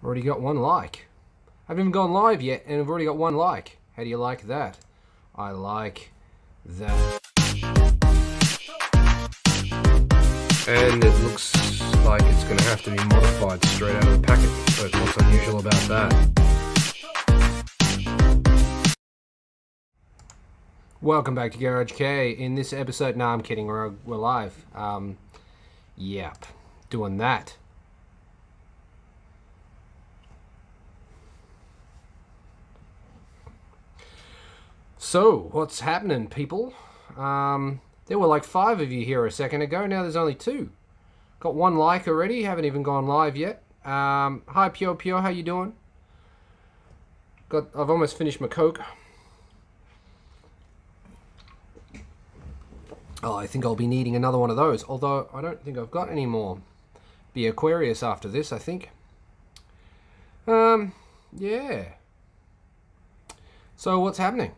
Already got one like. I haven't even gone live yet, and I've already got one like. How do you like that? I like that. And it looks like it's going to have to be modified straight out of the packet. But what's unusual about that? Welcome back to Garage K. In this episode, no, I'm kidding. We're live. Yep, doing that. So, what's happening, people? There were like 5 of you here a second ago. Now there's only 2. Got 1 like already. Haven't even gone live yet. Hi, Pure. How you doing? I've almost finished my Coke. Oh, I think I'll be needing another one of those. Although, I don't think I've got any more. Be Aquarius after this, I think. Yeah. So, what's happening?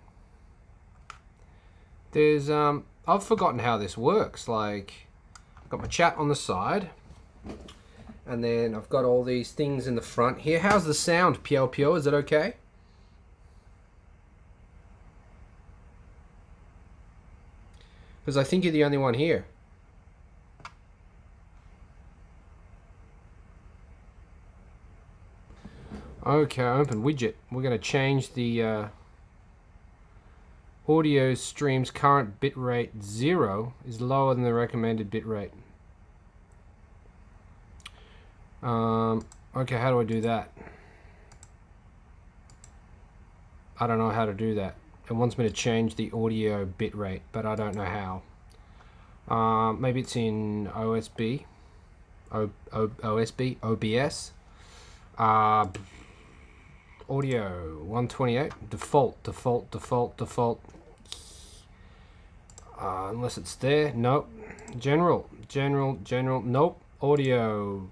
There's, I've forgotten how this works. Like, I've got my chat on the side. And then I've got all these things in the front here. How's the sound, Pio? Is it okay? Because I think you're the only one here. Okay, open widget. We're going to change the audio stream's current bitrate 0 is lower than the recommended bitrate. Okay, how do I do that? I don't know how to do that. It wants me to change the audio bitrate, but I don't know how. Maybe it's in OSB, OBS. Audio 128 default. Unless it's there, nope. General, nope. Audio,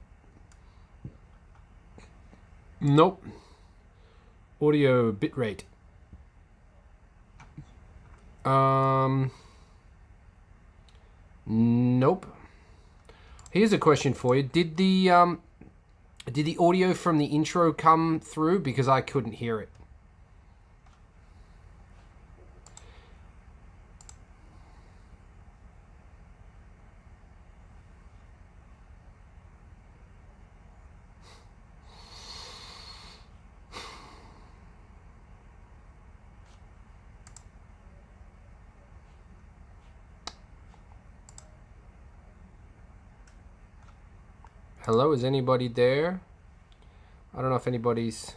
nope. Audio bitrate. Nope. Here's a question for you. Did the audio from the intro come through? Because I couldn't hear it. Hello, is anybody there? I don't know if anybody's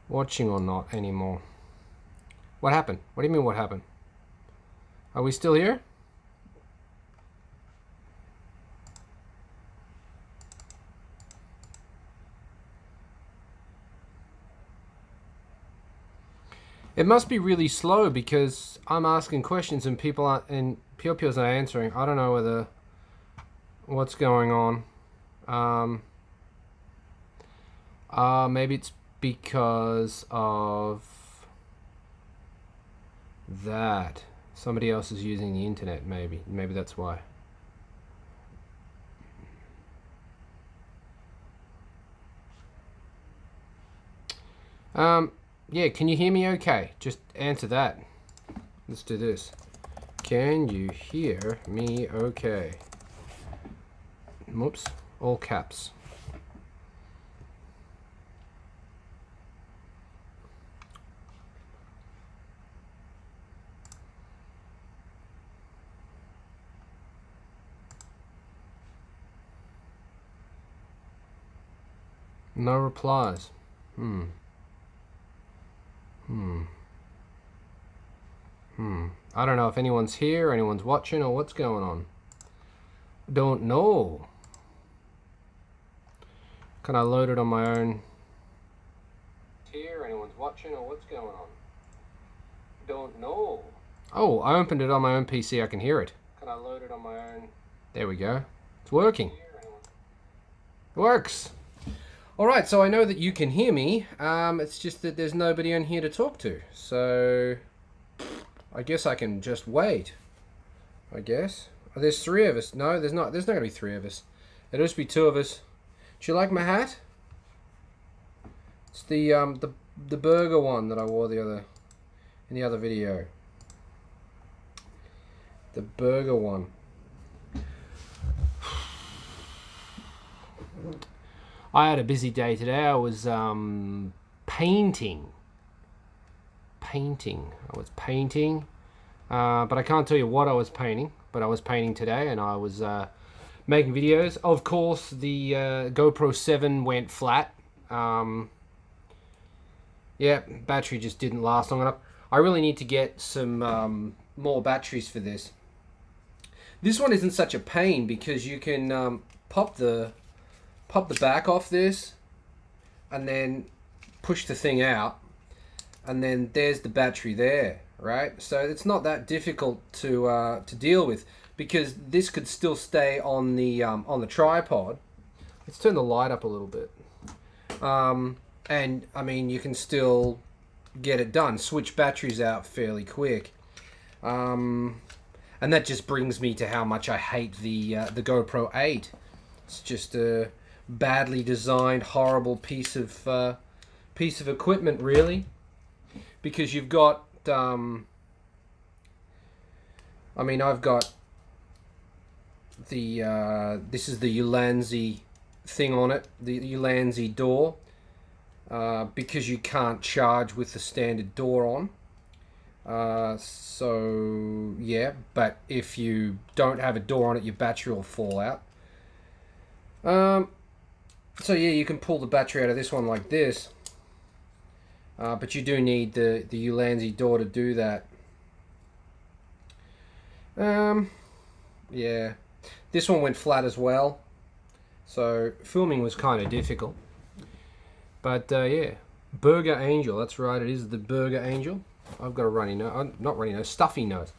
watching or not anymore. What happened? What do you mean what happened? Are we still here? It must be really slow because I'm asking questions and people aren't, and Pio's not answering. I don't know what's going on. Maybe it's because of that. Somebody else is using the internet, maybe. Maybe that's why. Yeah, can you hear me okay? Just answer that. Let's do this. Can you hear me okay? Whoops, all caps. No replies. I don't know if anyone's here, anyone's watching, or what's going on. Don't know. Can I load it on my own? Here, anyone's watching, or what's going on? Don't know. Oh, I opened it on my own PC. I can hear it. Can I load it on my own? There we go. It's working. It works. All right, so I know that you can hear me. It's just that there's nobody on here to talk to. So I guess I can just wait. I guess. Oh, there's 3 of us. No, there's not. There's not going to be 3 of us. It'll just be 2 of us. Do you like my hat? It's the burger one that I wore in the other video. The burger one. I had a busy day today. I was painting. I was painting, but I can't tell you what I was painting. But I was painting today, and I was making videos. Of course, the GoPro 7 went flat. Yeah, battery just didn't last long enough. I really need to get some more batteries for this. This one isn't such a pain because you can pop the back off this and then push the thing out, and then there's the battery there, right? So it's not that difficult to deal with, because this could still stay on the tripod. Let's turn the light up a little bit. And I mean, you can still get it done. Switch batteries out fairly quick. And that just brings me to how much I hate the GoPro 8. It's just a badly designed, horrible piece of equipment, really. Because you've got, I mean, I've got the this is the Ulanzi thing on it, the Ulanzi door. Because you can't charge with the standard door on. So yeah, but if you don't have a door on it, your battery will fall out. So yeah, you can pull the battery out of this one like this, but you do need the Ulanzi door to do that. Yeah, this one went flat as well, so filming was kind of difficult. But yeah, Burger Angel, that's right, it is the Burger Angel. I've got a runny nose, not runny nose, stuffy nose.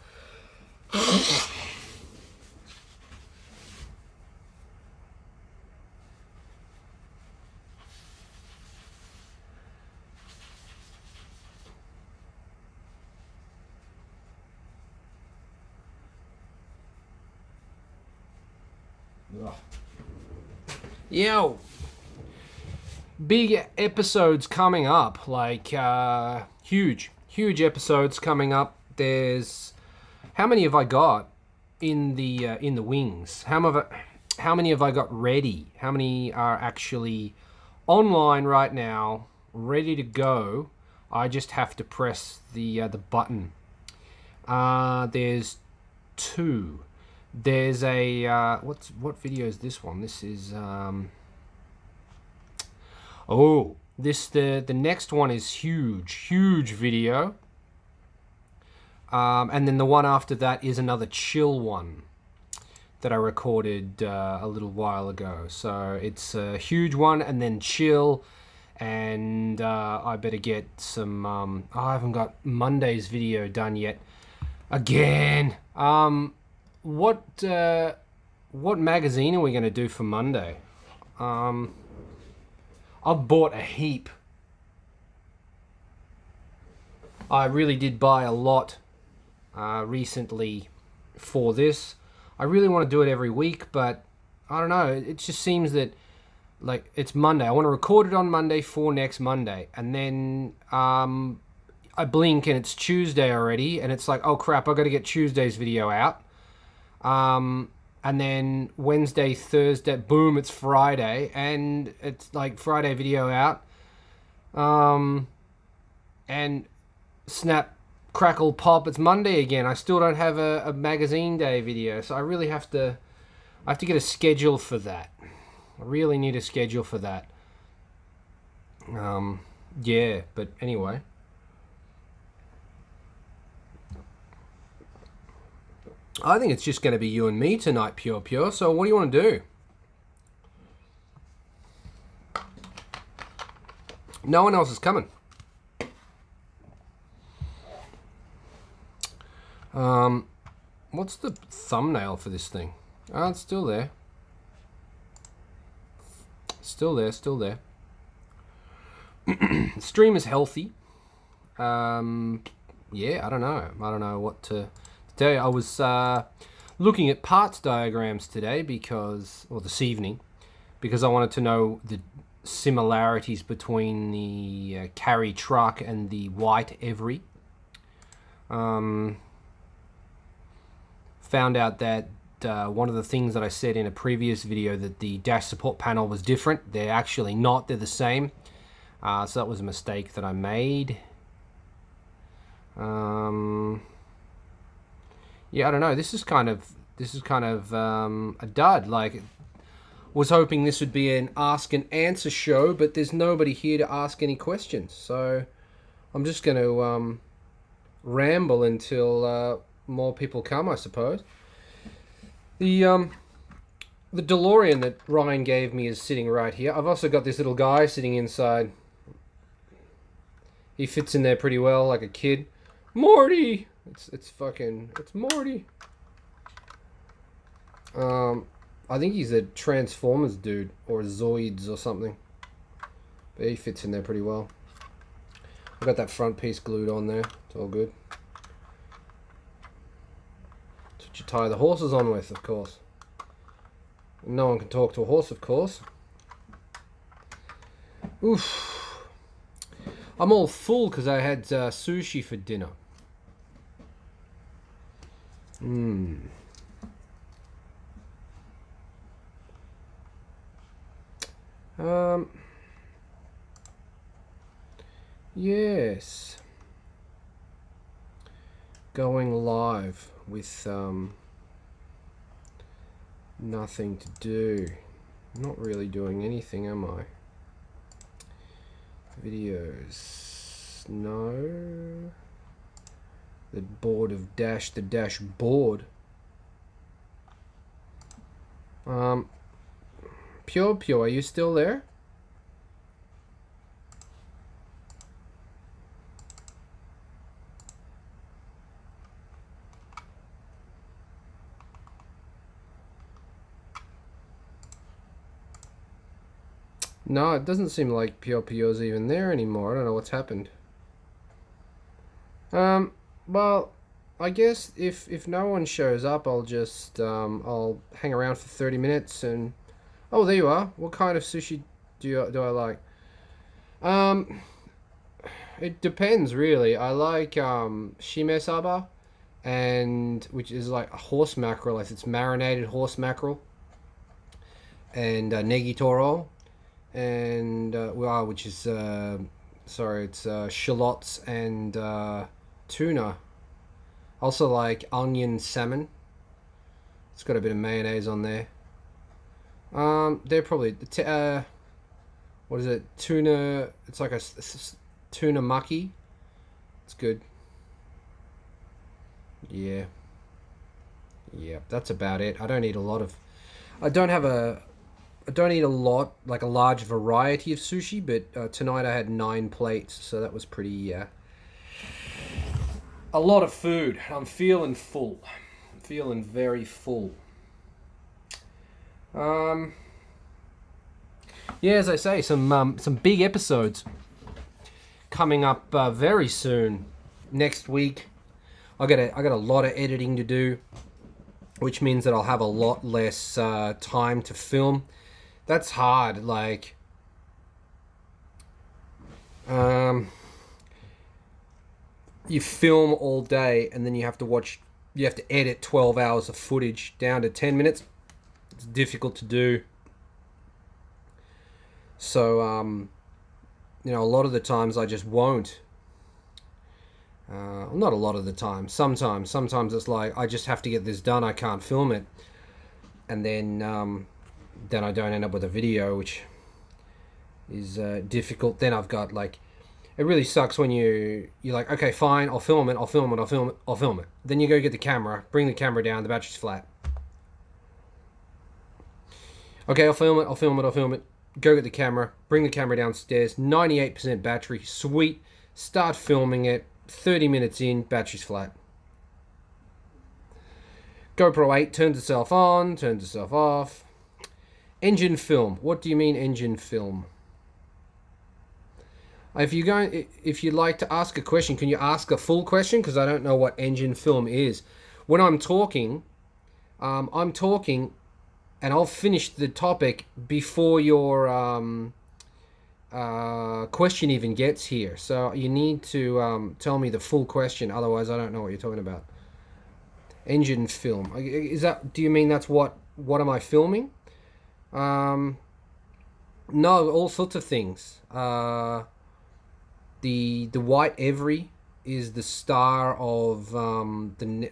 Yo! Big episodes coming up, like huge episodes coming up. There's, how many have I got in the wings? How many have I got ready? How many are actually online right now, ready to go? I just have to press the button. There's 2. There's a what video is this one? This is oh, the next one is huge video. And then the one after that is another chill one that I recorded a little while ago. So it's a huge one and then chill, and I better get some. I haven't got Monday's video done yet. Again, what magazine are we going to do for Monday? I've bought a heap. I really did buy a lot recently for this. I really want to do it every week, but I don't know. It just seems that, like, it's Monday. I want to record it on Monday for next Monday. And then I blink and it's Tuesday already. And it's like, oh crap, I've got to get Tuesday's video out. And then Wednesday, Thursday, boom, it's Friday, and it's like Friday video out. And snap, crackle, pop, it's Monday again. I still don't have a magazine day video, so I really have to get a schedule for that. I really need a schedule for that. Yeah, but anyway. I think it's just going to be you and me tonight, Pure. So what do you want to do? No one else is coming. What's the thumbnail for this thing? Oh, it's still there. Still there. The stream is healthy. Yeah, I don't know what to tell you. I was looking at parts diagrams today this evening, because I wanted to know the similarities between the carry truck and the white Every. Found out that one of the things that I said in a previous video, that the dash support panel was different. They're actually not. They're the same. So that was a mistake that I made. Yeah, I don't know. This is kind of a dud. Like, was hoping this would be an ask and answer show, but there's nobody here to ask any questions. So I'm just going to ramble until more people come, I suppose. The DeLorean that Ryan gave me is sitting right here. I've also got this little guy sitting inside. He fits in there pretty well, like a kid. Morty! It's Morty. I think he's a Transformers dude, or Zoids or something. But he fits in there pretty well. I've got that front piece glued on there. It's all good. That's what you tie the horses on with, of course. And no one can talk to a horse, of course. Oof. I'm all full because I had sushi for dinner. Yes. Going live with nothing to do. Not really doing anything, am I? Videos. No. The board of Dash, the dashboard. Pure, are you still there? No, it doesn't seem like Pure's even there anymore. I don't know what's happened. Well, I guess if no one shows up, I'll just I'll hang around for 30 minutes and oh, there you are. What kind of sushi do I like? It depends really. I like shimesaba, and which is like a horse mackerel, like it's marinated horse mackerel, and negitoro, and which is it's shallots and tuna. Also like onion salmon. It's got a bit of mayonnaise on there. They're probably what is it? Tuna. It's like a tuna maki. It's good. Yeah. That's about it. I don't eat a lot, like a large variety of sushi, but tonight I had 9 plates, so that was pretty, a lot of food. I'm feeling full. I'm feeling very full. Yeah, as I say, some big episodes coming up very soon. Next week, I got a lot of editing to do, which means that I'll have a lot less time to film. That's hard. Like, you film all day and then you have to edit 12 hours of footage down to 10 minutes. It's difficult to do. So, a lot of the times I just won't. Not a lot of the time. Sometimes it's like I just have to get this done. I can't film it, and then I don't end up with a video, which is difficult. Then I've got like, it really sucks when you're like, okay, fine, I'll film it. Then you go get the camera, bring the camera down, the battery's flat. Okay, I'll film it. Go get the camera, bring the camera downstairs, 98% battery, sweet, start filming it, 30 minutes in, battery's flat. GoPro 8 turns itself on, turns itself off. Engine film. What do you mean engine film? If you'd like to ask a question, can you ask a full question? Because I don't know what engine film is. When I'm talking and I'll finish the topic before your question even gets here. So you need to tell me the full question, otherwise I don't know what you're talking about. Engine film. Is that? Do you mean that's what? What am I filming? No, all sorts of things. The white Every is the star of the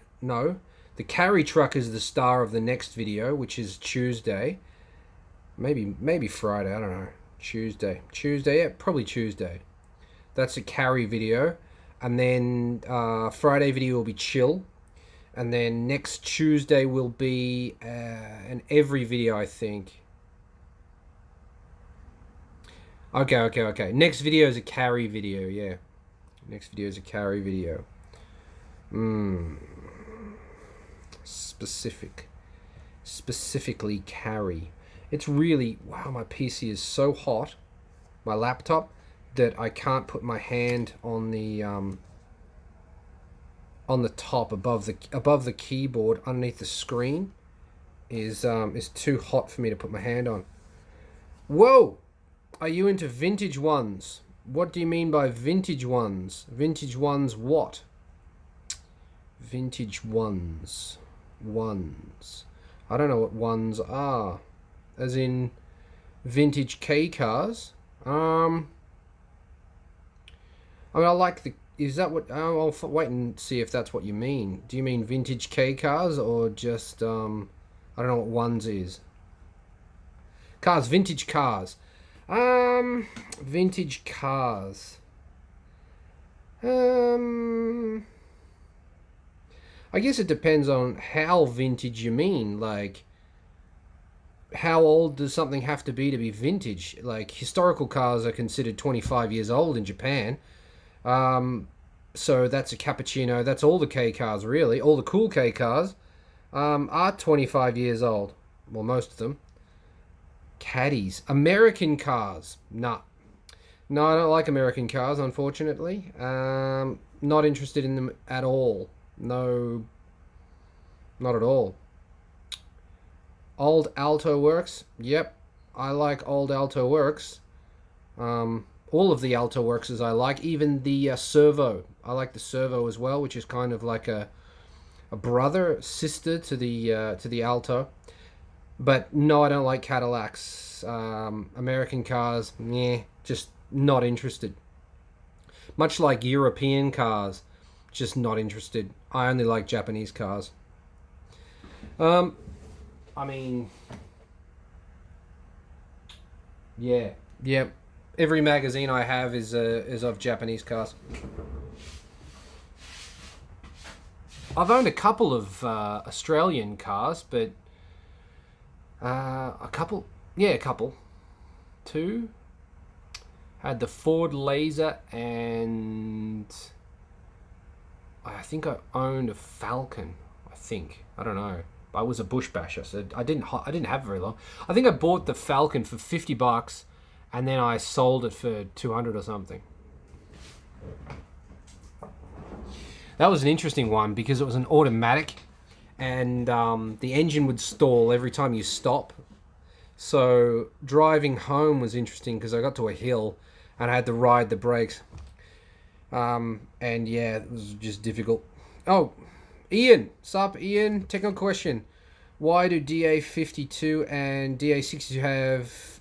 carry truck is the star of the next video, which is Tuesday. Maybe Friday. I don't know. Tuesday, yeah, probably Tuesday. That's a carry video, and then Friday video will be chill, and then next Tuesday will be an Every video, I think. Okay. Next video is a carry video, yeah. Next video is a carry video. Specifically carry. It's really, wow, my PC is so hot, my laptop, that I can't put my hand on the top above the keyboard underneath the screen is too hot for me to put my hand on. Whoa! Are you into vintage ones? What do you mean by vintage ones? Vintage ones what? Vintage ones. I don't know what ones are. As in vintage K cars. I mean, I like the... Is that what... I'll wait and see if that's what you mean. Do you mean vintage K cars or just... I don't know what ones is. Cars, vintage cars. Vintage cars. I guess it depends on how vintage you mean. Like, how old does something have to be vintage? Like, historical cars are considered 25 years old in Japan. So that's a cappuccino. That's all the K cars, really. All the cool K cars are 25 years old. Well, most of them. Caddies. American cars. Nah. No, I don't like American cars, unfortunately. Not interested in them at all. No, not at all. Old Alto Works. Yep, I like old Alto Works. All of the Alto Workses I like. Even the Servo. I like the Servo as well, which is kind of like a sister to the Alto. But no, I don't like Cadillacs. American cars, yeah, just not interested. Much like European cars, just not interested. I only like Japanese cars. I mean, yeah. Every magazine I have is of Japanese cars. I've owned a couple of Australian cars, but a couple. Two. Had the Ford Laser, and I think I owned a Falcon. I don't know. I was a bush basher, so I didn't have very long. I think I bought the Falcon for $50, and then I sold it for $200 or something. That was an interesting one because it was an automatic, and the engine would stall every time you stop. So driving home was interesting because I got to a hill and I had to ride the brakes. And yeah, it was just difficult. Oh, Ian. Sup, Ian? Technical question. Why do DA52 and DA62 have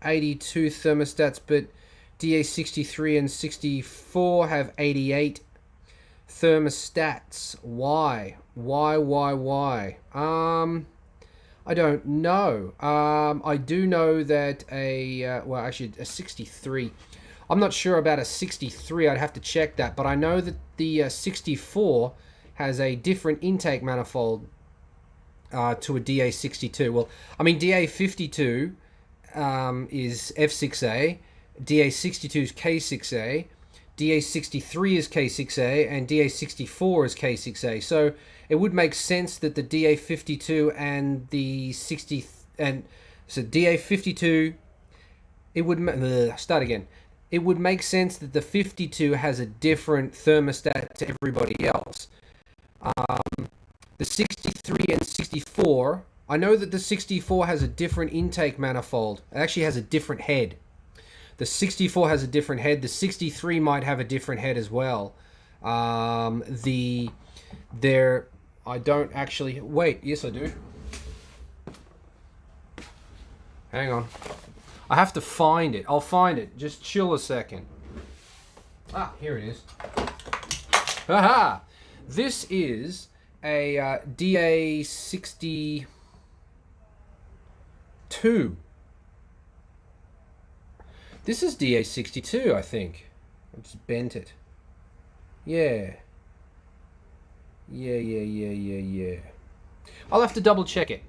82 thermostats, but DA63 and 64 have 88 thermostats? Why? I don't know. I do know that a 63. I'm not sure about a 63. I'd have to check that, but I know that the 64 has a different intake manifold to a DA62. Well, I mean, DA52 is F6A, DA62 is K6A, DA63 is K6A, and DA64 is K6A. So it would make sense that the DA52 and the 60 and so DA52. It would start again. It would make sense that the 52 has a different thermostat to everybody else. The 63 and 64 I know that the 64 has a different intake manifold. It actually has a different head. The 64 has a different head. The 63 might have a different head as well. I don't actually... Wait, yes I do. Hang on. I have to find it. I'll find it. Just chill a second. Ah, here it is. Aha! This is a DA62. This is DA62, I think. I just bent it. Yeah. Yeah. I'll have to double check it.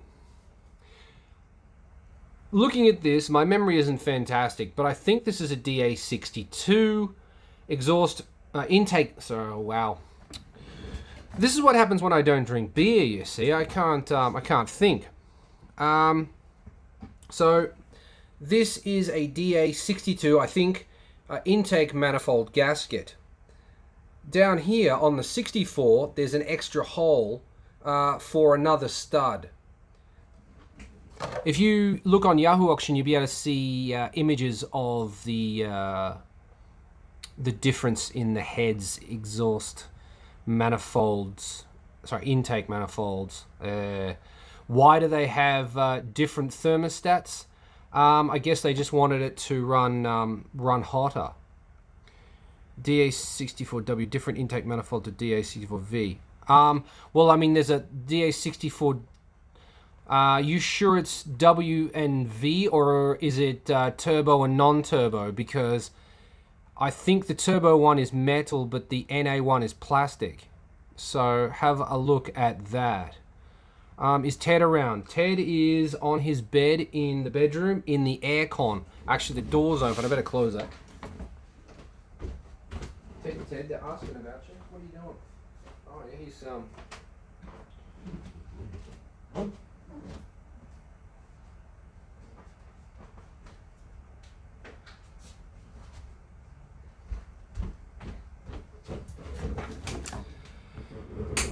Looking at this, my memory isn't fantastic, but I think this is a DA62 exhaust intake. So, wow. This is what happens when I don't drink beer, you see. I can't think. So, this is a DA62, I think, intake manifold gasket. Down here on the 64, there's an extra hole for another stud. If you look on Yahoo Auction, you'll be able to see images of the difference in the heads, exhaust manifolds, intake manifolds. Why do they have different thermostats? I guess they just wanted it to run hotter. DA64W, different intake manifold to DA64V. Well, I mean, there's a DA64. You sure it's W and V, or is it turbo and non-turbo? Because I think the turbo one is metal, but the NA one is plastic. So have a look at that. Is Ted around? Ted is on his bed in the bedroom in the aircon. Actually, the door's open. I better close that. Ted, they're asking about you. What are you doing? Oh, yeah, he's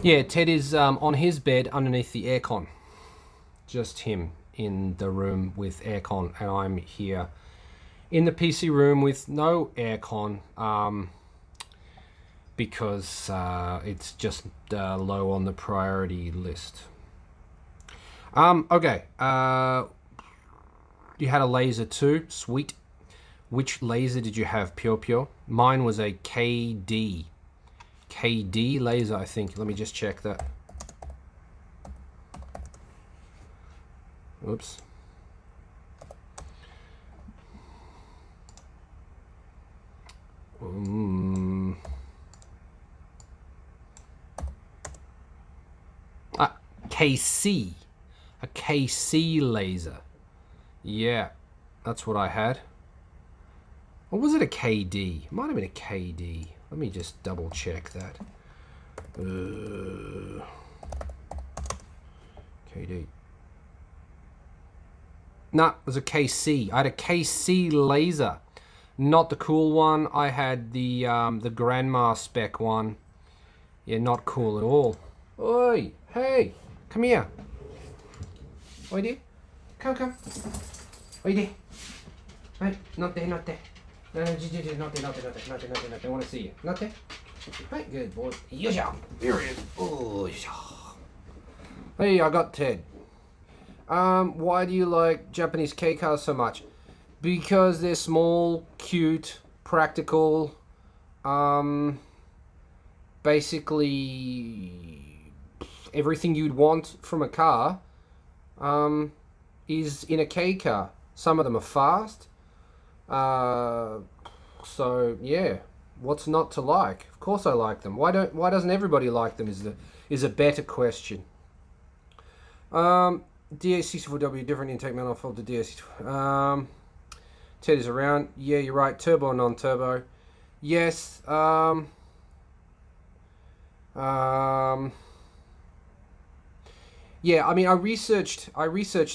Yeah, Ted is on his bed underneath the aircon. Just him in the room with aircon, and I'm here in the PC room with no aircon, because it's just low on the priority list. Okay. You had a laser too. Sweet. Which laser did you have, Pure? Mine was a KD laser, I think. Let me just check that. Oops. KC. A KC laser. Yeah, that's what I had. Or was it a KD? It might have been a KD. Let me just double check that. KD. Nah, it was a KC. I had a KC laser. Not the cool one. I had the Grandma spec one. Yeah, not cool at all. Oi, hey, come here. Oi, dear. Come. Oi, dear. Hey, not there. No, not there. I want to see you. Not there. Right, good boy. Yosha. Here he is. Oh, hey, I got Ted. Why do you like Japanese K cars so much? Because they're small, cute, practical. Basically, everything you'd want from a car, is in a K car. Some of them are fast. So yeah, what's not to like? Of course I like them. Why doesn't everybody like them is a better question. DA64W, different intake manifold to DA64. Ted is around. Yeah, you're right. Turbo and non-turbo. Yes. Yeah, I mean, I researched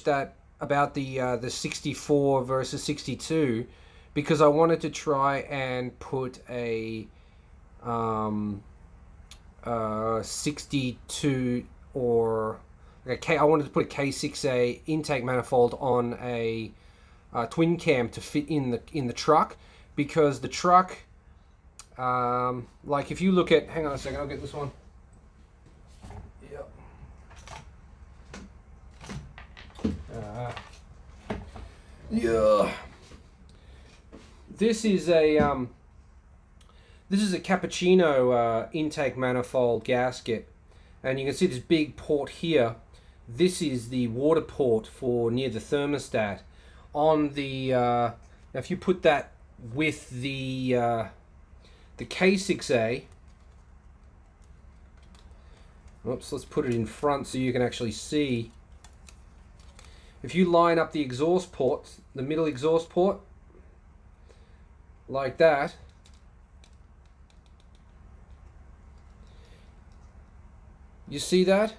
that about the 64 versus 62 because I wanted to try and put a 62 or I wanted to put a K6A intake manifold on a twin cam to fit in the truck, because the truck, like if you look at, hang on a second, I'll get this one. Yeah. This is a cappuccino intake manifold gasket, and you can see this big port here. This is the water port for near the thermostat. On the now if you put that with the K6A, oops, let's put it in front so you can actually see. If you line up the exhaust port, the middle exhaust port, like that, you see that?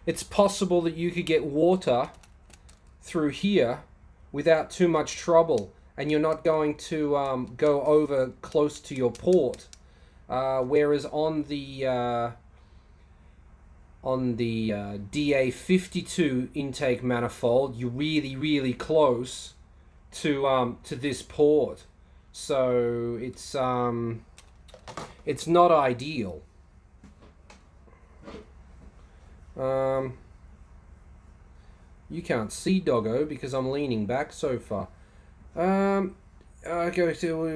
It's possible that you could get water through here without too much trouble, and you're not going to go over close to your port. Whereas on the DA52 intake manifold, you're really close to this port, so it's not ideal. You can't see, doggo, because I'm leaning back so far. Okay, so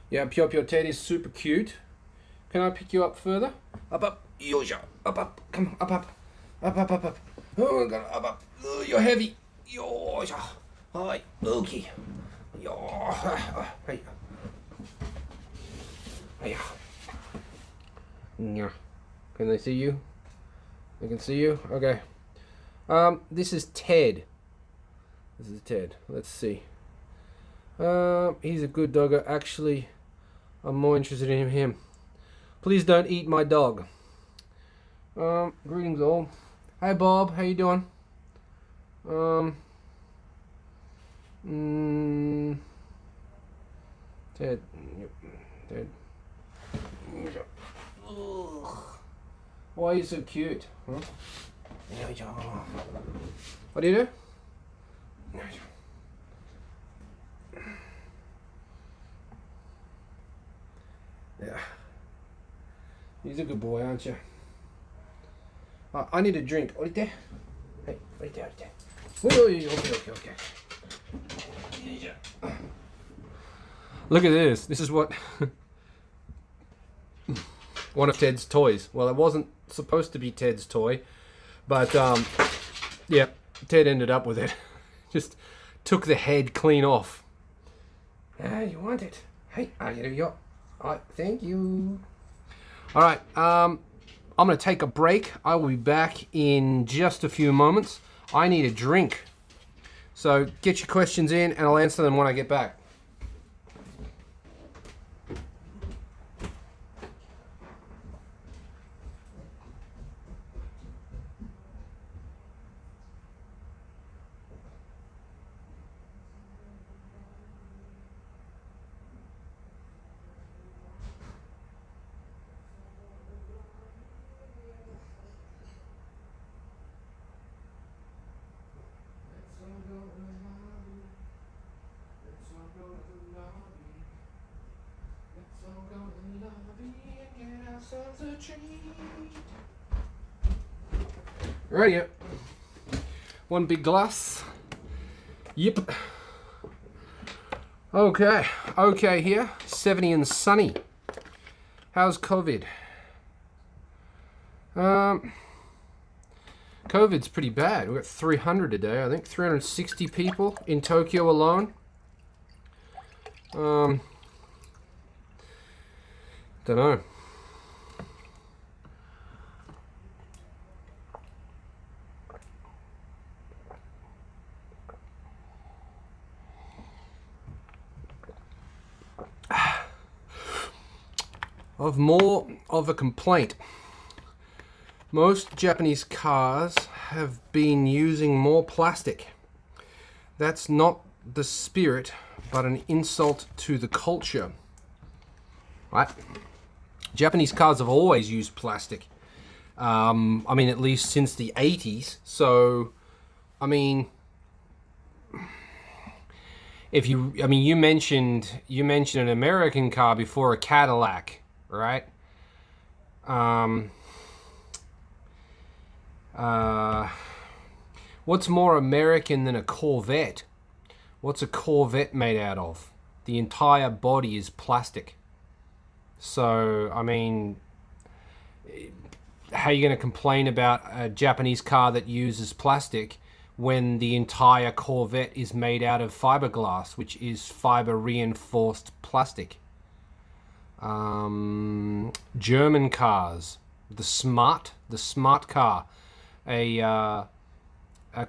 yeah, Pio Ted is super cute. Can I pick you up further? Up, Yosha. Up, come on, up. Oh, God, up. You're heavy. Yosha. Hi, okay. Hey. Yeah. Can they see you? They can see you? Okay. This is Ted. This is Ted. Let's see. He's a good doggo. Actually, I'm more interested in him. Please don't eat my dog. Greetings all. Hi Bob, how you doing? Ted. Yep. Ted. Why are you so cute? Huh? What do you do? Yeah. He's a good boy, aren't you? I need a drink. Hey, right there. Okay. Look at this. This is what one of Ted's toys. Well, it wasn't supposed to be Ted's toy, but yeah, Ted ended up with it. Just took the head clean off. You want it? Hey, here you go. Thank you. All right, I'm going to take a break. I will be back in just a few moments. I need a drink. So get your questions in and I'll answer them when I get back. Right, one big glass. Yep. Okay here. 70 and sunny. How's COVID? COVID's pretty bad. We've got 300 today, I think. 360 people in Tokyo alone. Don't know. Of more of a complaint. Most Japanese cars have been using more plastic. That's not the spirit, but an insult to the culture. right? Japanese cars have always used plastic. I mean, at least since the 80s. So, I mean, you mentioned an American car before, a Cadillac, right? What's more American than a Corvette? What's a Corvette made out of? The entire body is plastic. So, I mean, how are you going to complain about a Japanese car that uses plastic when the entire Corvette is made out of fiberglass, which is fiber reinforced plastic? German cars, the smart car, a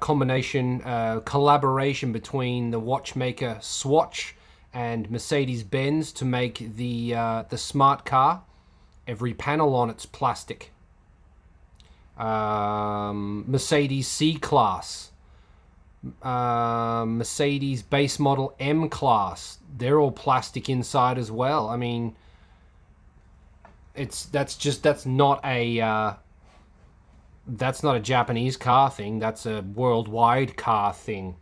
collaboration between the watchmaker Swatch and Mercedes-Benz to make the smart car. Every panel on it's plastic. Mercedes C-Class, Mercedes base model M-Class, they're all plastic inside as well. I mean, that's not a Japanese car thing. That's a worldwide car thing.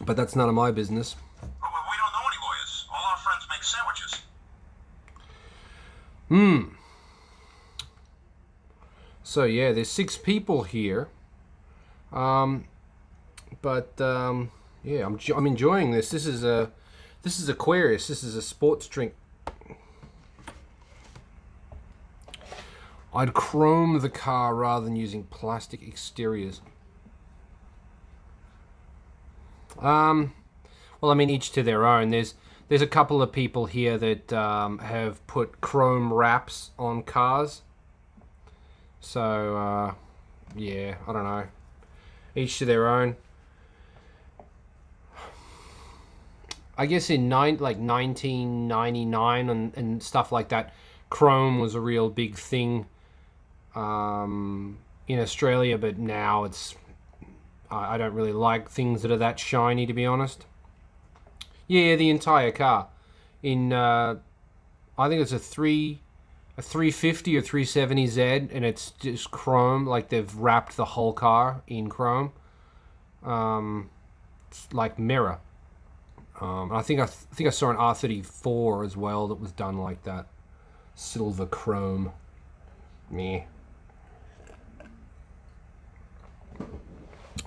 But that's none of my business. We don't know any lawyers. All our friends make sandwiches. So yeah, there's 6 people here. Yeah, I'm enjoying this. This is Aquarius. This is a sports drink. I'd chrome the car rather than using plastic exteriors. Well, I mean, each to their own. There's a couple of people here that have put chrome wraps on cars. So, yeah, I don't know. Each to their own. I guess in 1999 and stuff like that, chrome was a real big thing in Australia, but now it's... I don't really like things that are that shiny, to be honest. Yeah, the entire car. In I think it's a 350 or 370Z, and it's just chrome. Like they've wrapped the whole car in chrome. It's like mirror. I think I saw an R34 as well that was done like that. Silver chrome. Meh.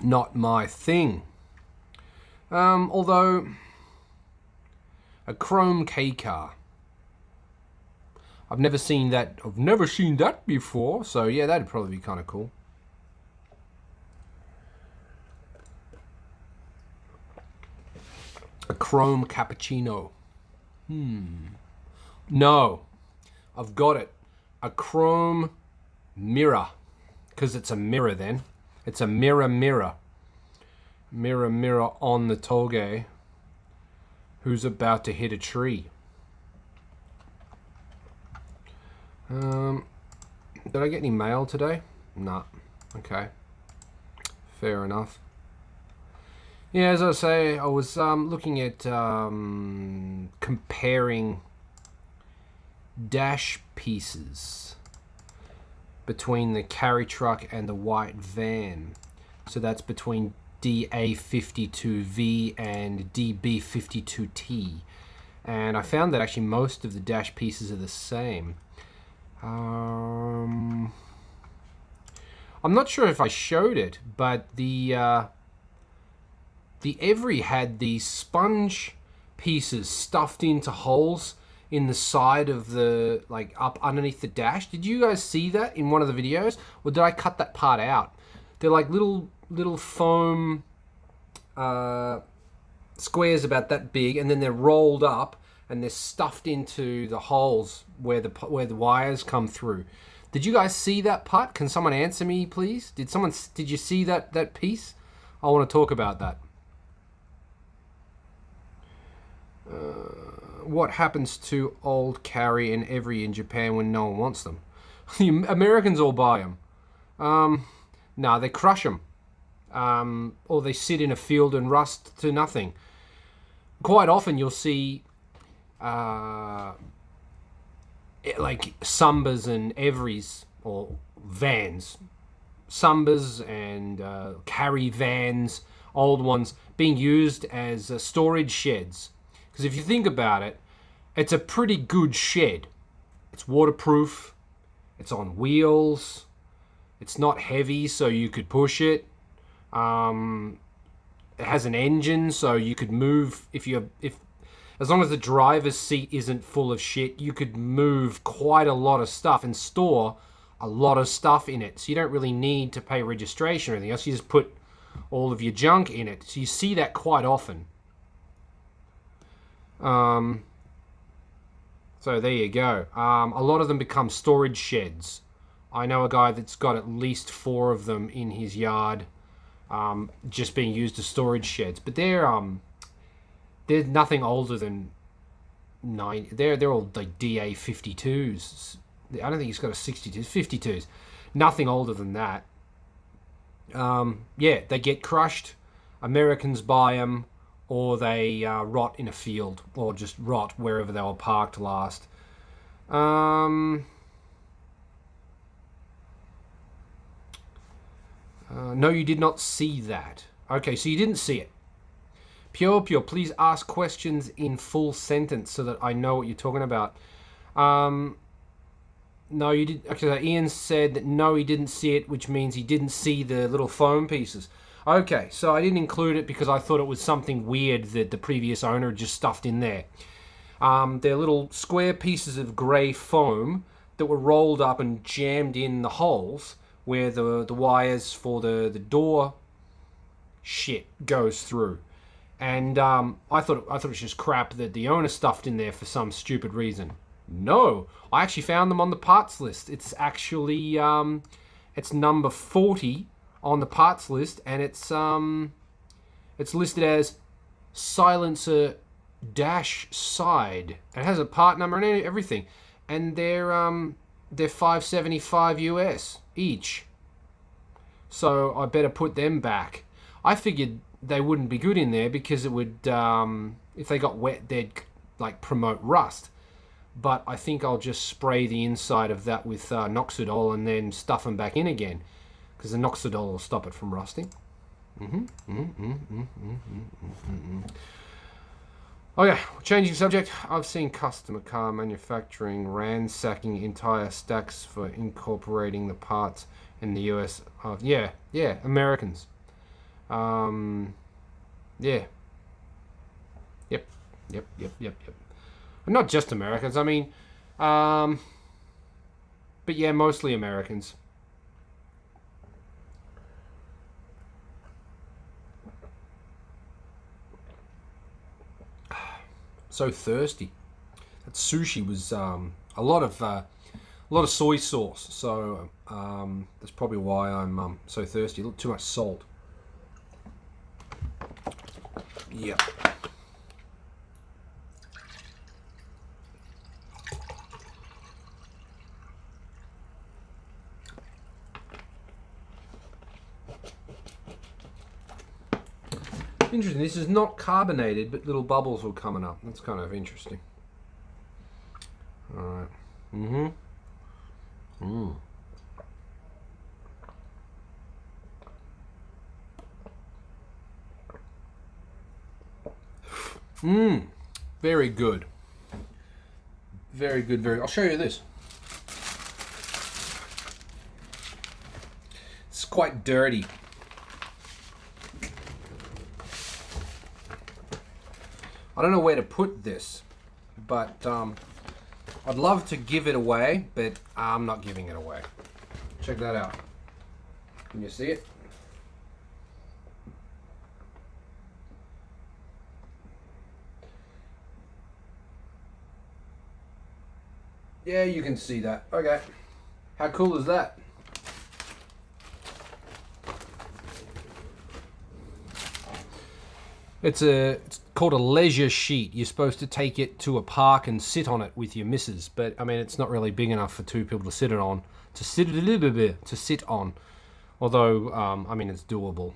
Not my thing. Although a chrome K car, I've never seen that before. So yeah, that'd probably be kind of cool. A chrome cappuccino. No, I've got it. A chrome mirror, because it's a mirror then. It's a mirror. Mirror on the toge. Who's about to hit a tree? Did I get any mail today? Nah. Okay. Fair enough. Yeah, as I say, I was looking at comparing dash pieces between the carry truck and the white van. So that's between DA52V and DB52T. And I found that actually most of the dash pieces are the same. I'm not sure if I showed it, but the Every had these sponge pieces stuffed into holes in the side of the, like, up underneath the dash. Did you guys see that in one of the videos? Or did I cut that part out? They're like little foam squares about that big, and then they're rolled up and they're stuffed into the holes where the wires come through. Did you guys see that part? Can someone answer me, please? Did you see that piece? I want to talk about that. What happens to old carry and Every in Japan when no one wants them? The Americans all buy them. No, they crush them. or they sit in a field and rust to nothing. Quite often you'll see like Sumbers and Everys, or vans, Sumbers and carry vans, old ones, being used as storage sheds. Because if you think about it, it's a pretty good shed. It's waterproof, it's on wheels, it's not heavy so you could push it. It has an engine so you could move, as long as the driver's seat isn't full of shit, you could move quite a lot of stuff and store a lot of stuff in it. So you don't really need to pay registration or anything else. You just put all of your junk in it. So you see that quite often. So there you go. A lot of them become storage sheds. I know a guy that's got at least 4 of them in his yard, just being used as storage sheds. But they're nothing older than 9. They're all like DA 52s. I don't think he's got a 62s, 52s. Nothing older than that. Yeah, they get crushed. Americans buy them, or they rot in a field, or just rot wherever they were parked last. No, you did not see that. Okay, so you didn't see it. Pure, please ask questions in full sentence so that I know what you're talking about. No, you did. Okay, Ian said that no, he didn't see it, which means he didn't see the little foam pieces. Okay, so I didn't include it because I thought it was something weird that the previous owner just stuffed in there. They're little square pieces of grey foam that were rolled up and jammed in the holes where the wires for the door shit goes through. And I thought it was just crap that the owner stuffed in there for some stupid reason. No, I actually found them on the parts list. It's actually it's number 40 on the parts list, and it's listed as silencer dash side. It has a part number and everything, and they're $575 US each. So I better put them back. I figured they wouldn't be good in there because it would, if they got wet, they'd like promote rust. But I think I'll just spray the inside of that with Noxidol and then stuff them back in again, because the Noxidol will stop it from rusting. Okay, changing subject. I've seen customer car manufacturing ransacking entire stacks for incorporating the parts in the US. Yeah, Americans. Yeah. Yep. Not just Americans, I mean, but yeah, mostly Americans. So thirsty. That sushi was a lot of soy sauce, so that's probably why I'm so thirsty. A little too much salt. Yeah. Interesting. This is not carbonated, but little bubbles were coming up. That's kind of interesting. All right. Very good. Very good. I'll show you this. It's quite dirty. I don't know where to put this, but I'd love to give it away, but I'm not giving it away. Check that out. Can you see it? Yeah, you can see that. Okay. How cool is that? It's called a leisure sheet. You're supposed to take it to a park and sit on it with your missus, but I mean it's not really big enough for 2 people to sit it on. To sit on. Although I mean it's doable.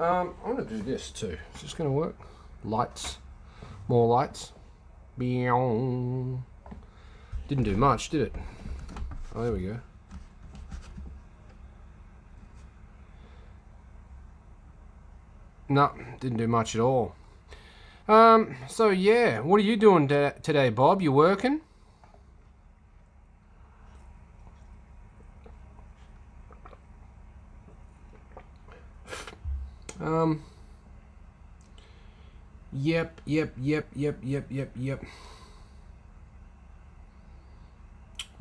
I'm going to do this too. Is this going to work? Lights. More lights. Didn't do much, did it? Oh, there we go. No, didn't do much at all. So yeah, what are you doing today, Bob? You working? Yep.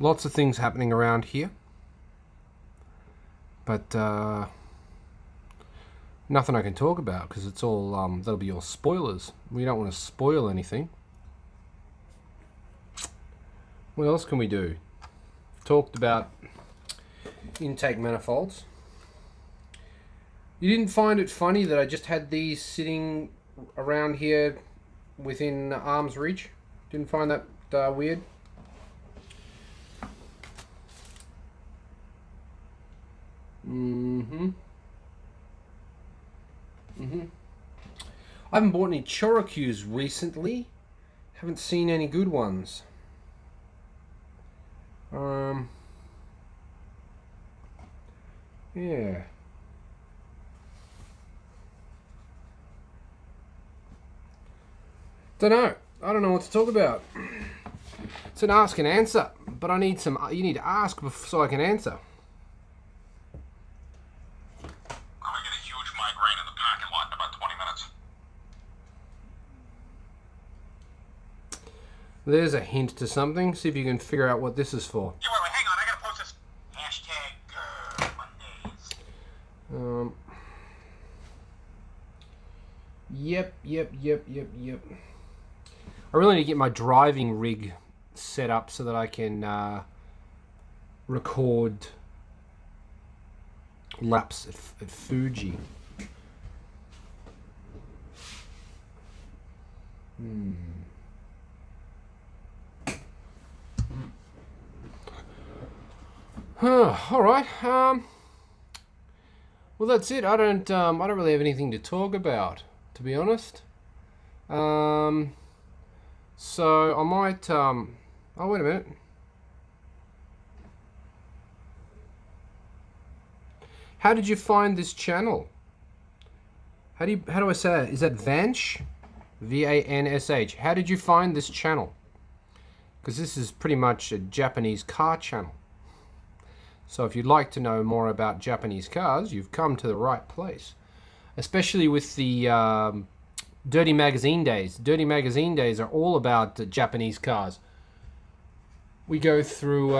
Lots of things happening around here. But, nothing I can talk about because it's all, that'll be all spoilers. We don't want to spoil anything. What else can we do? Talked about intake manifolds. You didn't find it funny that I just had these sitting around here within arm's reach? Didn't find that weird? I haven't bought any Chorokus recently. Haven't seen any good ones. Yeah. Don't know. I don't know what to talk about. It's an ask and answer, but I need some. You need to ask so I can answer. I'm gonna get a huge migraine in the parking lot in about 20 minutes. There's a hint to something. See if you can figure out what this is for. Yeah, wait, hang on. I gotta post this. Hashtag Mondays. Yep. I really need to get my driving rig set up so that I can record laps at Fuji. All right. Well, that's it. I don't really have anything to talk about, to be honest. So I might. Oh, wait a minute. How did you find this channel? How do I say it? Is that Vansh? V-A-N-S-H. How did you find this channel? Because this is pretty much a Japanese car channel. So if you'd like to know more about Japanese cars, you've come to the right place. Especially with the Dirty Magazine Days. Dirty Magazine Days are all about Japanese cars. We go through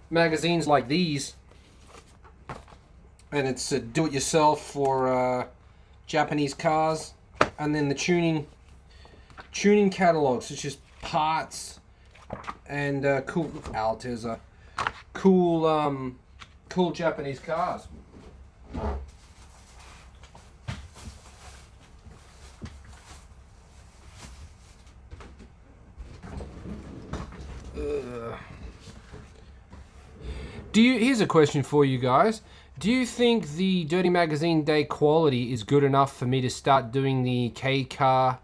magazines like these, and it's do-it-yourself for Japanese cars, and then the tuning catalogs. It's just parts and cool Alteza, cool Japanese cars. Here's a question for you guys. Do you think the Dirty Magazine Day quality is good enough for me to start doing the K-Car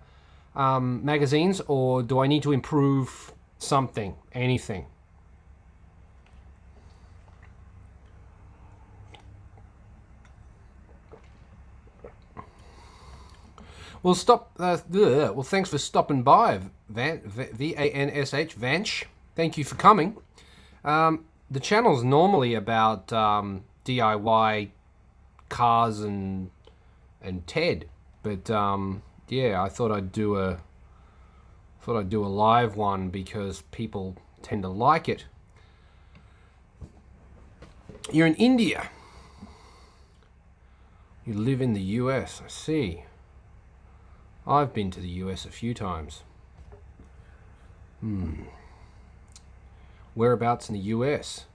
magazines, or do I need to improve something, anything? Well, well, thanks for stopping by, V-A-N-S-H, Vansh. Thank you for coming. The channel's normally about DIY cars and Ted, but yeah, I thought I'd do a live one because people tend to like it. You're in India. You live in the US, I see. I've been to the US a few times. Whereabouts in the US?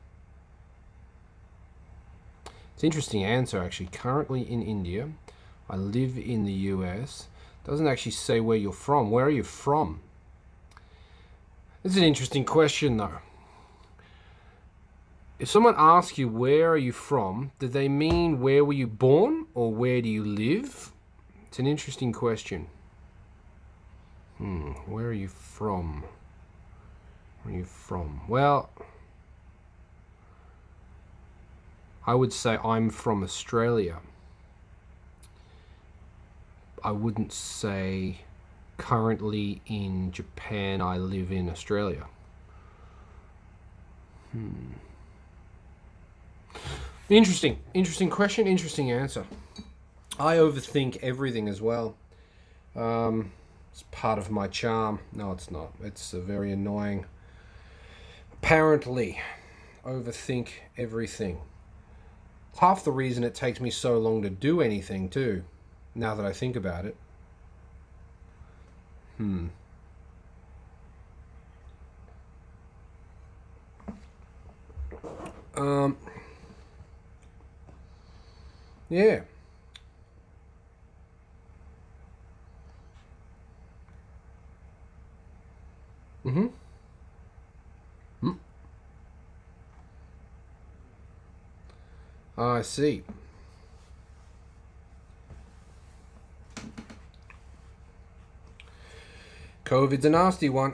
It's an interesting answer, actually. Currently in India. I live in the US. Doesn't actually say where you're from. Where are you from? This is an interesting question, though. If someone asks you, where are you from, do they mean where were you born or where do you live? It's an interesting question. Where are you from? Where are you from? Well, I would say I'm from Australia. I wouldn't say currently in Japan. I live in Australia. Interesting question, interesting answer. I overthink everything as well. It's part of my charm. No, it's not. It's very annoying. Apparently, overthink everything. Half the reason it takes me so long to do anything too, now that I think about it. Yeah. I see. COVID's a nasty one.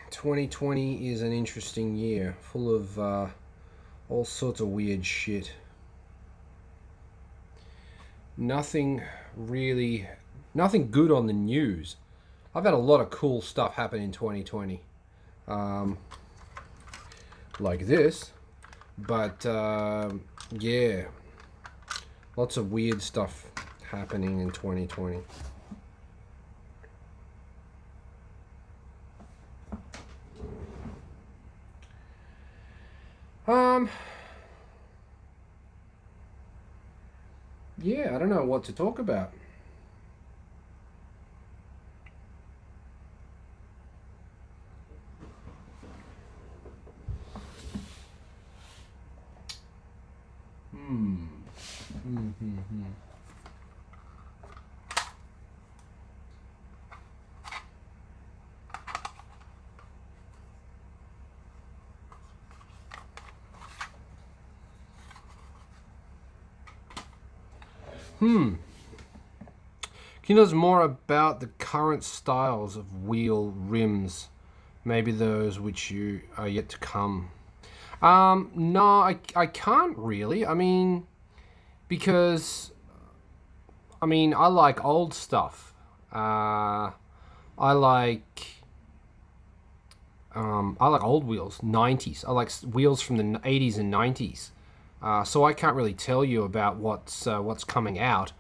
2020 is an interesting year, full of all sorts of weird shit. Nothing good on the news. I've had a lot of cool stuff happen in 2020. Like this. But, yeah. Lots of weird stuff happening in 2020. Yeah, I don't know what to talk about. Can you tell us more about the current styles of wheel rims? Maybe those which you are yet to come. No, I can't really. I mean, because I like old stuff. I like old wheels, 90s. I like wheels from the 80s and 90s. So I can't really tell you about what's coming out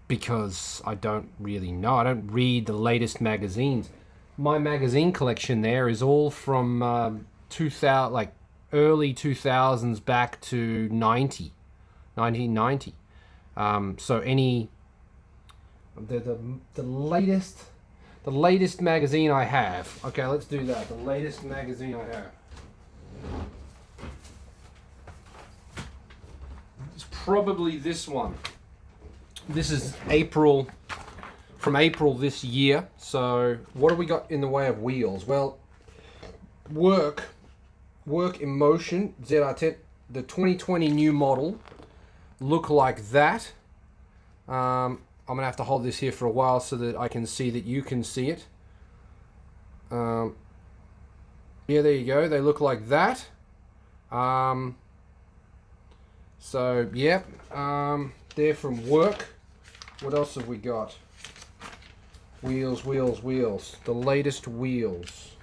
because I don't really know. I don't read the latest magazines. My magazine collection there is all from 2000, like early 2000s back to 1990. So the latest magazine I have. Okay, let's do that. The latest magazine I have. It's probably this one. This is from April this year. So what have we got in the way of wheels? Well, work in motion, ZR10, the 2020 new model look like that. I'm gonna have to hold this here for a while so that I can see that you can see it. Yeah, there you go. They look like that. So yeah, they're from work. What else have we got? Wheels. The latest wheels.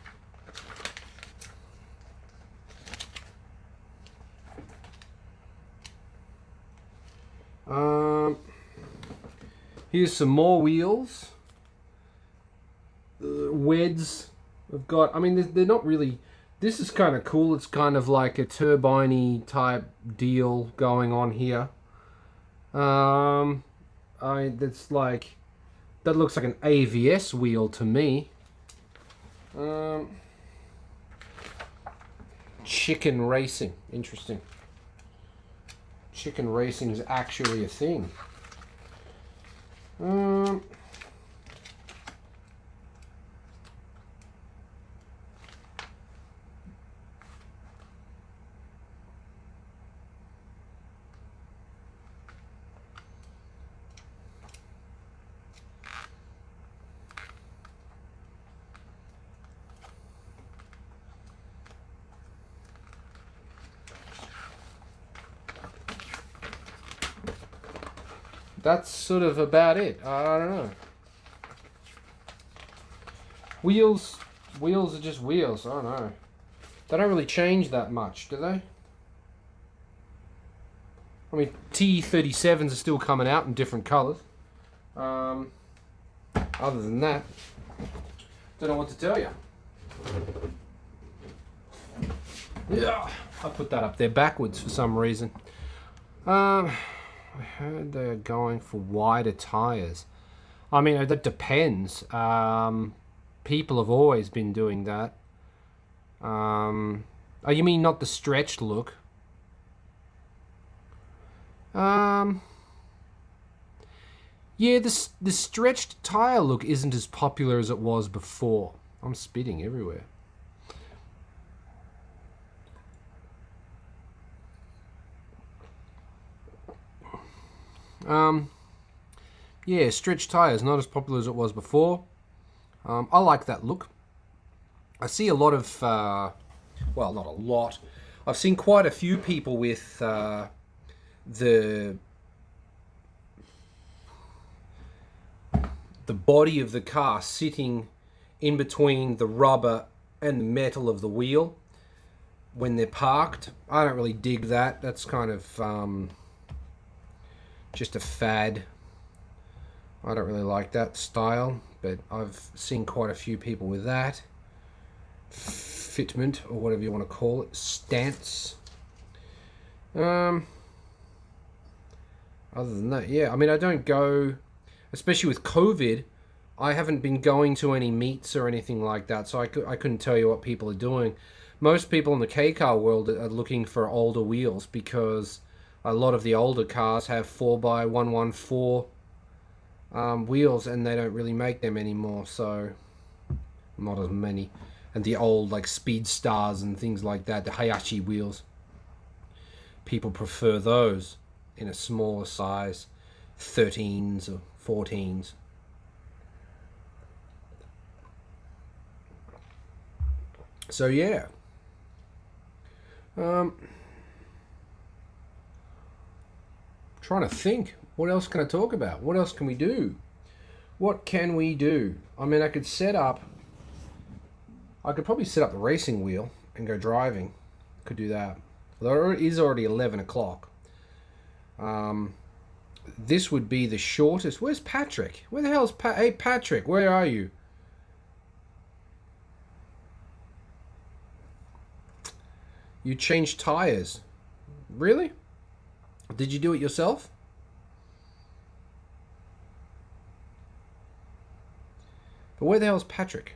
Here's some more wheels. Weds. We've got. I mean, they're not really. This is kind of cool. It's kind of like a turbine-y type deal going on here. That's like, that looks like an AVS wheel to me. Chicken racing, interesting. Chicken racing is actually a thing. Um, that's sort of about it. I don't know. Wheels are just wheels. I don't know. They don't really change that much, do they? I mean, T37s are still coming out in different colours. Other than that, don't know what to tell you. Yeah, I put that up there backwards for some reason. I heard they're going for wider tyres. I mean, that depends. People have always been doing that. Oh, you mean not the stretched look? Yeah, the stretched tyre look isn't as popular as it was before. I'm spitting everywhere. Yeah, stretched tyres not as popular as it was before. I like that look. I see a lot of, well, not a lot. I've seen quite a few people with the body of the car sitting in between the rubber and the metal of the wheel when they're parked. I don't really dig that. That's kind of just a fad. I don't really like that style, but I've seen quite a few people with that fitment, or whatever you want to call it, stance. Other than that, yeah, I mean, I don't go, especially with COVID, I haven't been going to any meets or anything like that, so I couldn't tell you what people are doing. Most people in the K-car world are looking for older wheels because a lot of the older cars have 4x114 wheels, and they don't really make them anymore, so not as many. And the old like Speed Stars and things like that, the Hayashi wheels, people prefer those in a smaller size, 13s or 14s. So yeah. Trying to think, what else can I talk about? What else can we do? What can we do? I mean, I could probably set up the racing wheel and go driving. Could do that. Although it is already 11 o'clock. This would be the shortest. Where's Patrick? Where the hell's Hey, Patrick, where are you? You changed tires. Really? Did you do it yourself? But where the hell's Patrick?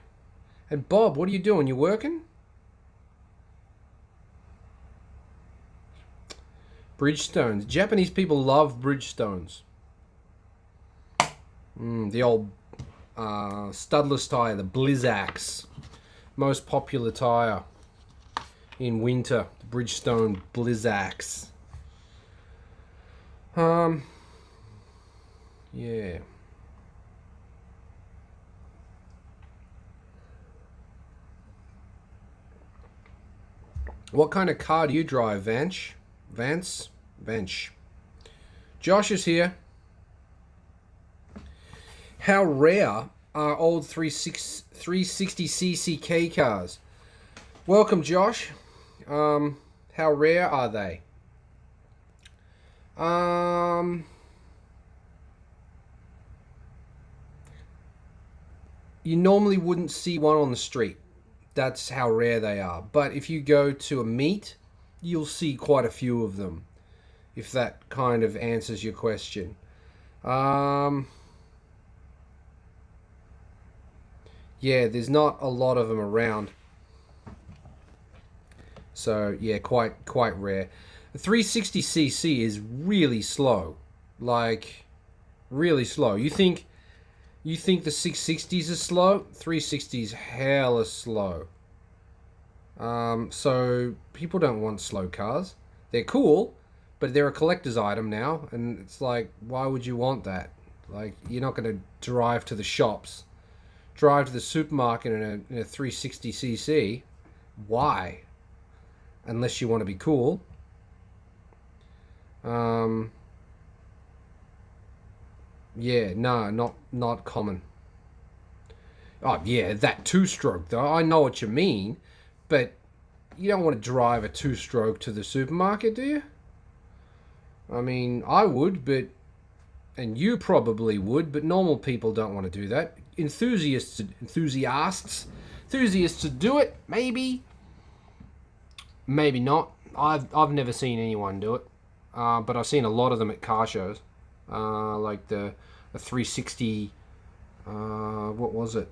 And Bob, what are you doing? You working? Bridgestones. Japanese people love Bridgestones. The old studless tire, the Blizzax. Most popular tire in winter. The Bridgestone Blizzax. Yeah. What kind of car do you drive, Vance? Josh is here. How rare are old 360cc K cars? Welcome, Josh. How rare are they? You normally wouldn't see one on the street. That's how rare they are. But if you go to a meet, you'll see quite a few of them, if that kind of answers your question. Yeah, there's not a lot of them around. So, yeah, quite rare. The 360cc is really slow. Like, Really slow. You think the 660s are slow? 360s hella slow. So people don't want slow cars. They're cool, but they're a collector's item now, and it's like, why would you want that? Like, you're not going to drive to the shops, drive to the supermarket in a 360cc. Why? Unless you want to be cool. Yeah, no, not common. Oh yeah, that two-stroke though. I know what you mean, but you don't want to drive a two-stroke to the supermarket, do you? I mean, I would, and you probably would, but normal people don't want to do that. Enthusiasts do it, maybe not. I've never seen anyone do it, but I've seen a lot of them at car shows, like the 360. What was it?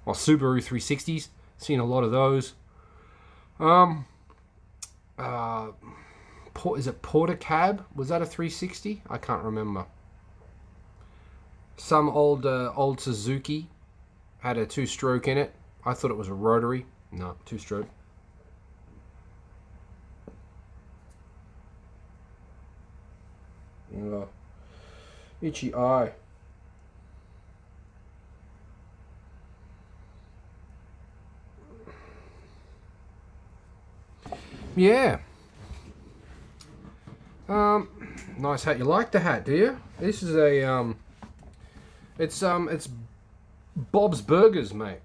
Well, Subaru 360s. Seen a lot of those. Is it Porter Cab? Was that a 360? I can't remember. Some old Suzuki had a two-stroke in it. I thought it was a rotary. No, two-stroke. Itchy eye. Yeah. Nice hat. You like the hat, do you? This is a it's Bob's Burgers, mate.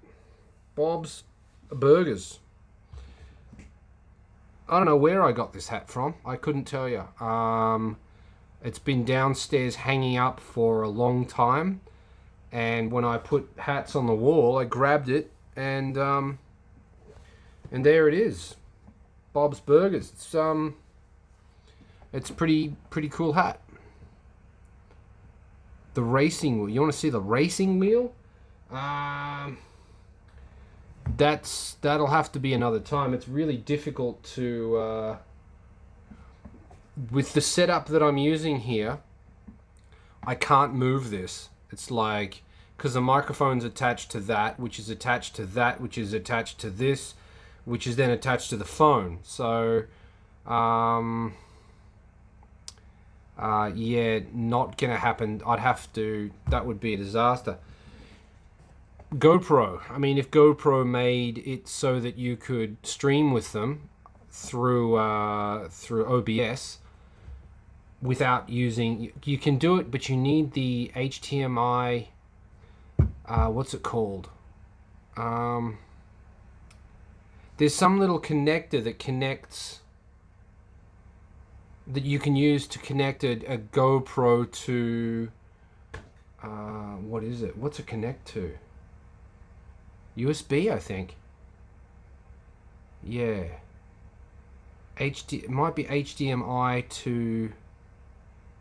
Bob's Burgers. I don't know where I got this hat from. I couldn't tell you. It's been downstairs hanging up for a long time, and when I put hats on the wall, I grabbed it, and there it is. Bob's Burgers. It's pretty cool hat. The racing wheel. You want to see the racing wheel? That'll have to be another time. It's really difficult to with the setup that I'm using here. I can't move this. It's like, because the microphone's attached to that, which is attached to that, which is attached to this, which is then attached to the phone. So yeah, not gonna happen. That would be a disaster. GoPro. I mean, if GoPro made it so that you could stream with them through OBS without using, you can do it, but you need the HDMI. What's it called? There's some little connector that connects, that you can use to connect a GoPro to, what is it? What's it connect to? USB, I think. Yeah. It might be HDMI to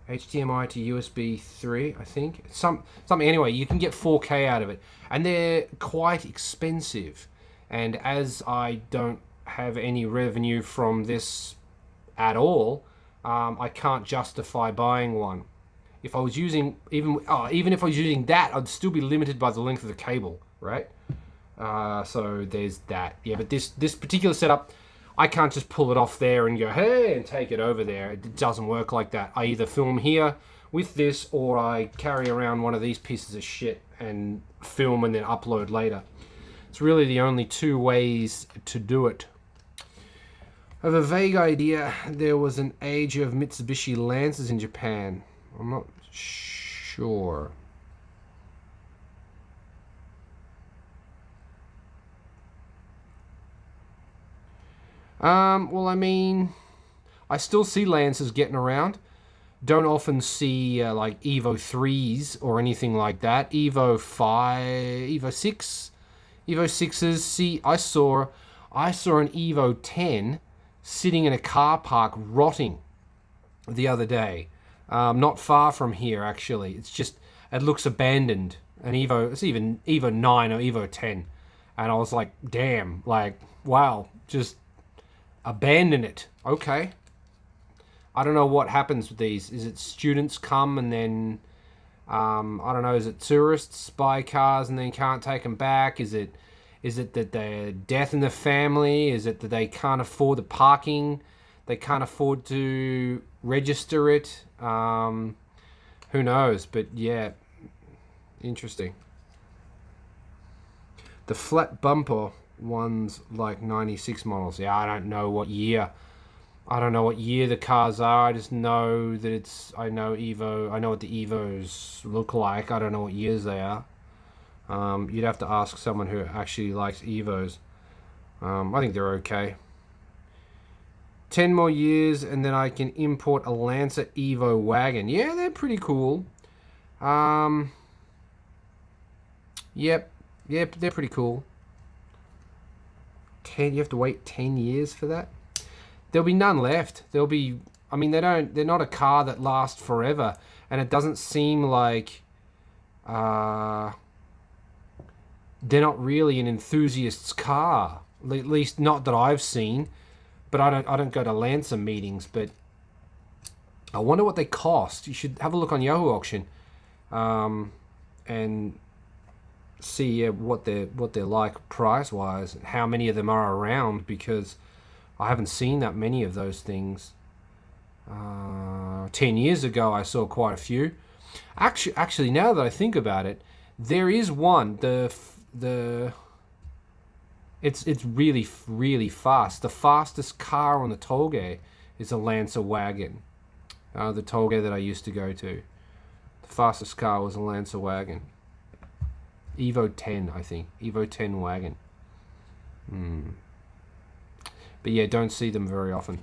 USB 3, I think. Something anyway, you can get 4K out of it. And they're quite expensive. And as I don't have any revenue from this at all, I can't justify buying one. If I was using even if I was using that, I'd still be limited by the length of the cable, right? So there's that. Yeah, but this particular setup, I can't just pull it off there and go, hey, and take it over there. It doesn't work like that. I either film here with this, or I carry around one of these pieces of shit and film and then upload later. It's really the only two ways to do it. I have a vague idea there was an age of Mitsubishi Lancers in Japan. I'm not sure. Well, I mean, I still see Lancers getting around. Don't often see like Evo 3s or anything like that. Evo 5, Evo 6, Evo 6s. See, I saw an Evo 10 sitting in a car park rotting the other day. Not far from here, actually. It looks abandoned. It's even Evo 9 or Evo 10. And I was like, damn, like, wow, just abandon it. Okay. I don't know what happens with these. Is it students come and then, I don't know, is it tourists buy cars and then can't take them back? Is it that they're death in the family? Is it that they can't afford the parking? They can't afford to register it? Who knows? But yeah, interesting. The flat bumper one's like 96 models. Yeah, I don't know what year. I don't know what year the cars are. I just know that it's. I know what the Evos look like. I don't know what years they are. You'd have to ask someone who actually likes Evos. I think they're okay. 10 more years and then I can import a Lancer Evo wagon. Yeah, they're pretty cool. Yep, they're pretty cool. You have to wait 10 years for that? There'll be none left. There'll be, I mean, they're not a car that lasts forever, and it doesn't seem like they're not really an enthusiast's car. At least not that I've seen. But I don't go to Lancer meetings, but I wonder what they cost. You should have a look on Yahoo Auction, and see what they're like price wise, and how many of them are around, because I haven't seen that many of those things. 10 years ago I saw quite a few. Actually, now that I think about it, there is one. It's really, really fast. The fastest car on the tollgate is a Lancer wagon. The tollgate that I used to go to. The fastest car was a Lancer wagon. Evo 10, I think. Evo 10 wagon. But yeah, don't see them very often.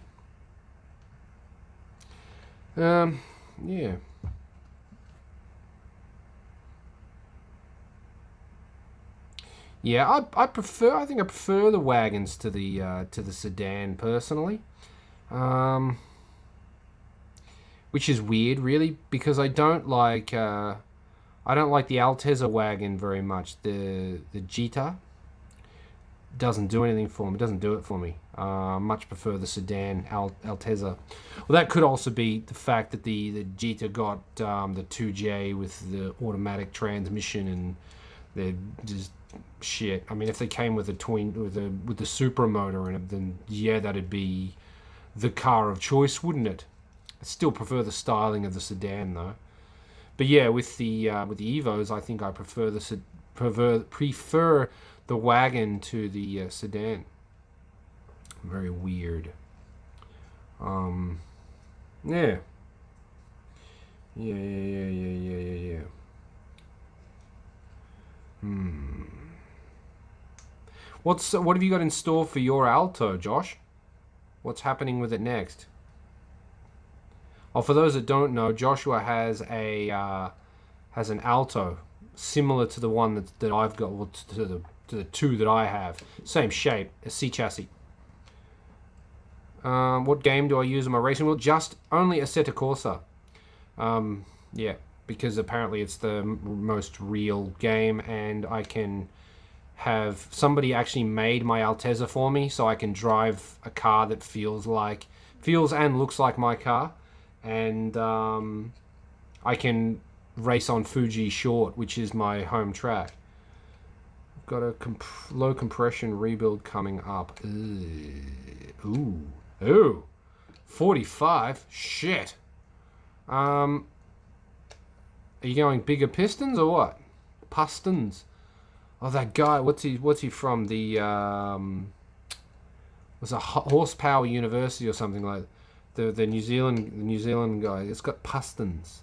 Yeah. Yeah, I think I prefer the wagons to the sedan personally, which is weird, really, because I don't like the Altezza wagon very much. The Jetta doesn't do anything for me. It doesn't do it for me. Much prefer the sedan Altezza. Well, that could also be the fact that the Jetta got the 2J with the automatic transmission, and they're just shit. I mean, if they came with the Supra motor in it, then yeah, that'd be the car of choice, wouldn't it? I still prefer the styling of the sedan though. But yeah, with the Evos, I think I prefer the wagon to the sedan. Very weird. Yeah. Yeah. What have you got in store for your Alto, Josh? What's happening with it next? Oh, for those that don't know, Joshua has an Alto similar to the one that I've got, well, to the two that I have. Same shape, a C chassis. What game do I use on my racing wheel? Just only Assetto Corsa. Yeah, because apparently it's the most real game, and I can have somebody actually made my Altezza for me, so I can drive a car that feels and looks like my car, and I can race on Fuji Short, which is my home track. I've got a low compression rebuild coming up. Ooh, 45. Shit. Are you going bigger pistons or what? Pistons. Oh, that guy. What's he from? The was a Horsepower University or something like that. The New Zealand guy. It's got pistons.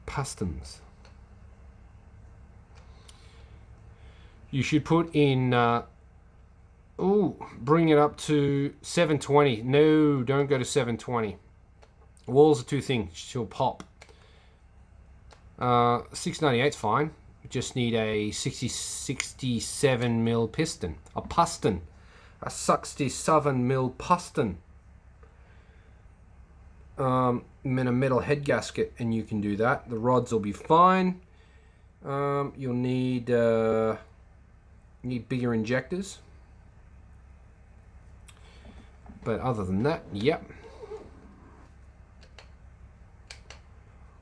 Pistons. You should put in. Bring it up to 720. No, don't go to 720. Walls are too thin. She'll pop. 698's fine. Just need a 67 mil piston. A 67 mil piston. And a metal head gasket, and you can do that. The rods will be fine. You'll need bigger injectors. But other than that, yep.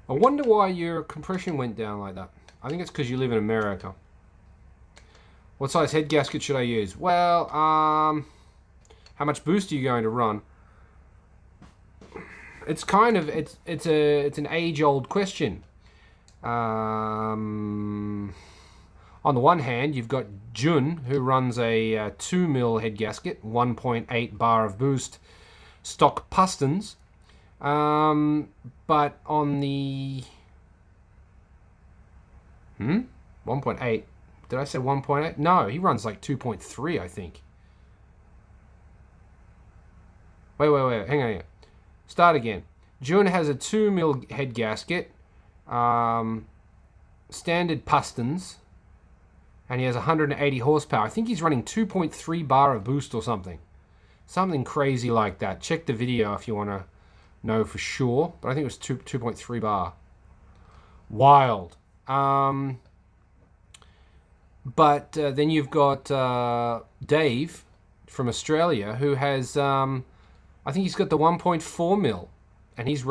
I wonder why your compression went down like that. I think it's because you live in America. What size head gasket should I use? Well, how much boost are you going to run? It's kind of it's an age-old question. On the one hand, you've got Jun, who runs a 2 mil head gasket, 1.8 bar of boost, stock pistons. But on the 1.8. Did I say 1.8? No, he runs like 2.3, I think. Wait. Hang on here. Start again. Jun has a 2 mil head gasket, standard pistons, and he has 180 horsepower. I think he's running 2.3 bar of boost or something. Something crazy like that. Check the video if you want to know for sure. But I think it was 2.3 bar. Wild. But then you've got Dave from Australia who has, I think he's got the 1.4 mil. And he's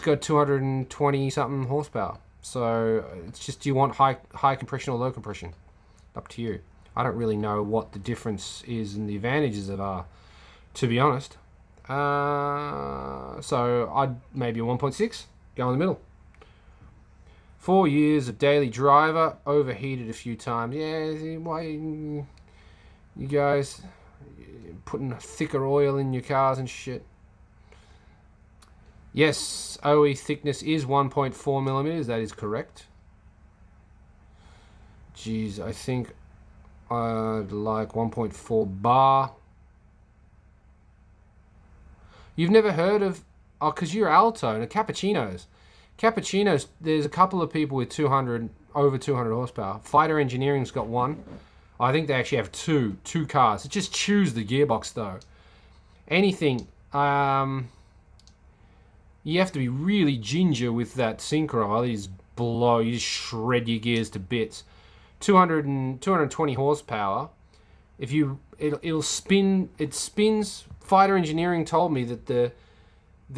got 220 something horsepower. So it's just, do you want high compression or low compression? Up to you. I don't really know what the difference is and the advantages of are, to be honest. So I'd maybe a 1.6, go in the middle. 4 years of daily driver, overheated a few times. Yeah, why you guys putting thicker oil in your cars and shit? Yes, OE thickness is 1.4 millimeters. That is correct. Geez, I think I'd like 1.4 bar. You've never heard of... Oh, because you're Alto and Cappuccinos. Cappuccinos, there's a couple of people with over 200 horsepower. Fighter Engineering's got one. I think they actually have two cars. Just choose the gearbox, though. Anything... you have to be really ginger with that synchro. You just blow, you just shred your gears to bits. 220 horsepower. If it'll spin, it spins. Fighter Engineering told me that the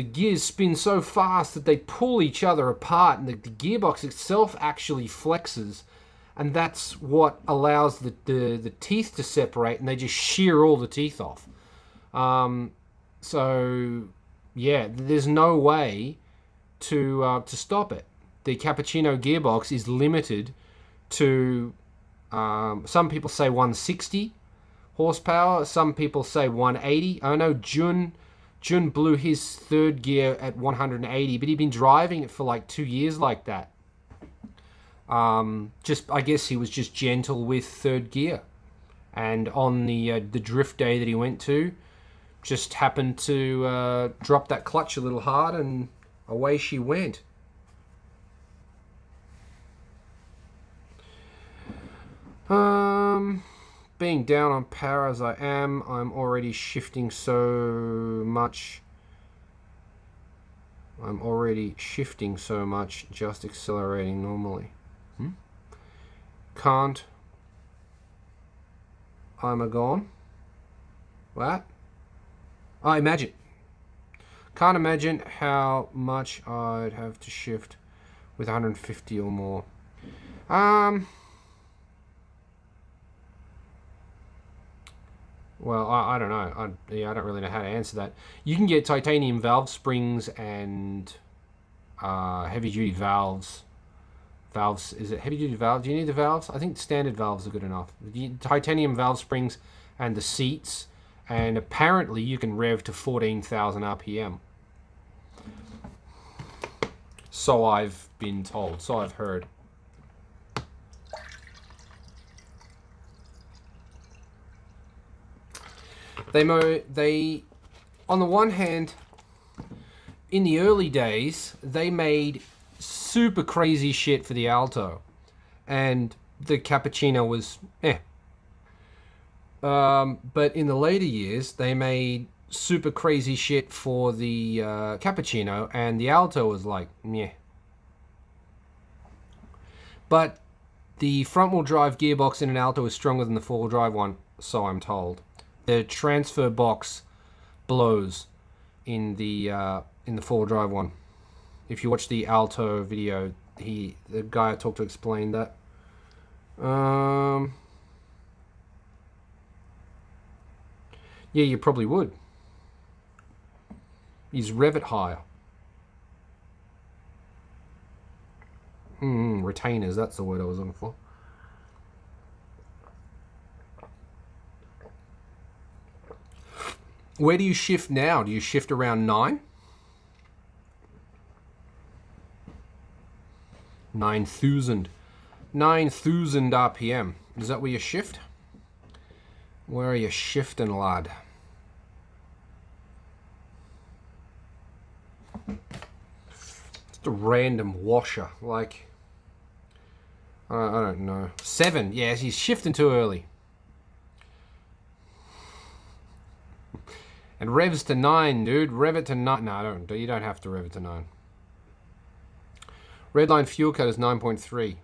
gears spin so fast that they pull each other apart, and the gearbox itself actually flexes, and that's what allows the teeth to separate, and they just shear all the teeth off. So yeah, there's no way to stop it. The Cappuccino gearbox is limited to, some people say 160 horsepower, some people say 180. I know Jun blew his third gear at 180, but he'd been driving it for like 2 years like that. I guess he was just gentle with third gear, and on the drift day that he went to, just happened to drop that clutch a little hard, and away she went. Being down on power as I am, I'm already shifting so much. Just accelerating normally. Can't. I'm gone. What? I imagine. Can't imagine how much I'd have to shift with 150 or more. Well, I don't know. I don't really know how to answer that. You can get titanium valve springs and heavy-duty valves. Is it heavy-duty valve? Do you need the valves? I think standard valves are good enough. The titanium valve springs and the seats, and apparently you can rev to 14,000 RPM. So I've been told. So I've heard. They, on the one hand, in the early days, they made super crazy shit for the Alto, and the Cappuccino was eh. But in the later years, they made super crazy shit for the Cappuccino, and the Alto was like meh. But the front-wheel drive gearbox in an Alto is stronger than the four-wheel drive one, so I'm told. The transfer box blows in the four-wheel drive one. If you watch the Alto video, the guy I talked to explained that. Yeah, you probably would. Is rev it higher. Retainers, that's the word I was looking for. Where do you shift now? Do you shift around 9? 9,000. 9,000 RPM. Is that where you shift? Where are you shifting, lad? Just a random washer, like... I don't know. 7. Yes, he's shifting too early. And revs to 9, dude. Rev it to 9. No, you don't have to rev it to 9. Redline fuel cut is 9.3.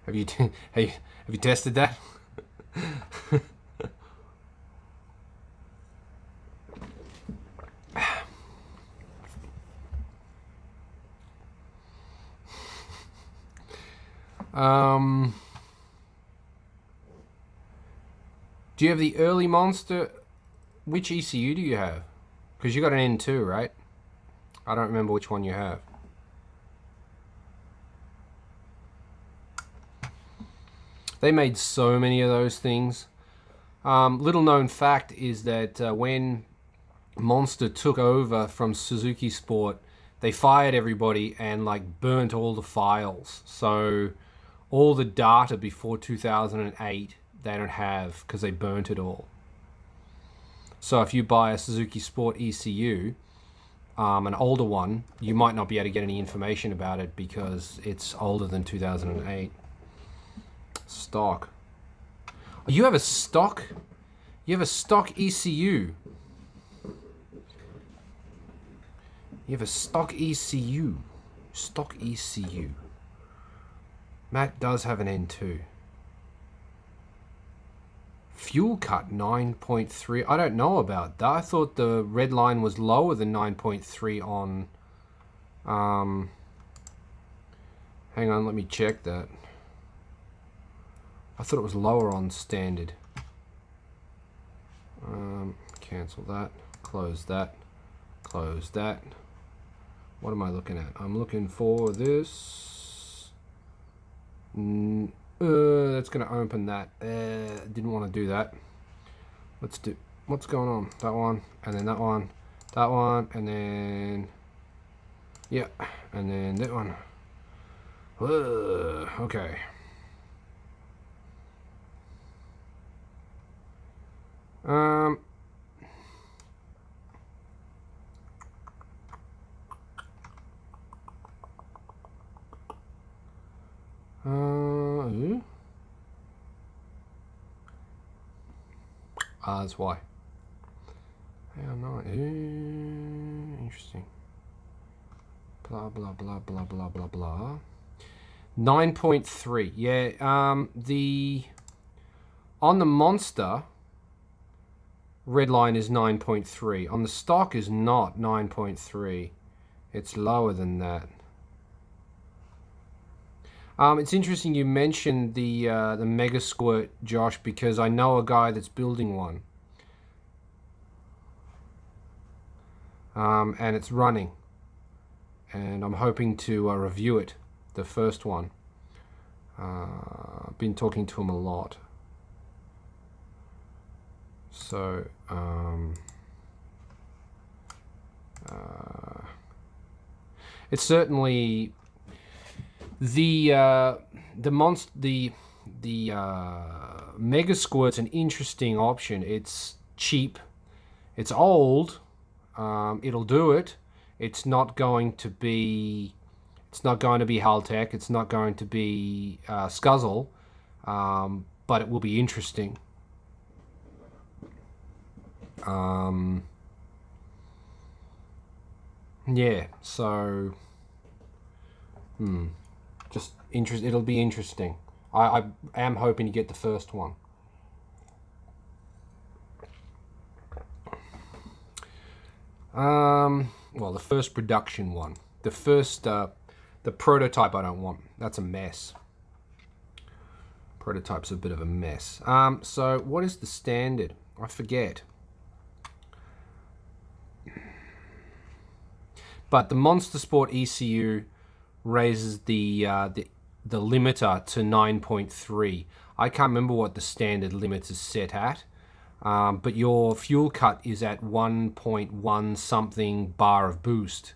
Have you tested that? Do you have the early Monster? Which ECU do you have? Because you got an N2, right? I don't remember which one you have. They made so many of those things. Little known fact is that when Monster took over from Suzuki Sport, they fired everybody and like burnt all the files. So all the data before 2008 they don't have because they burnt it all. So if you buy a Suzuki Sport ECU, an older one, you might not be able to get any information about it because it's older than 2008. Stock. You have a stock? You have a stock ECU. You have a stock ECU. Stock ECU. Matt does have an N2. Fuel cut 9.3. I don't know about that. I thought the red line was lower than 9.3 on... hang on, let me check that. I thought it was lower on standard. Cancel that. Close that. Close that. What am I looking at? I'm looking for this. That's going to open that. Didn't want to do that. Let's do... What's going on? That one, and then that one, that one, and then... Yeah, and then that one. Okay. That's why. Hang on, interesting. Blah blah blah blah blah blah blah. 9.3. Yeah. On the Monster, red line is 9.3. On the stock is not 9.3. It's lower than that. It's interesting you mentioned the Mega Squirt, Josh, because I know a guy that's building one. And it's running. And I'm hoping to review it, the first one. I've been talking to him a lot. So, it's certainly... The Mega Squirt's an interesting option. It's cheap, it's old, it'll do it. It's not going to be Haltech. It's not going to be Scuzzle, but it will be interesting. Yeah. So. Just it'll be interesting. I am hoping to get the first one. Well, the first production one. The first, the prototype I don't want. That's a mess. Prototype's a bit of a mess. So what is the standard? I forget. But the Monster Sport ECU raises the limiter to 9.3. I can't remember what the standard limit is set at. But your fuel cut is at 1.1 something bar of boost.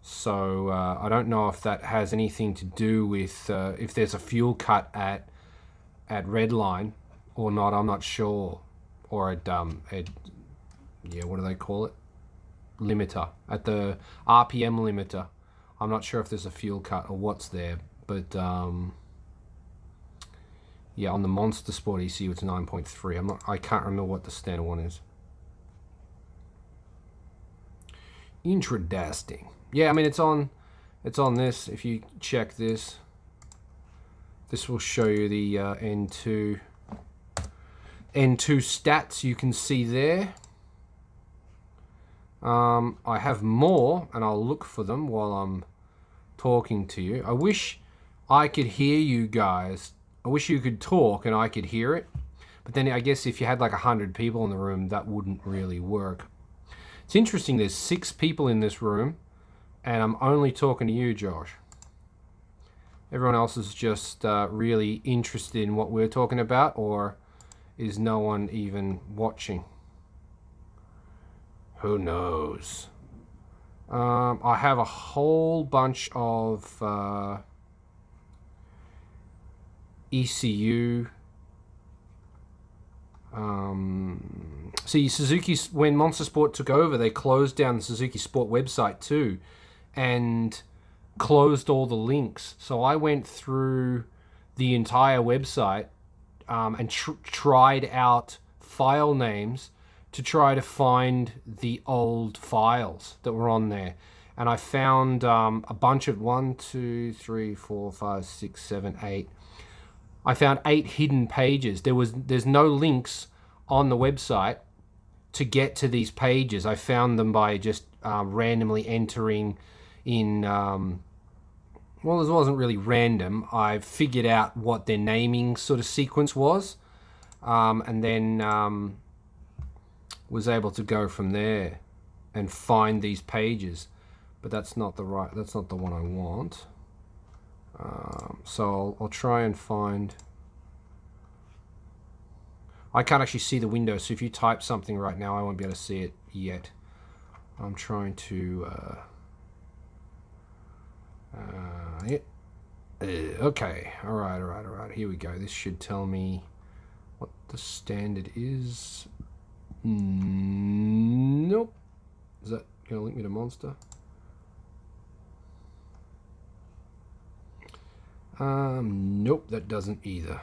So I don't know if that has anything to do with if there's a fuel cut at Redline or not. I'm not sure. Or at yeah, what do they call it? Limiter, at the RPM limiter. I'm not sure if there's a fuel cut or what's there, but yeah, on the Monster Sport ECU it's 9.3. I can't remember what the standard one is. Interesting. Yeah, I mean it's on this. If you check this, this will show you the N2 stats. You can see there. I have more, and I'll look for them while I'm talking to you. I wish I could hear you guys. I wish you could talk and I could hear it. But then I guess if you had like 100 people in the room, that wouldn't really work. It's interesting, there's 6 people in this room, and I'm only talking to you, Josh. Everyone else is just really interested in what we're talking about, or is no one even watching? Who knows? I have a whole bunch of ECU. See, Suzuki, when Monster Sport took over, they closed down the Suzuki Sport website too, and closed all the links. So I went through the entire website and tried out file names to try to find the old files that were on there. And I found a bunch of 1, 2, 3, 4, 5, 6, 7, 8. I found 8 hidden pages. There's no links on the website to get to these pages. I found them by just randomly entering in. Well, this wasn't really random. I figured out what their naming sort of sequence was, and then was able to go from there and find these pages. But that's not the one I want. So I'll try and find. I can't actually see the window, so if you type something right now, I won't be able to see it yet. I'm trying to. Yeah. Okay. All right. Here we go. This should tell me what the standard is. Nope. Is that going to link me to Monster? Nope, that doesn't either.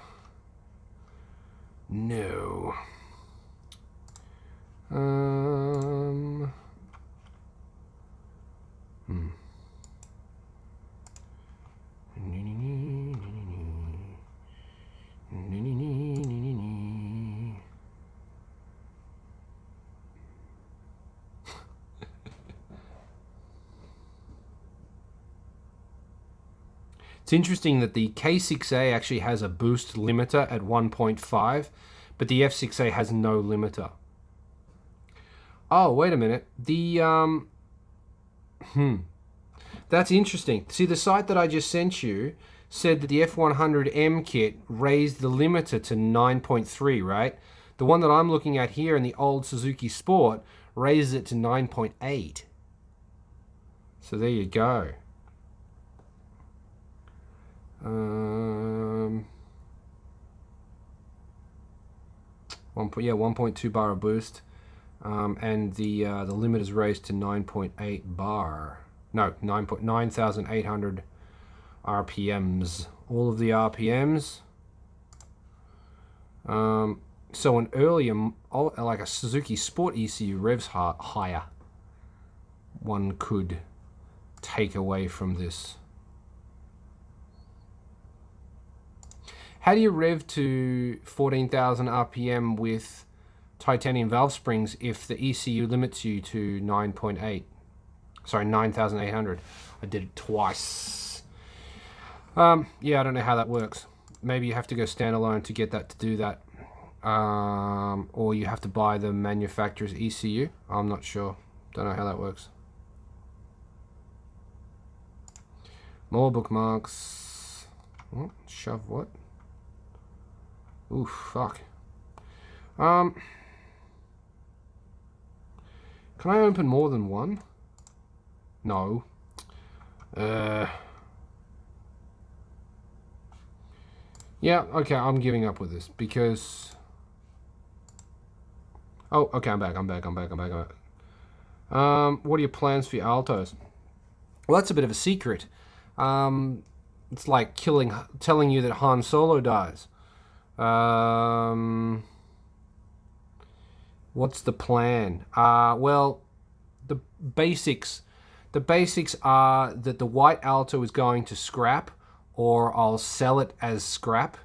No. It's interesting that the K6A actually has a boost limiter at 1.5, but the F6A has no limiter. Oh, wait a minute. That's interesting. See, the site that I just sent you said that the F100M kit raised the limiter to 9.3, right? The one that I'm looking at here in the old Suzuki Sport raises it to 9.8. So there you go. 1.2 bar of boost, and the limit is raised to 9.8 bar. No, 9,800 RPMs. All of the RPMs. So an earlier, like a Suzuki Sport ECU revs higher. One could take away from this. How do you rev to 14,000 RPM with titanium valve springs if the ECU limits you to 9.8. Sorry, 9,800. I did it twice. Yeah, I don't know how that works. Maybe you have to go standalone to get that to do that. Or you have to buy the manufacturer's ECU. I'm not sure. Don't know how that works. More bookmarks. Oh, shove what? Ooh, fuck. Can I open more than one? No. Yeah, okay, I'm giving up with this because... Oh, okay, I'm back. What are your plans for your Altos? Well, that's a bit of a secret. It's like telling you that Han Solo dies. What's the plan? Well, the basics are that the white Alto is going to scrap, or I'll sell it as scrap.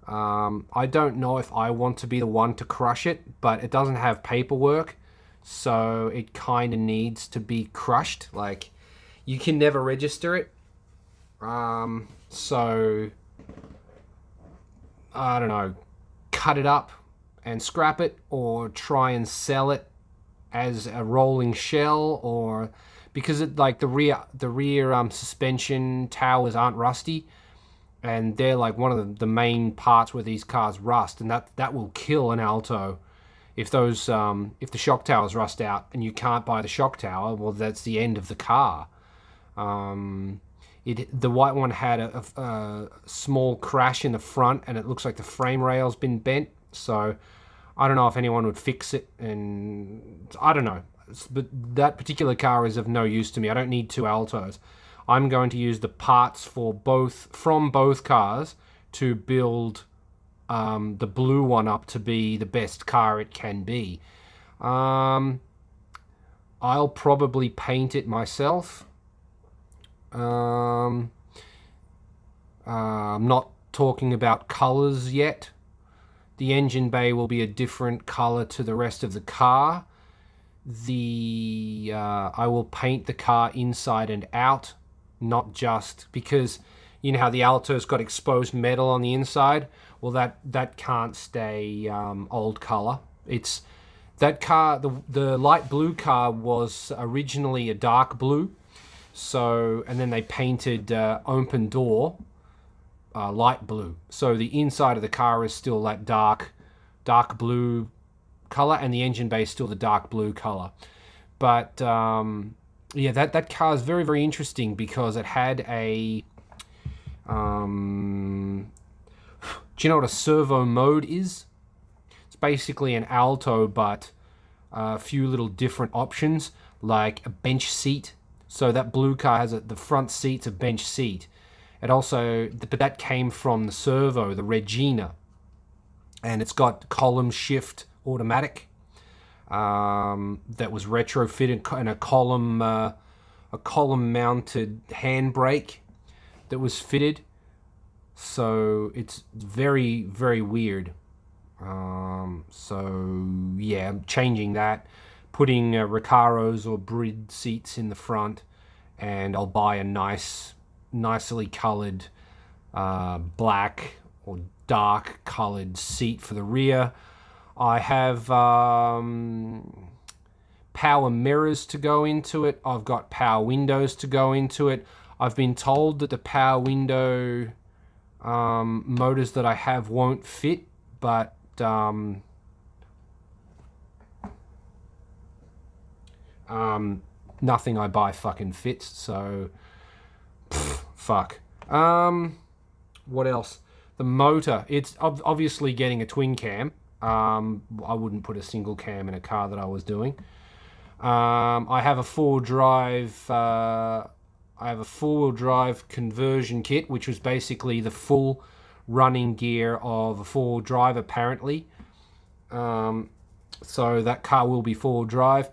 I don't know if I want to be the one to crush it, but it doesn't have paperwork, so it kind of needs to be crushed. Like, you can never register it. So, I don't know, cut it up and scrap it, or try and sell it as a rolling shell, or because it, like, the rear suspension towers aren't rusty, and they're like one of the main parts where these cars rust, and that will kill an Alto. If those if the shock towers rust out and you can't buy the shock tower, well, that's the end of the car. The white one had a small crash in the front, and it looks like the frame rail's been bent. So I don't know if anyone would fix it, and I don't know. But that particular car is of no use to me. I don't need two Altos. I'm going to use the parts from both cars to build the blue one up to be the best car it can be. I'll probably paint it myself. I'm not talking about colors yet. The engine bay will be a different color to the rest of the car. I will paint the car inside and out, not just because you know how the Alto's got exposed metal on the inside. Well, that can't stay old color. It's that car. The light blue car was originally a dark blue. So, and then they painted open door light blue. So the inside of the car is still that dark blue color, and the engine bay is still the dark blue color. But yeah, that car is very, very interesting because it had a do you know what a servo mode is? It's basically an Alto, but a few little different options, like a bench seat. So that blue car has the front seat's a bench seat. It also, but that came from the servo, the Regina, and it's got column shift automatic that was retrofitted, and a column mounted handbrake that was fitted. So it's very, very weird. So yeah, I'm changing that, putting Recaros or Brid seats in the front, and I'll buy a nicely colored black or dark colored seat for the rear. I have power mirrors to go into it. I've got power windows to go into it. I've been told that the power window motors that I have won't fit, but nothing I buy fucking fits, so fuck. What else? The motor, it's obviously getting a twin cam. I wouldn't put a single cam in a car that I was doing. I have a four-wheel drive conversion kit, which was basically the full running gear of a four-wheel drive, apparently. So that car will be four-wheel drive.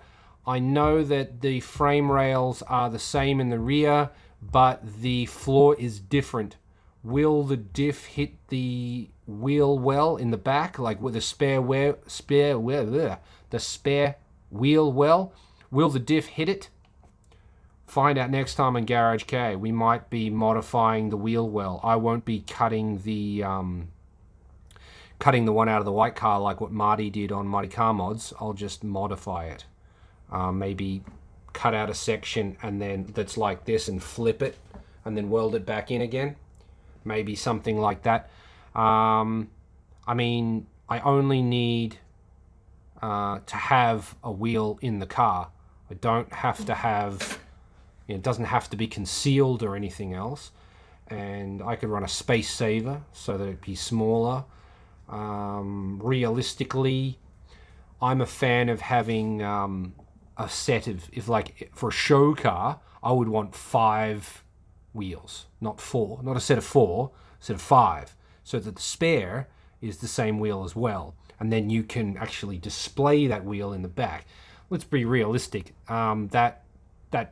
I know that the frame rails are the same in the rear, but the floor is different. Will the diff hit the wheel well in the back, like with a spare wheel well? Will the diff hit it? Find out next time on Garage K. We might be modifying the wheel well. I won't be cutting the one out of the white car like what Marty did on Mighty Car Mods. I'll just modify it. Maybe cut out a section and then that's like this and flip it and then weld it back in again. Maybe something like that. I mean, I only need to have a wheel in the car. I don't have to have, it doesn't have to be concealed or anything else. And I could run a space saver so that it'd be smaller. Realistically, I'm a fan of having a set of, if like for a show car, I would want 5 wheels, not 4, not a set of 4, a set of 5, so that the spare is the same wheel as well, and then you can actually display that wheel in the back. Let's be realistic. That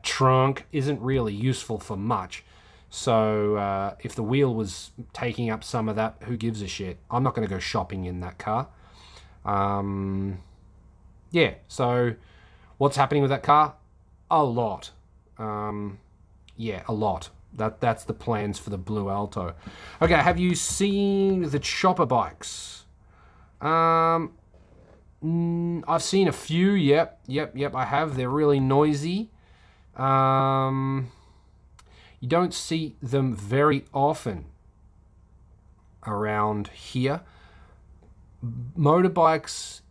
trunk isn't really useful for much. So if the wheel was taking up some of that, who gives a shit? I'm not going to go shopping in that car. Yeah, so what's happening with that car? A lot. Yeah, a lot. That's the plans for the Blue Alto. Okay, have you seen the chopper bikes? I've seen a few. Yep, I have. They're really noisy. You don't see them very often around here. Motorbikes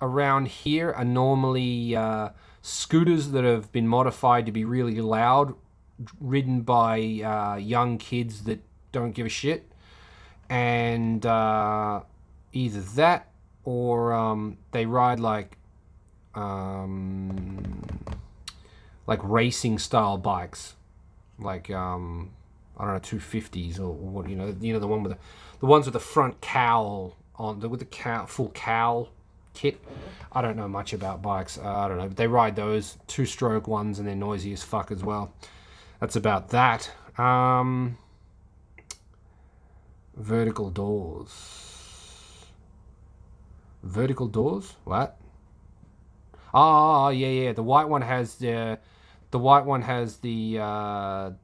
around here are normally scooters that have been modified to be really loud, ridden by young kids that don't give a shit. And either that or they ride like racing style bikes, like I don't know, 250s or what, you know the one with the ones with the front cowl on, with the full cowl kit. I don't know much about bikes. I don't know, but they ride those 2-stroke ones and they're noisy as fuck as well. That's about that. Vertical doors. Vertical doors? What? Oh yeah. The white one has the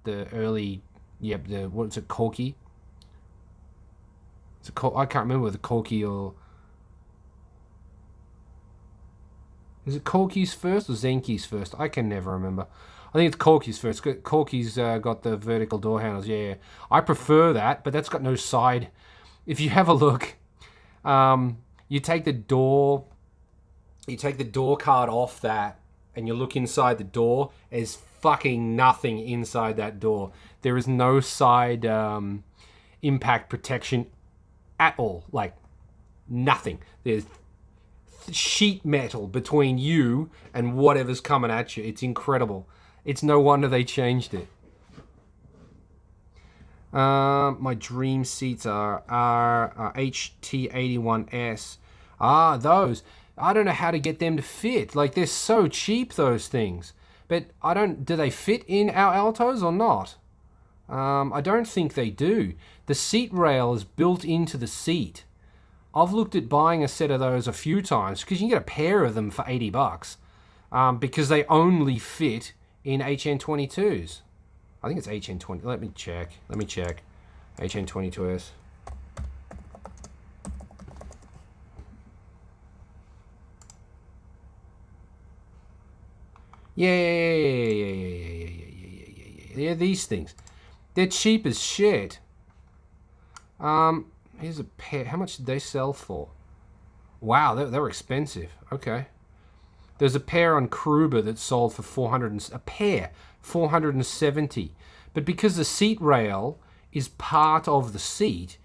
early, yep, the, what's it, Corky? I can't remember whether Corky or, is it Corky's first or Zenki's first? I can never remember. I think it's Corky's first. Corky's got the vertical door handles. Yeah. I prefer that, but that's got no side. If you have a look, you take the door card off that, and you look inside the door. There's fucking nothing inside that door. There is no side impact protection at all. Like, nothing. There's sheet metal between you and whatever's coming at you. It's incredible. It's no wonder they changed it. My dream seats are HT81S. Those. I don't know how to get them to fit. Like, they're so cheap, those things. But do they fit in our Altos or not? I don't think they do. The seat rail is built into the seat. I've looked at buying a set of those a few times because you can get a pair of them for $80, because they only fit in HN22s. I think it's HN20. Let me check. HN22s. Yeah, these things. They're cheap as shit. Here's a pair. How much did they sell for? Wow, they were expensive. Okay. There's a pair on Kruber that sold for $470. But because the seat rail is part of the seat,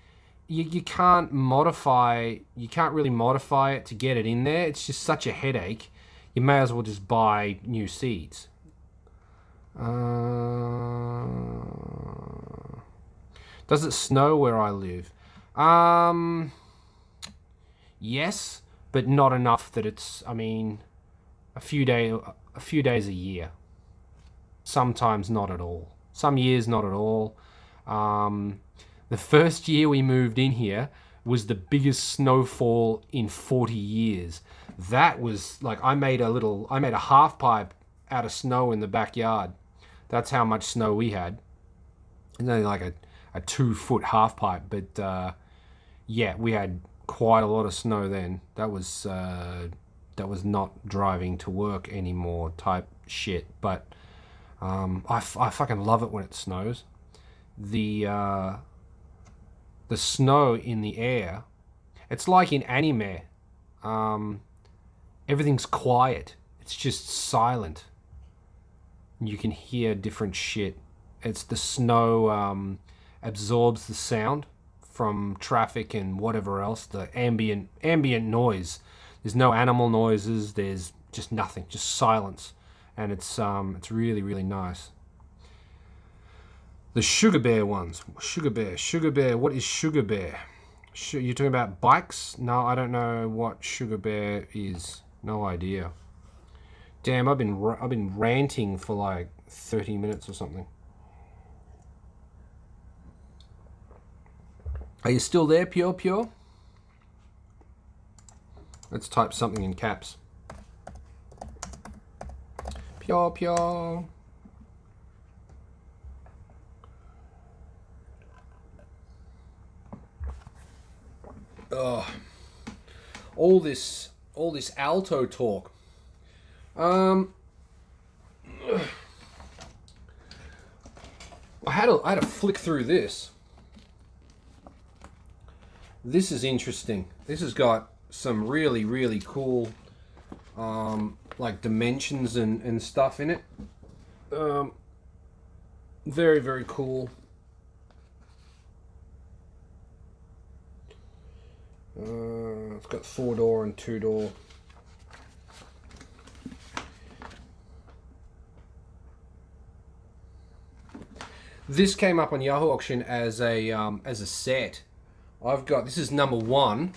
you can't really modify it to get it in there. It's just such a headache. You may as well just buy new seats. Does it snow where I live? Yes, but not enough that it's, I mean, a few days a year. Sometimes not at all. Some years not at all. The first year we moved in here was the biggest snowfall in 40 years. That was like, I made a half pipe out of snow in the backyard. That's how much snow we had. It's only like a 2-foot half pipe, but yeah, we had quite a lot of snow then. That was not driving to work anymore type shit. But I fucking love it when it snows. The snow in the air, it's like in anime. Everything's quiet. It's just silent. You can hear different shit. It's the snow absorbs the sound from traffic and whatever else, the ambient noise. There's no animal noises. There's just nothing, just silence, and it's really, really nice. The Sugar Bear ones. Sugar Bear. What is Sugar Bear? You're talking about bikes? No, I don't know what Sugar Bear is. No idea. Damn, I've been ranting for like 30 minutes or something. Are you still there, Pure? Let's type something in caps. Pure. Oh, all this alto talk. I had a flick through this. This is interesting. This has got some really, really cool like dimensions and stuff in it. Very, very cool. It's got 4-door and 2-door. This came up on Yahoo Auction as a set. I've got, this is number 1.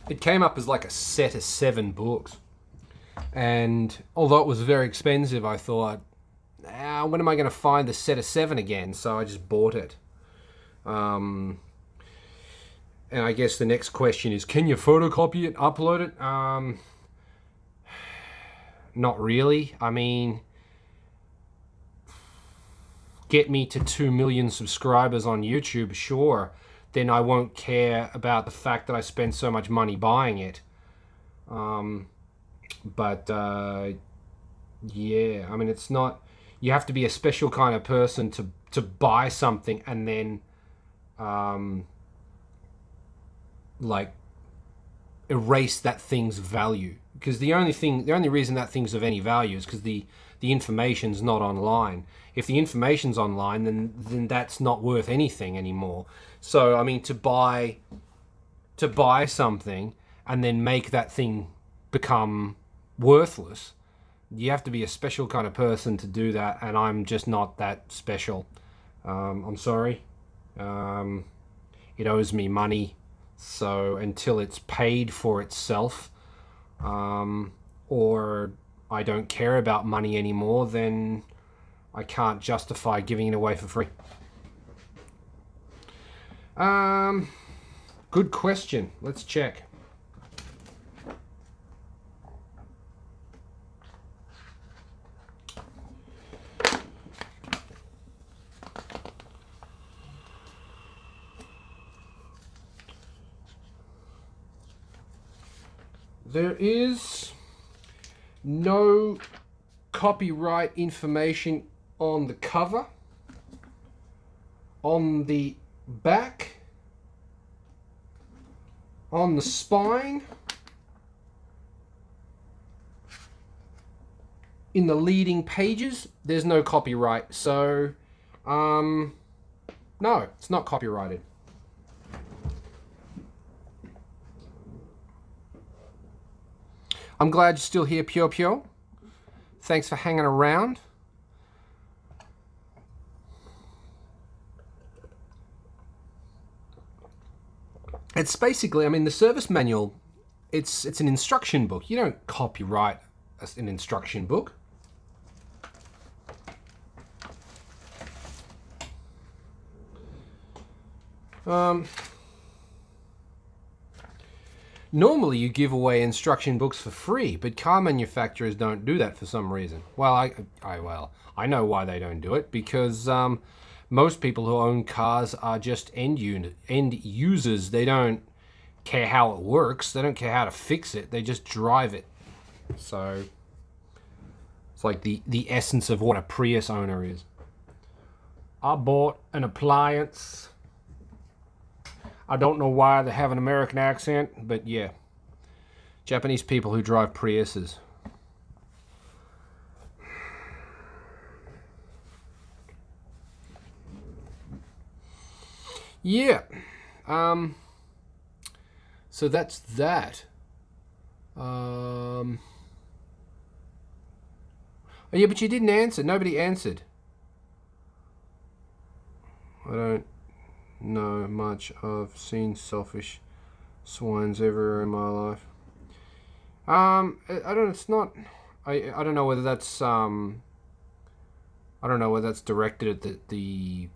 It came up as like a set of 7 books. And although it was very expensive, I thought, when am I going to find the set of 7 again? So I just bought it. And I guess the next question is, can you photocopy it, upload it? Not really. I mean, get me to 2 million subscribers on YouTube, sure. Then I won't care about the fact that I spent so much money buying it. But yeah, I mean, it's not, you have to be a special kind of person to buy something and then like erase that thing's value, because the only reason that thing's of any value is because the information's not online. If the information's online, then that's not worth anything anymore. So I mean, to buy something and then make that thing become worthless, you have to be a special kind of person to do that, and I'm just not that special. I'm sorry. It owes me money, so until it's paid for itself, or I don't care about money anymore, then I can't justify giving it away for free. Good question. Let's check. There is no copyright information on the cover. On the back, on the spine, in the leading pages, there's no copyright. So, no, it's not copyrighted. I'm glad you're still here, Pure. Thanks for hanging around. It's basically, I mean, the service manual, it's an instruction book. You don't copyright an instruction book. Normally you give away instruction books for free, but car manufacturers don't do that for some reason. Well, I know why they don't do it, because most people who own cars are just end users. They don't care how it works. They don't care how to fix it. They just drive it. So it's like the essence of what a Prius owner is. I bought an appliance. I don't know why they have an American accent, but yeah. Japanese people who drive Priuses. Yeah. So that's that. Oh yeah, but you didn't answer. Nobody answered. I don't know much. I've seen selfish swines everywhere in my life. I don't. It's not. I don't know whether that's I don't know whether that's directed at the.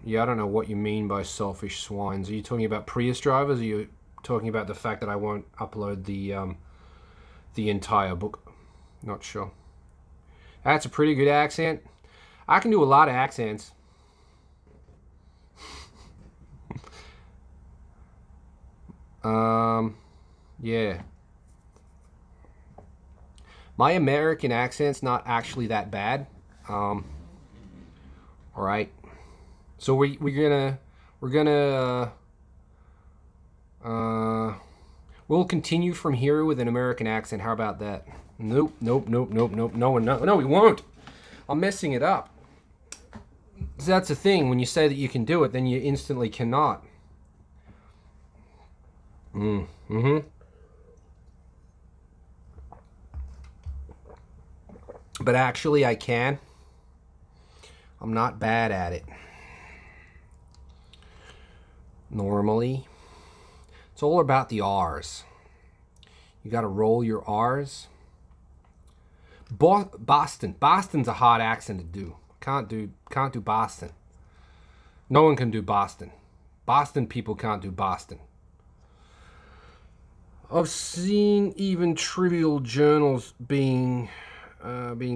Yeah, I don't know what you mean by selfish swines. Are you talking about Prius drivers? Or are you talking about the fact that I won't upload the entire book? Not sure. That's a pretty good accent. I can do a lot of accents. Yeah. My American accent's not actually that bad. All right. So we'll continue from here with an American accent. How about that? Nope. No, we won't. I'm messing it up. So that's the thing. When you say that you can do it, then you instantly cannot. But actually, I can. I'm not bad at it. Normally. It's all about the R's. You got to roll your R's. Boston. Boston's a hard accent to do. Can't do Boston. No one can do Boston. Boston people can't do Boston. I've seen even trivial journals being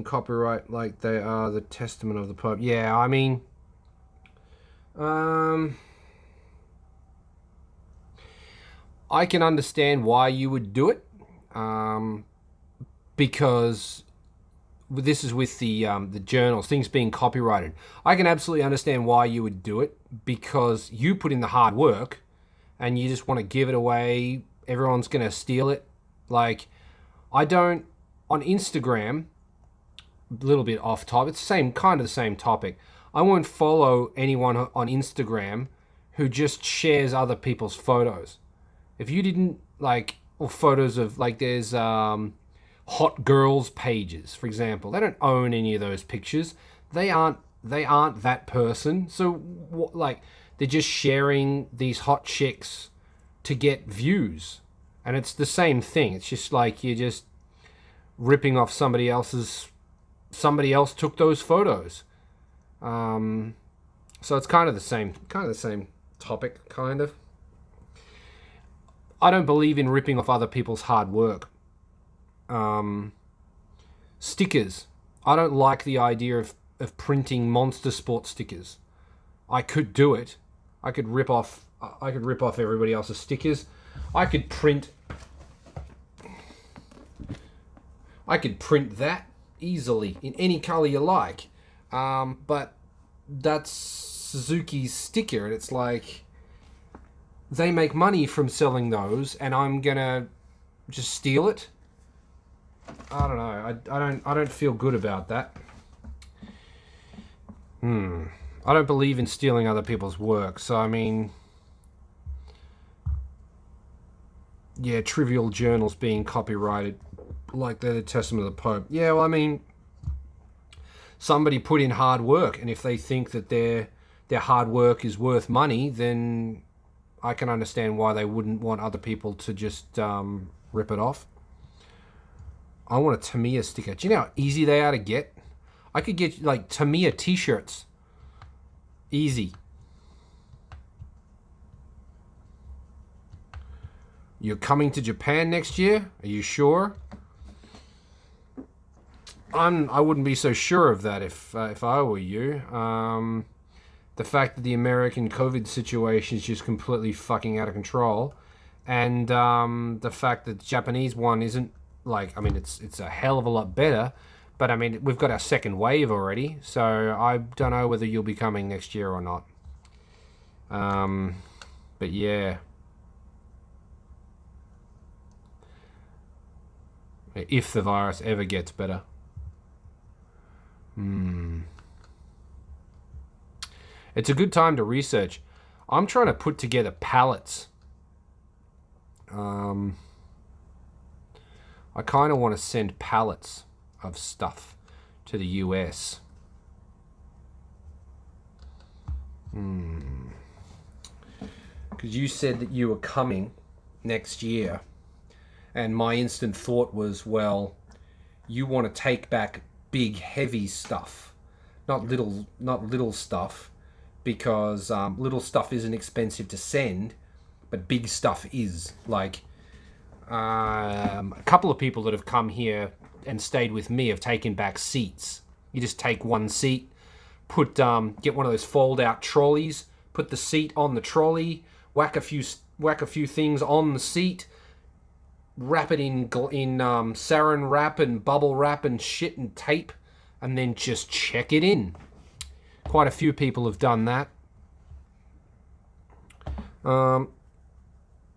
copyright like they are the testament of the Pope. Yeah, I mean, I can understand why you would do it, because this is with the journals, things being copyrighted. I can absolutely understand why you would do it, because you put in the hard work, and you just want to give it away. Everyone's gonna steal it. Like, I don't on Instagram. A little bit off topic. It's the same topic. I won't follow anyone on Instagram who just shares other people's photos. If you didn't or photos of there's hot girls pages, for example. They don't own any of those pictures. They aren't that person. So they're just sharing these hot chicks to get views, and it's the same thing. It's just like you're just ripping off somebody else took those photos. So it's kind of the same topic, kind of. I don't believe in ripping off other people's hard work. Stickers. I don't like the idea of printing Monster Sport stickers. I could do it. I could rip off everybody else's stickers. I could print that easily in any color you like. But that's Suzuki's sticker, and it's like they make money from selling those, and I'm gonna just steal it. I don't know. I don't feel good about that. I don't believe in stealing other people's work. So I mean, yeah, trivial journals being copyrighted like they're the testament of the Pope. Yeah, well, I mean, somebody put in hard work, and if they think that they're their hard work is worth money, then I can understand why they wouldn't want other people to just rip it off. I want a Tamiya sticker. Do you know how easy they are to get? I could get like Tamiya t-shirts. Easy. You're coming to Japan next year? Are you sure? I wouldn't be so sure of that if I were you. The fact that the American COVID situation is just completely fucking out of control, and the fact that the Japanese one isn't like, I mean, it's a hell of a lot better, but I mean, we've got our second wave already, so I don't know whether you'll be coming next year or not. But yeah. If the virus ever gets better. It's a good time to research. I'm trying to put together pallets. I kind of want to send pallets of stuff to the US. Because you said that you were coming next year. And my instant thought was, well, you want to take back big, heavy stuff, not little stuff, because little stuff isn't expensive to send, but big stuff is. Like a couple of people that have come here and stayed with me have taken back seats. You just take one seat, get one of those fold-out trolleys, put the seat on the trolley, whack a few things on the seat. Wrap it in saran wrap and bubble wrap and shit and tape, and then just check it in. Quite a few people have done that.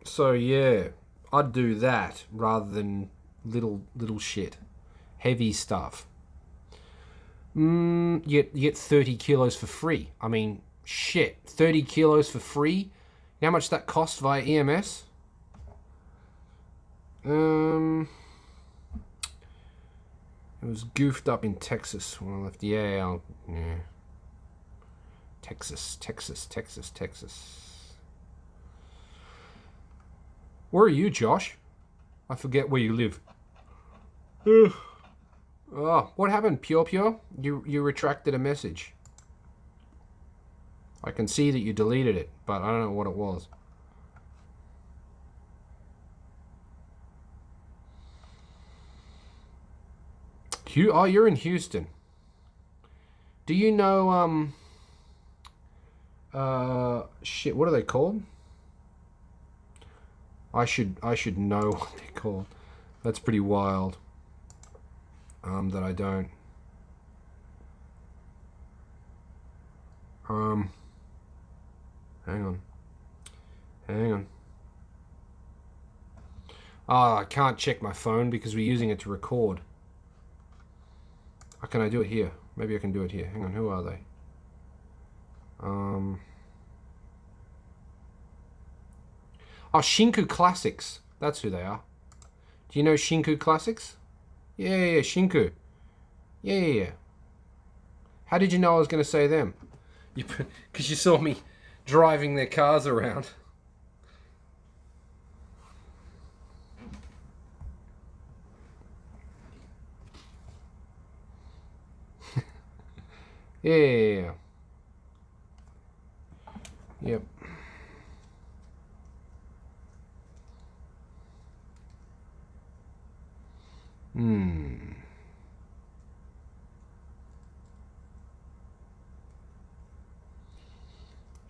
So yeah, I'd do that rather than little shit, heavy stuff. You get 30 kilos for free. I mean, shit, 30 kilos for free. You know how much that costs via EMS? It was goofed up in Texas when I left. Yeah. Texas. Where are you, Josh? I forget where you live. Oh, what happened, Pure? You retracted a message. I can see that you deleted it, but I don't know what it was. Oh, you're in Houston. Do you know, shit, what are they called? I should know what they're called. That's pretty wild. That I don't. Hang on. Oh, I can't check my phone because we're using it to record. Can I do it here? Maybe I can do it here. Hang on, who are they? Oh, Shinku Classics. That's who they are. Do you know Shinku Classics? Yeah, Shinku. Yeah. How did you know I was going to say them? Because you saw me driving their cars around. Yeah. Yep.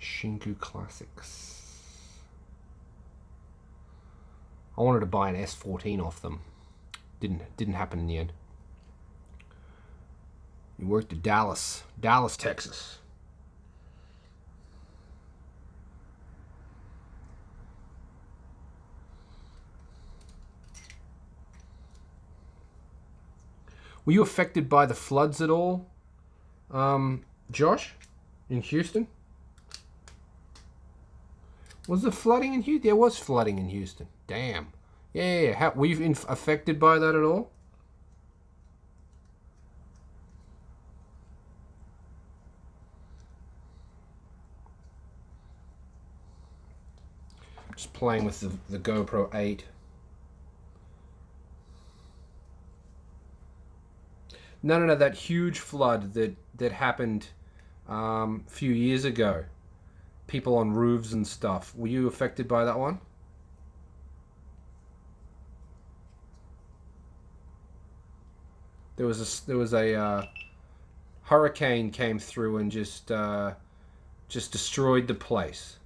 Shinku Classics. I wanted to buy an S14 off them. Didn't happen in the end. You worked at Dallas, Texas. Were you affected by the floods at all, Josh, in Houston? Was there flooding in Houston? There was flooding in Houston. Damn. Yeah. Were you affected by that at all? Just playing with the GoPro 8. No, that huge flood that happened a few years ago. People on roofs and stuff. Were you affected by that one? There was a hurricane came through and just destroyed the place.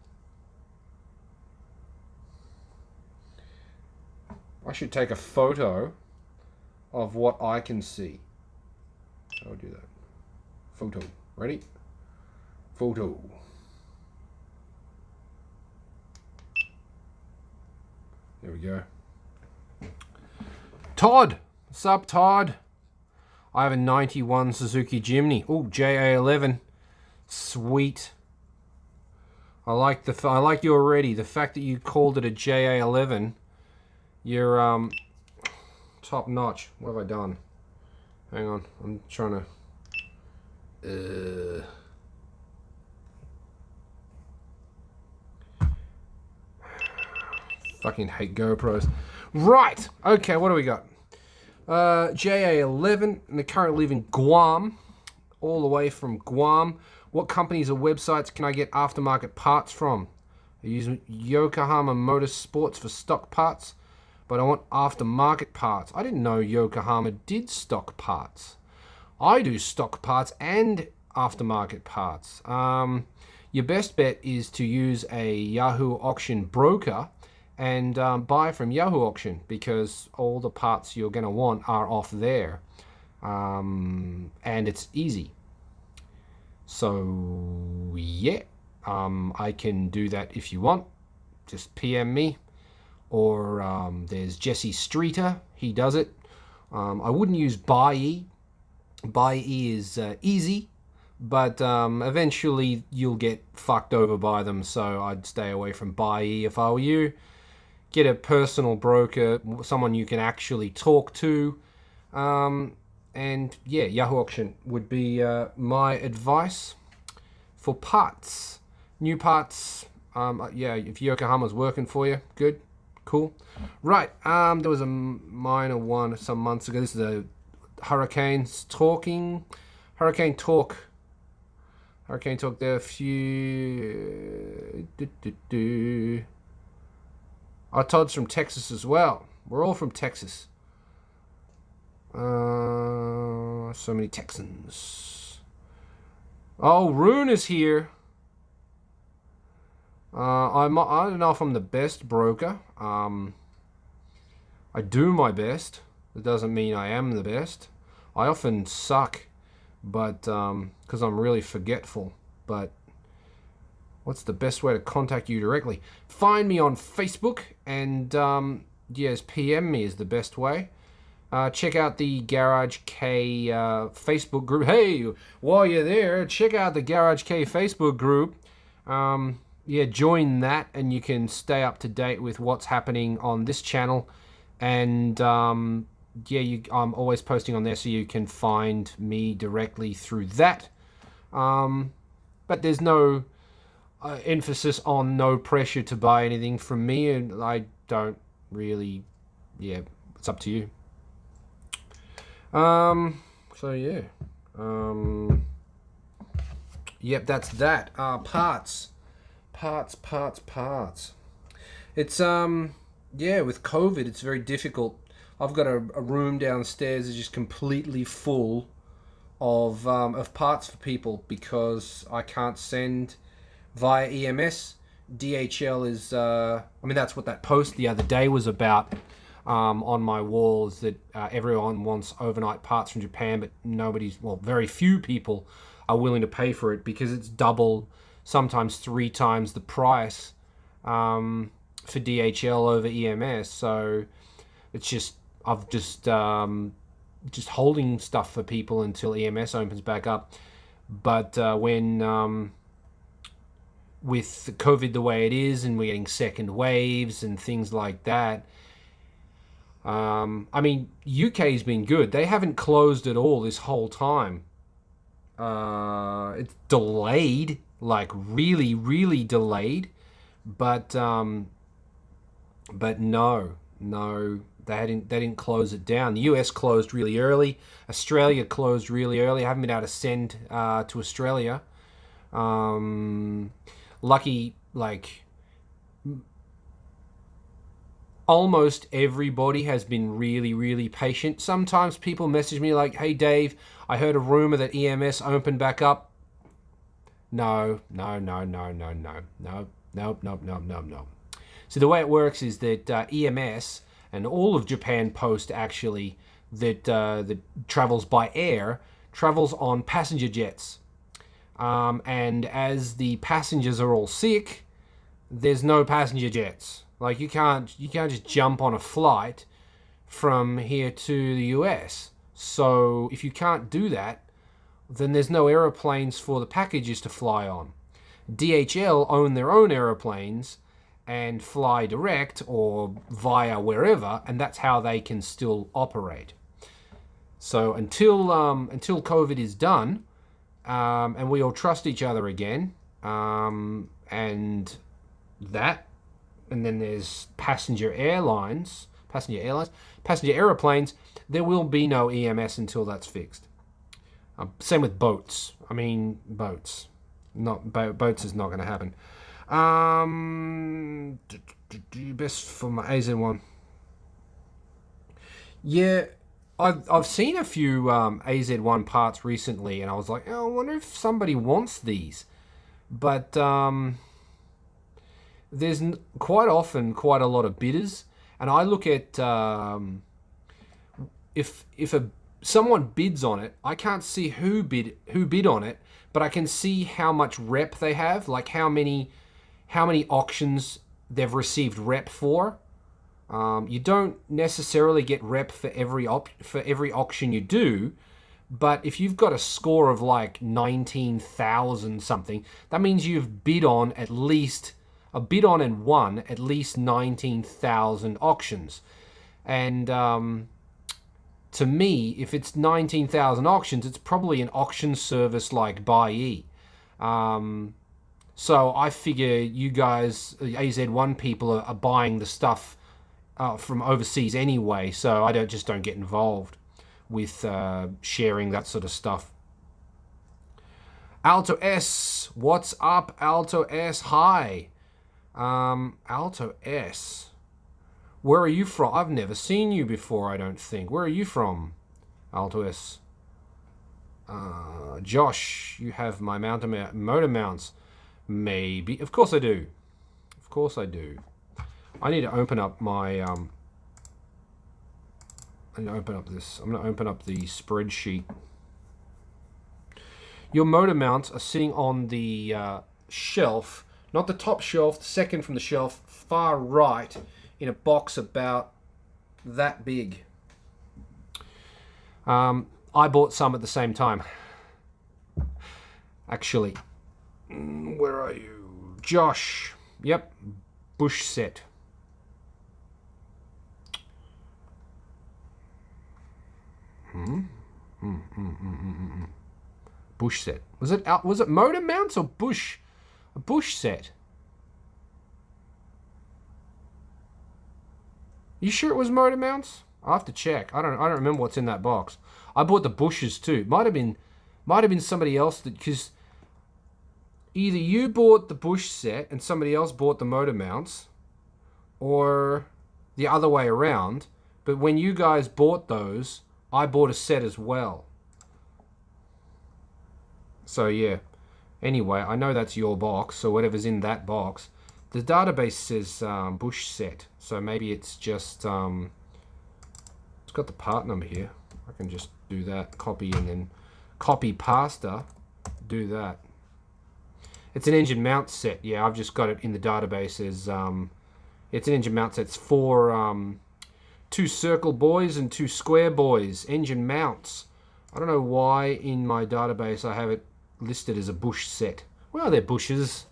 I should take a photo of what I can see. I'll do that. Photo. Ready? Photo. There we go. Todd! What's up, Todd? I have a 91 Suzuki Jimny. Oh, JA11. Sweet. I like you already. The fact that you called it a JA11, you're top notch. What have I done? Hang on, I'm trying to. Fucking hate GoPros. Right. Okay. What do we got? JA11, and they currently live in Guam, all the way from Guam. What companies or websites can I get aftermarket parts from? I use Yokohama Motorsports for stock parts, but I want aftermarket parts. I didn't know Yokohama did stock parts. I do stock parts and aftermarket parts. Your best bet is to use a Yahoo auction broker and buy from Yahoo auction, because all the parts you're going to want are off there, and it's easy. So yeah, I can do that if you want. Just PM me. Or there's Jesse Streeter, he does it. I wouldn't use Buy-E. Buy-E is easy, but eventually you'll get fucked over by them, so I'd stay away from Buy-E if I were you. Get a personal broker, someone you can actually talk to. And yeah, Yahoo Auction would be my advice for parts. New parts, yeah, if Yokohama's working for you, good. Cool. Right, there was a minor one some months ago. This is a Hurricane Talk. Hurricane Talk, there are a few... Our Todd's from Texas as well. We're all from Texas. So many Texans. Oh, Rune is here. I don't know if I'm the best broker. I do my best. It doesn't mean I am the best. I often suck, but because I'm really forgetful. But what's the best way to contact you directly? Find me on Facebook, and yes, PM me is the best way. Check out the Garage K Facebook group. Hey, while you're there, check out the Garage K Facebook group. Yeah, join that, and you can stay up to date with what's happening on this channel. And yeah, I'm always posting on there, so you can find me directly through that. But there's no emphasis on no pressure to buy anything from me, and I don't really. Yeah, it's up to you. So yeah. Yep, that's that. Parts. It's yeah, with COVID it's very difficult. I've got a room downstairs that's just completely full of parts for people, because I can't send via EMS. DHL is I mean, that's what that post the other day was about. On my wall, is that everyone wants overnight parts from Japan, but very few people are willing to pay for it, because it's double, sometimes 3 times the price for DHL over EMS. So it's just, I've just holding stuff for people until EMS opens back up. But when with COVID the way it is, and we're getting second waves and things like that, I mean, UK's been good. They haven't closed at all this whole time. It's delayed, like really, really delayed. But But no, they didn't close it down. The US closed really early. Australia closed really early. I haven't been able to send to Australia. Lucky, like, almost everybody has been really, really patient. Sometimes people message me like, "Hey Dave, I heard a rumor that EMS opened back up." No. So the way it works is that EMS and all of Japan Post actually that travels by air travels on passenger jets, and as the passengers are all sick, there's no passenger jets. Like you can't just jump on a flight from here to the US. So if you can't do that, then there's no aeroplanes for the packages to fly on. DHL own their own aeroplanes and fly direct or via wherever, and that's how they can still operate. So until COVID is done, and we all trust each other again, and then there's passenger airplanes, there will be no EMS until that's fixed. Same with boats. Boats is not going to happen. Best for my AZ1. Yeah, I've seen a few AZ1 parts recently, and I was like, oh, I wonder if somebody wants these. But there's quite often quite a lot of bidders, and I look at if someone bids on it, I can't see who bid on it, but I can see how much rep they have, like how many auctions they've received rep for. You don't necessarily get rep for every auction you do, but if you've got a score of like 19,000 something, that means you've bid on and won at least 19,000 auctions. And to me, if it's 19,000 auctions, it's probably an auction service like Buy-E. So I figure you guys, AZ1 people, are buying the stuff from overseas anyway, so I don't get involved with sharing that sort of stuff. Alto S, what's up, Alto S? Hi. Alto S. Where are you from? I've never seen you before, I don't think. Where are you from, Alto S? Josh, you have my motor mounts. Maybe. Of course I do. Of course I do. I need to open up my... I need to open up this. I'm going to open up the spreadsheet. Your motor mounts are sitting on the shelf. Not the top shelf, the second from the shelf, far right, in a box about that big. I bought some at the same time. Actually. Where are you? Josh. Yep. Bush set. Bush set. Was it motor mounts or bush? A bush set. You sure it was motor mounts? I'll have to check. I don't remember what's in that box. I bought the bushes too. Might have been somebody else, because either you bought the bush set and somebody else bought the motor mounts, or the other way around. But when you guys bought those, I bought a set as well. So yeah. Anyway, I know that's your box, so whatever's in that box. The database says bush set, so maybe it's just... it's got the part number here. I can just do that, copy, and then copy pasta, do that. It's an engine mount set. Yeah, I've just got it in the database as... it's an engine mount set. It's for 2 circle boys and 2 square boys. Engine mounts. I don't know why in my database I have it listed as a bush set. Well, they're bushes.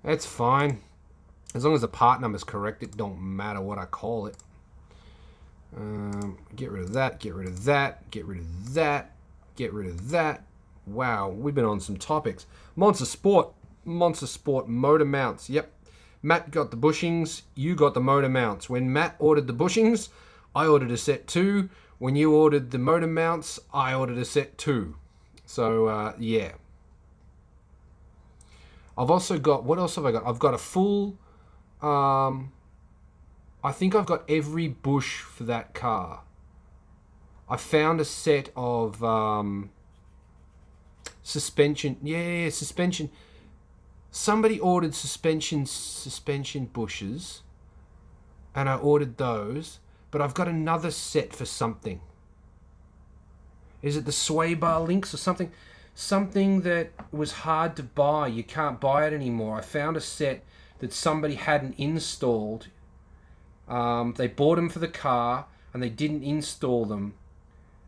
That's fine. As long as the part number's correct, it don't matter what I call it. Get rid of that, get rid of that, get rid of that, get rid of that. Wow, we've been on some topics. Monster Sport motor mounts. Yep. Matt got the bushings, you got the motor mounts. When Matt ordered the bushings, I ordered a set 2. When you ordered the motor mounts, I ordered a set 2. So, yeah. I've also got... What else have I got? I've got a full... I think I've got every bush for that car. I found a set of suspension. Yeah, suspension. Somebody ordered suspension bushes, and I ordered those. But I've got another set for something. Is it the sway bar links or something? Something that was hard to buy. You can't buy it anymore. I found a set that somebody hadn't installed. They bought them for the car and they didn't install them.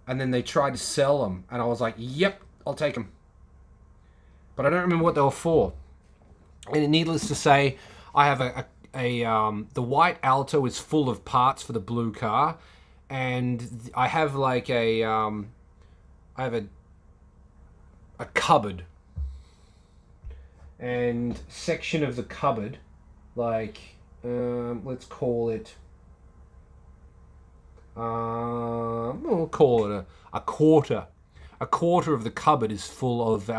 And then they tried to sell them. And I was like, yep, I'll take them. But I don't remember what they were for. And needless to say, I have the white Alto is full of parts for the blue car. And I have like I have a cupboard. And section of the cupboard, like, let's call it, we'll call it a quarter. A quarter of the cupboard is full of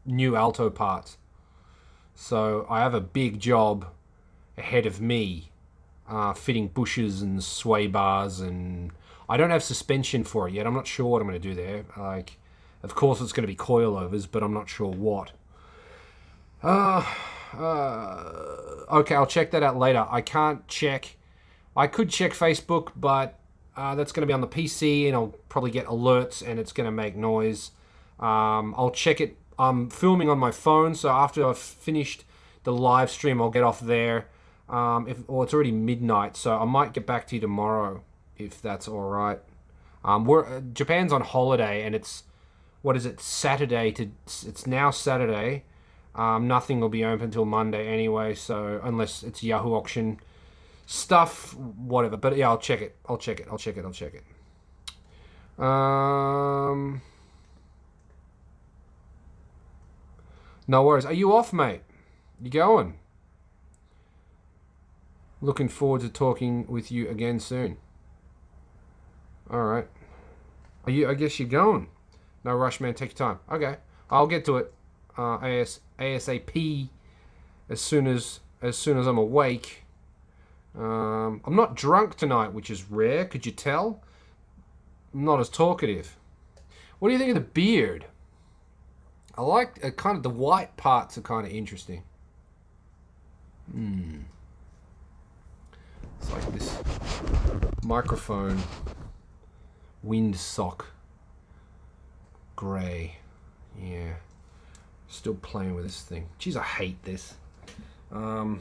new Alto parts. So I have a big job ahead of me, fitting bushes and sway bars, and I don't have suspension for it yet. I'm not sure what I'm going to do there. Like, of course it's going to be coilovers, but I'm not sure what. Okay, I'll check that out later. I can't check. I could check Facebook, but that's going to be on the PC, and I'll probably get alerts, and it's going to make noise. I'll check it. I'm filming on my phone, so after I've finished the live stream, I'll get off there. It's already midnight, so I might get back to you tomorrow, if that's all right. Japan's on holiday, and it's Saturday it's now Saturday. Nothing will be open until Monday anyway, so unless it's Yahoo auction stuff, whatever. But yeah, I'll check it. No worries. Are you off, mate? You going? Looking forward to talking with you again soon. All right. I guess you're going. No rush, man. Take your time. Okay. I'll get to it. ASAP as soon as I'm awake. I'm not drunk tonight, which is rare. Could you tell? I'm not as talkative. What do you think of the beard? I like kind of the white parts are kind of interesting. It's like this microphone windsock grey. Yeah. Still playing with this thing. Jeez, I hate this. Yeah.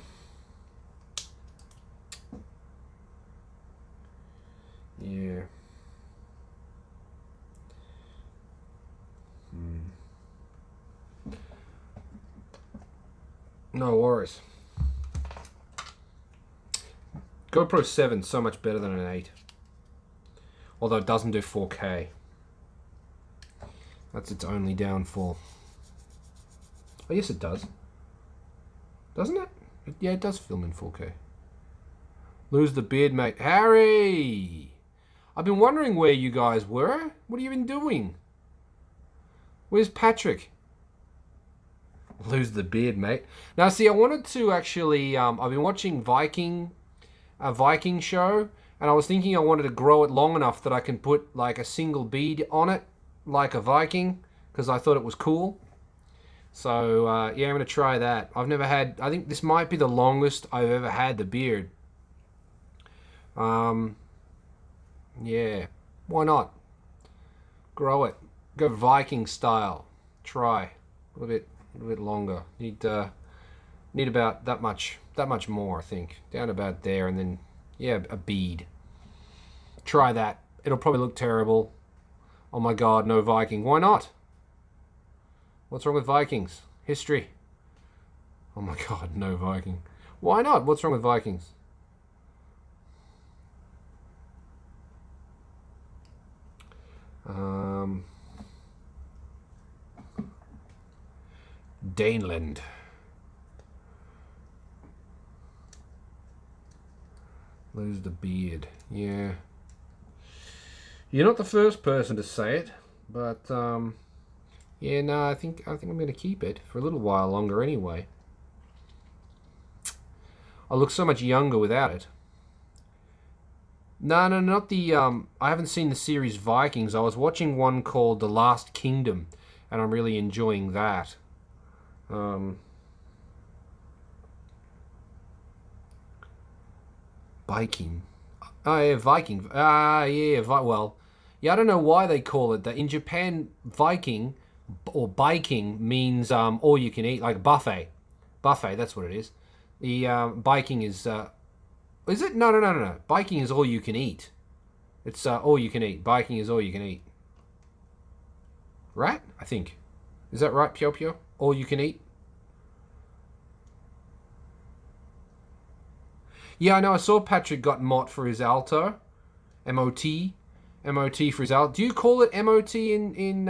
No worries. GoPro 7 so much better than an 8. Although it doesn't do 4K. That's its only downfall. Oh, yes, it does. Doesn't it? Yeah, it does film in 4K. Lose the beard, mate. Harry! I've been wondering where you guys were. What have you been doing? Where's Patrick? Lose the beard, mate. Now, see, I wanted to actually... I've been watching a Viking show, and I was thinking I wanted to grow it long enough that I can put, like, a single bead on it, like a Viking, because I thought it was cool. So, yeah, I'm going to try that. I've never had... I think this might be the longest I've ever had the beard. Yeah. Why not? Grow it. Go Viking style. Try. A little bit longer. Need about that much more, I think. Down about there, and then, yeah, a bead. Try that. It'll probably look terrible. Oh my god, no Viking. Why not? What's wrong with Vikings? History. Oh my god, no Viking. Why not? What's wrong with Vikings? Daneland. Lose the beard. Yeah. You're not the first person to say it, but yeah, no, I think I'm going to keep it for a little while longer anyway. I look so much younger without it. No, not the I haven't seen the series Vikings. I was watching one called The Last Kingdom, and I'm really enjoying that. Viking. Oh yeah, Viking. Well, yeah, I don't know why they call it that. In Japan, Viking or biking means all you can eat, like buffet. Buffet, that's what it is. The biking is it? No. Biking is all you can eat. It's all you can eat. Biking is all you can eat. Right? I think. Is that right, Pio Pio? All you can eat? Yeah, I know. I saw Patrick got MOT for his Alto. M-O-T. M-O-T for his Alto. Do you call it M-O-T in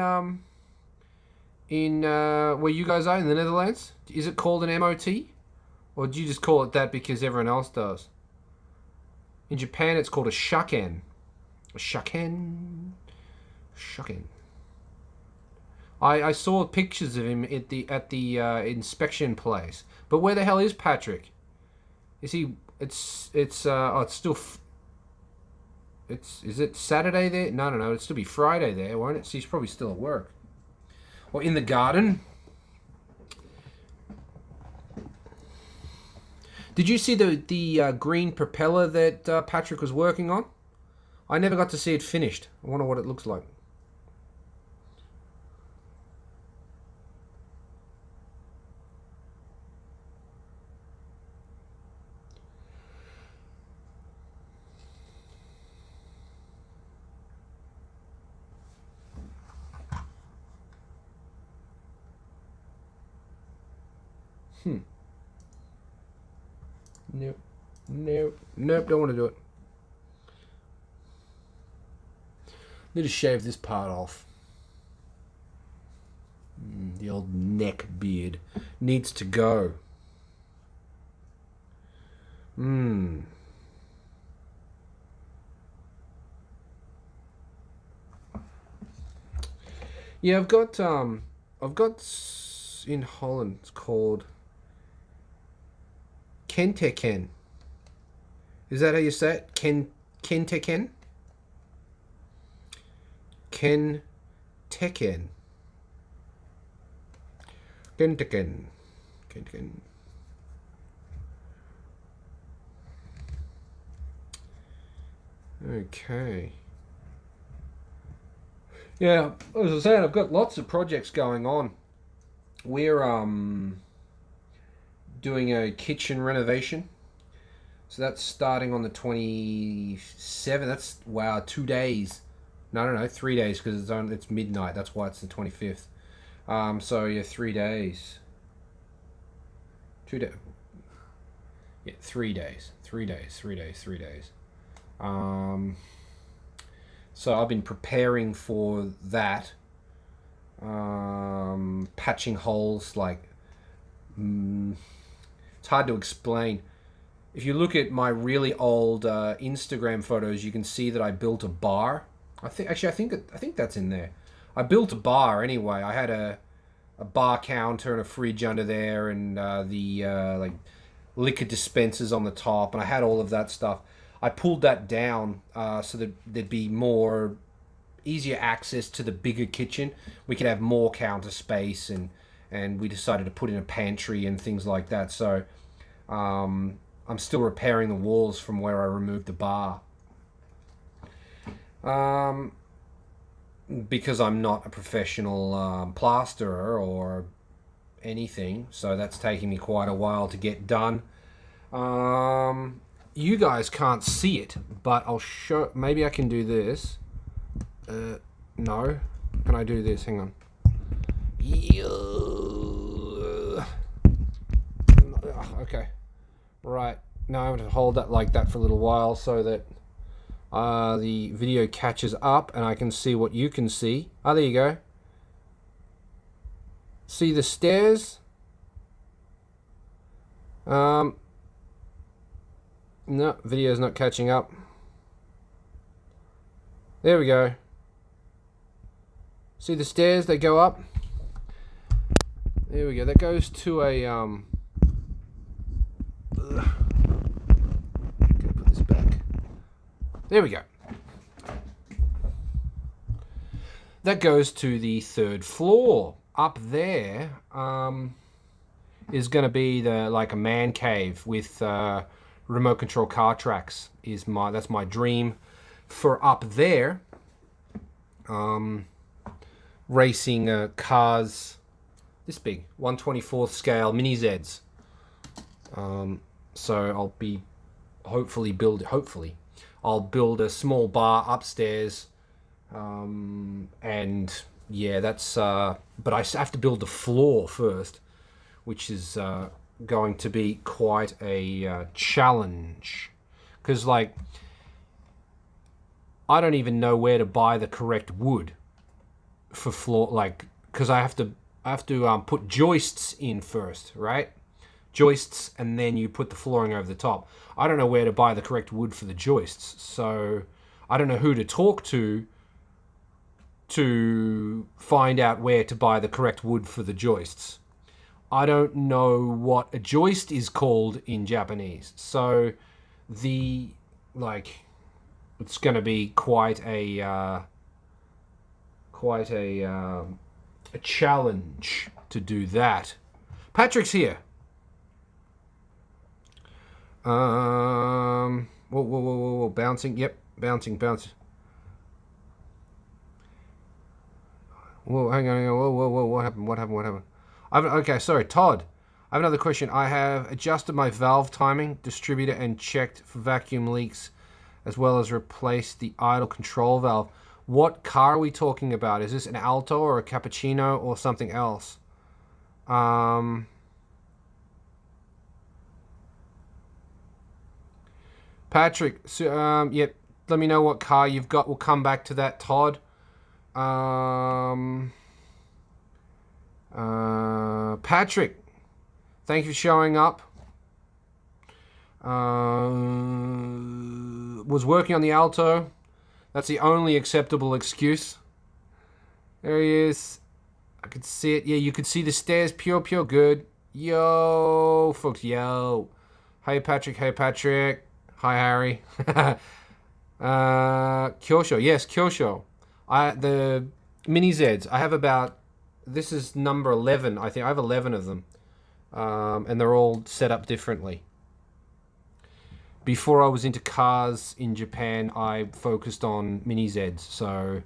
where you guys are in the Netherlands? Is it called an M-O-T? Or do you just call it that because everyone else does? In Japan, it's called a shaken. A shaken. Shaken. I saw pictures of him at the inspection place. But where the hell is Patrick? Is he? It's still. Is it Saturday there? No. It'll still be Friday there, won't it? So he's probably still at work. Or in the garden. Did you see the green propeller that Patrick was working on? I never got to see it finished. I wonder what it looks like. Nope, don't want to do it. Need to shave this part off. The old neck beard needs to go. Yeah, I've got in Holland, it's called Kenteken. Is that how you say it? Kenteken? Kenteken. Kenteken. Okay. Yeah, as I was saying, I've got lots of projects going on. We're doing a kitchen renovation. So that's starting on the 27th. That's, wow, 2 days. No, 3 days because it's midnight. That's why it's the 25th. So, yeah, 3 days. 2 days. Yeah, 3 days. 3 days. So I've been preparing for that. Patching holes, like... it's hard to explain. If you look at my really old Instagram photos, you can see that I built a bar. I think that's in there. I built a bar anyway. I had a bar counter and a fridge under there, and the like liquor dispensers on the top, and I had all of that stuff. I pulled that down so that there'd be more easier access to the bigger kitchen. We could have more counter space, and we decided to put in a pantry and things like that. So I'm still repairing the walls from where I removed the bar. Because I'm not a professional plasterer or anything, so that's taking me quite a while to get done. You guys can't see it, but I'll show. Maybe I can do this. No. Can I do this? Hang on. Okay. Right. Now I'm going to hold that like that for a little while so that the video catches up and I can see what you can see. Oh, there you go. See the stairs? No, video's not catching up. There we go. See the stairs, they go up. There we go. That goes to a Okay, put this back. There we go. That goes to the 3rd floor. Up there is going to be like a man cave with remote control car tracks. That's my dream for up there. Racing cars this big, 1/24 scale mini Zs. So I'll be I'll build a small bar upstairs. And yeah, that's but I have to build the floor first, which is going to be quite a challenge, because like I don't even know where to buy the correct wood for floor, like, because I have to put joists in first, right? Joists, and then you put the flooring over the top. I don't know where to buy the correct wood for the joists, so I don't know who to talk to find out where to buy the correct wood for the joists. I don't know what a joist is called in Japanese, so it's going to be quite a challenge to do that. Patrick's here. Whoa, bouncing. Yep, bouncing. Whoa, hang on. Whoa, what happened? Okay, sorry, Todd. I have another question. I have adjusted my valve timing, distributor, and checked for vacuum leaks, as well as replaced the idle control valve. What car are we talking about? Is this an Alto or a Cappuccino or something else? Patrick, yep, let me know what car you've got. We'll come back to that, Todd. Patrick, thank you for showing up. Was working on the Alto. That's the only acceptable excuse. There he is. I could see it. Yeah, you could see the stairs. Pure good. Yo, folks. Yo. Hey, Patrick. Hi, Harry. Kyosho. Yes, Kyosho. The mini Zs. I have about... This is number 11, I think. I have 11 of them. And they're all set up differently. Before I was into cars in Japan, I focused on mini Zs. So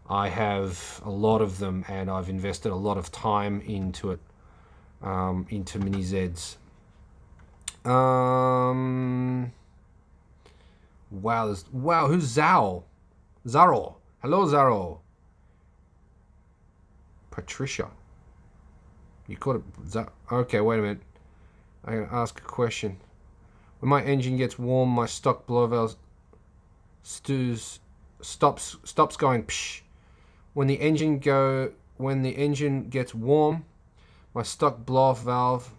I have a lot of them, and I've invested a lot of time into it, into mini Zs. Wow, who's Zao? Zaro. Hello, Zaro. Patricia. You called it okay, wait a minute. I'm going to ask a question. When my engine gets warm, my stock blow valve stops going psh. When the engine gets warm, my stock blow off valve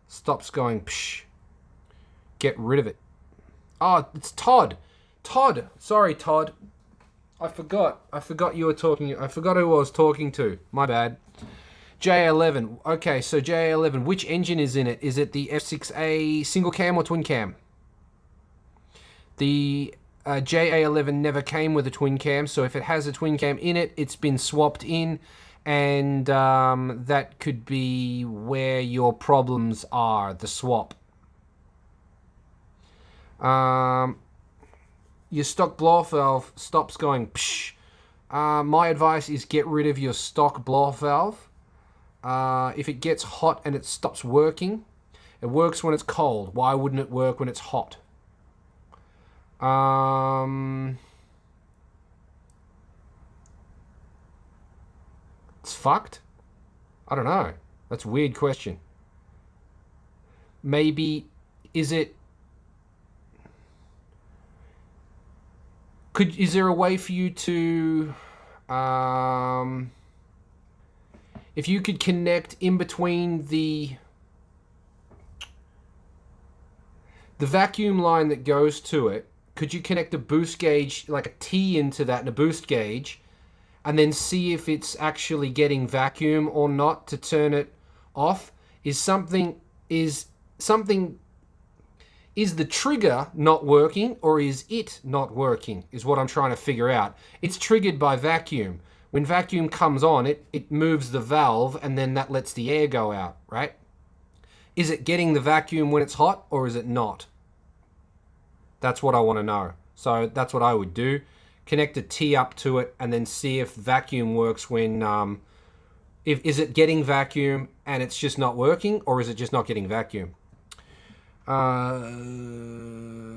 stops going psh. Get rid of it. Oh, it's Todd. Sorry, Todd. I forgot you were talking. I forgot who I was talking to. My bad. JA11. Okay, so JA11. Which engine is in it? Is it the F6A single cam or twin cam? The JA11 never came with a twin cam, so if it has a twin cam in it, it's been swapped in, and that could be where your problems are, the swap. Your stock blow-off valve stops going psh. My advice is get rid of your stock blow-off valve. If it gets hot and it stops working, it works when it's cold. Why wouldn't it work when it's hot? It's fucked? I don't know. That's a weird question. Maybe, is there a way for you to, if you could connect in between the The vacuum line that goes to it, could you connect a boost gauge, like a T into that and a boost gauge, and then see if it's actually getting vacuum or not to turn it off? Is the trigger not working, or is it not working, is what I'm trying to figure out. It's triggered by vacuum. When vacuum comes on, it moves the valve, and then that lets the air go out, right? Is it getting the vacuum when it's hot, or is it not? That's what I want to know. So that's what I would do. Connect a T up to it, and then see if vacuum works when... is it getting vacuum, and it's just not working, or is it just not getting vacuum?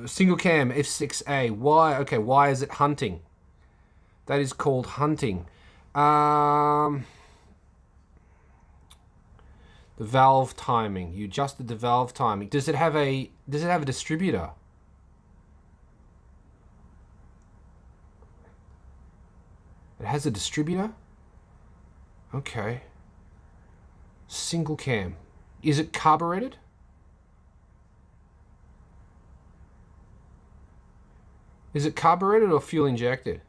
Single cam F6A. Why? Okay, why is it hunting? That is called hunting. The valve timing. You adjusted the valve timing. Does it have a distributor? It has a distributor? Okay. Single cam. Is it carbureted? Is it carbureted or fuel injected?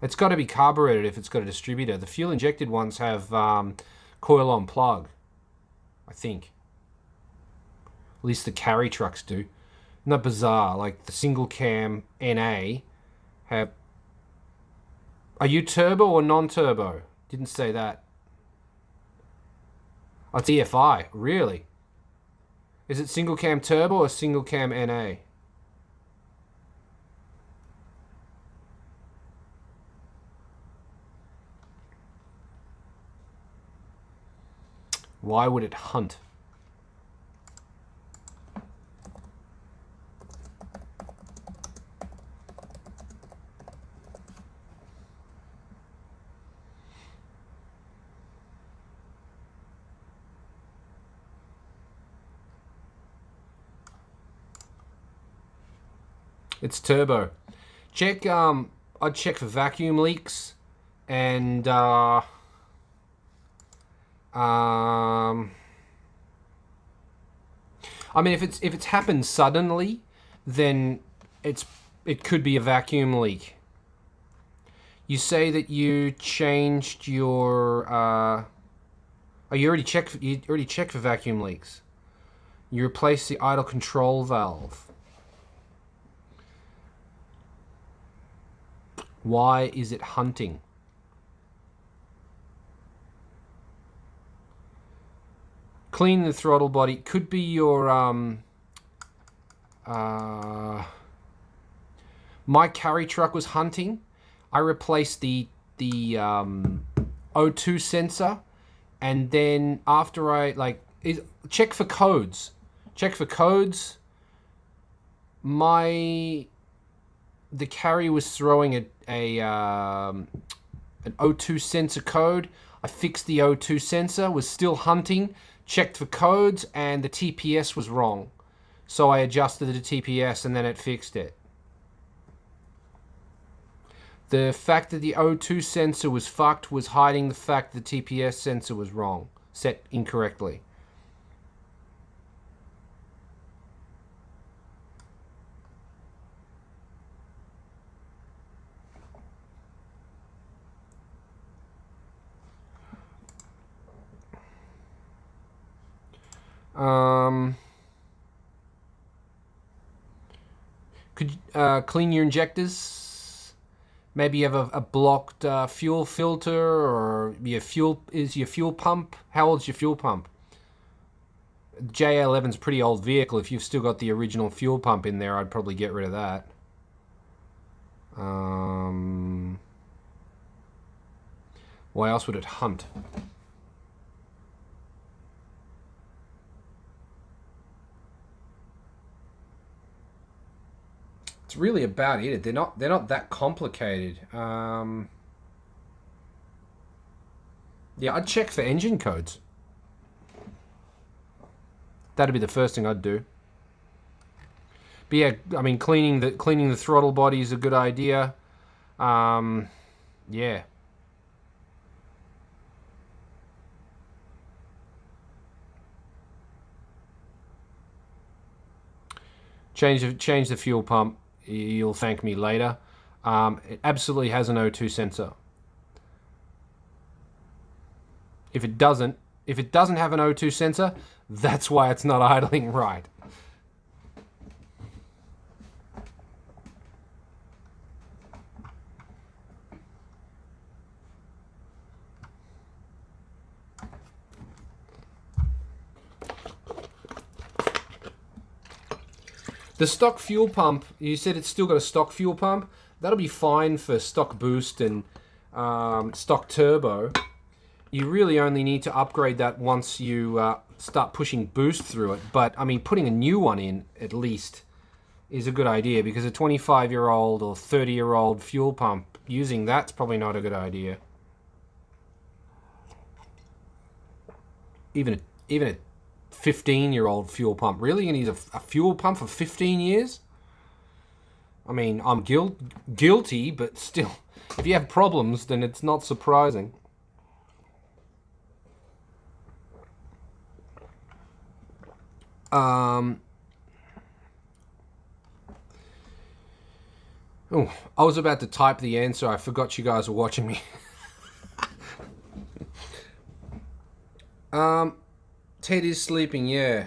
It's got to be carbureted if it's got a distributor. The fuel injected ones have coil on plug, I think. At least the carry trucks do. Isn't that bizarre? Like the single cam NA have... Are you turbo or non-turbo? Didn't say that. Oh, it's EFI. Really? Is it single cam turbo or single cam NA? Why would it hunt? It's turbo. Check, I'd check for vacuum leaks, and I mean, if it's happened suddenly, then it could be a vacuum leak. You say that you changed your oh, you already checked for vacuum leaks. You replaced the idle control valve. Why is it hunting? Clean the throttle body. Could be your my carry truck was hunting. I replaced the O2 sensor, and then after I check for codes. The carry was throwing an O2 sensor code. I fixed the O2 sensor, was still hunting, checked for codes, and the TPS was wrong. So I adjusted the TPS, and then it fixed it. The fact that the O2 sensor was fucked was hiding the fact the TPS sensor was wrong, set incorrectly. Could you clean your injectors? Maybe you have a blocked fuel filter, or your fuel pump? How old's your fuel pump? JA11's a pretty old vehicle. If you've still got the original fuel pump in there, I'd probably get rid of that. Why else would it hunt? It's really about it. They're not that complicated. Yeah, I'd check for engine codes. That'd be the first thing I'd do. But yeah, I mean, cleaning the throttle body is a good idea. Yeah. Change the fuel pump. You'll thank me later. It absolutely has an O2 sensor. If it doesn't have an O2 sensor, that's why it's not idling right. The stock fuel pump, you said it's still got a stock fuel pump. That'll be fine for stock boost and stock turbo. You really only need to upgrade that once you start pushing boost through it. But, I mean, putting a new one in, at least, is a good idea. Because a 25-year-old or 30-year-old fuel pump, using that's probably not a good idea. Even a 15-year-old fuel pump. Really? You're going to use a fuel pump for 15 years? I mean, I'm guilty, but still, if you have problems, then it's not surprising. Oh, I was about to type the answer. I forgot you guys were watching me. Ted is sleeping, yeah.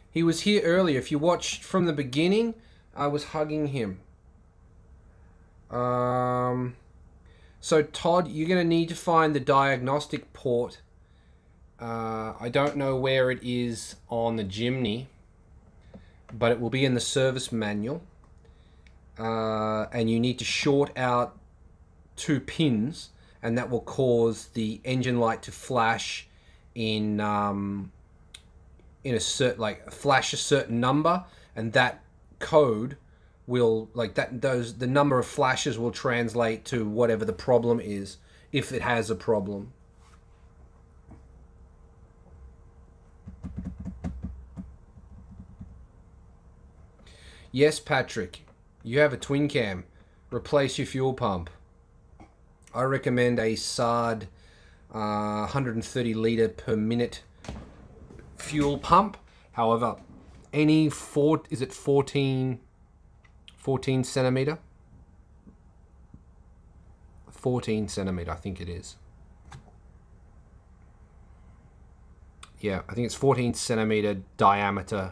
He was here earlier. If you watched from the beginning, I was hugging him. So Todd, you're going to need to find the diagnostic port. I don't know where it is on the Jimny, but it will be in the service manual. And you need to short out 2 pins, and that will cause the engine light to flash in a certain, flash a certain number, and that code will, the number of flashes will translate to whatever the problem is, if it has a problem. Yes, Patrick, you have a twin cam. Replace your fuel pump. I recommend a SARD 130 litre per minute fuel pump. However, any is it 14 centimetre? 14 centimetre, I think it is. Yeah, I think it's 14 centimetre diameter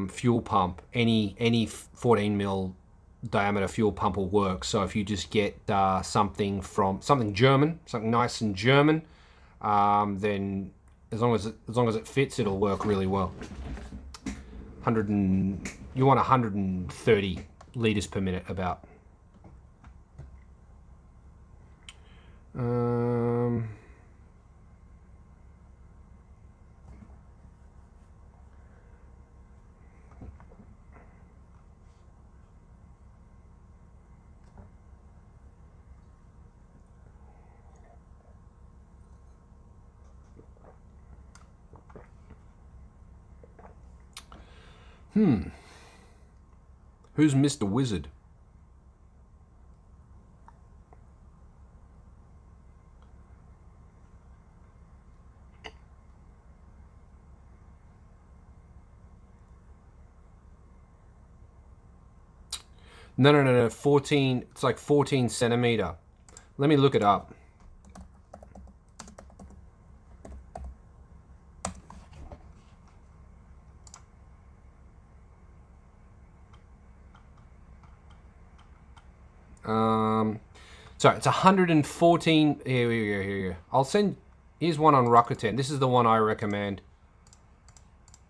fuel pump. Any 14 mil diameter fuel pump will work. So if you just get something German, something nice and German, then as long as it fits, it'll work really well. You want 130 liters per minute about. Who's Mr. Wizard? No. 14. It's like 14 centimeter. Let me look it up. Sorry, it's 114. Here we go. I'll send. Here's one on Rakuten. This is the one I recommend.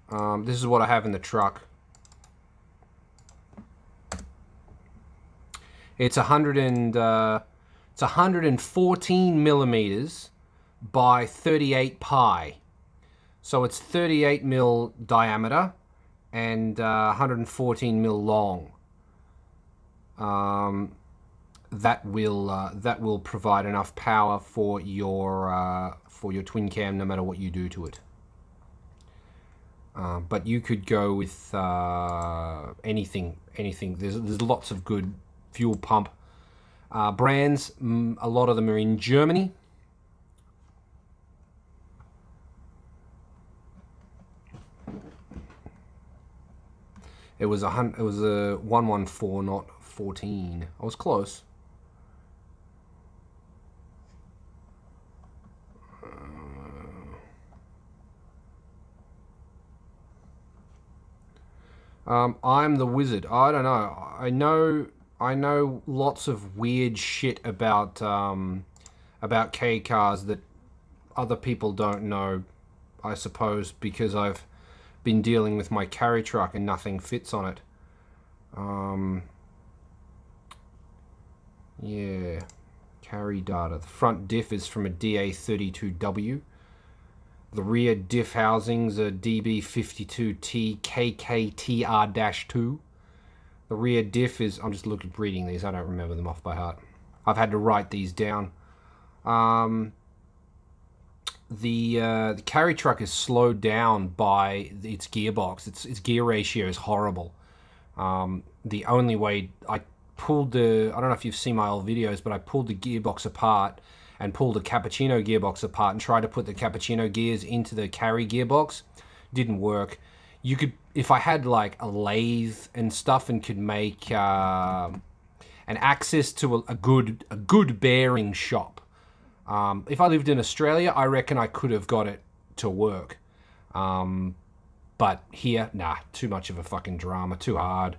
This is what I have in the truck. It's 114 millimeters by 38 pi. So it's 38 mil diameter and 114 mil long. That will provide enough power for your twin cam, no matter what you do to it. But you could go with anything. There's lots of good fuel pump brands. A lot of them are in Germany. It was a 114, not 14. I was close. I'm the wizard. I don't know. I know lots of weird shit about K cars that other people don't know. I suppose because I've been dealing with my carry truck and nothing fits on it. Yeah, carry data. The front diff is from a DA32W. The rear diff housings are DB52T KKTR-2. The rear diff is, I'm just reading these, I don't remember them off by heart. I've had to write these down. The carry truck is slowed down by its gearbox. Its gear ratio is horrible. The only way I pulled I don't know if you've seen my old videos, but I pulled the gearbox apart and pulled the cappuccino gearbox apart and tried to put the cappuccino gears into the carry gearbox. Didn't work. You could, if I had like a lathe and stuff and could make an access to a good bearing shop. If I lived in Australia, I reckon I could have got it to work. But here, nah, too much of a fucking drama, too hard.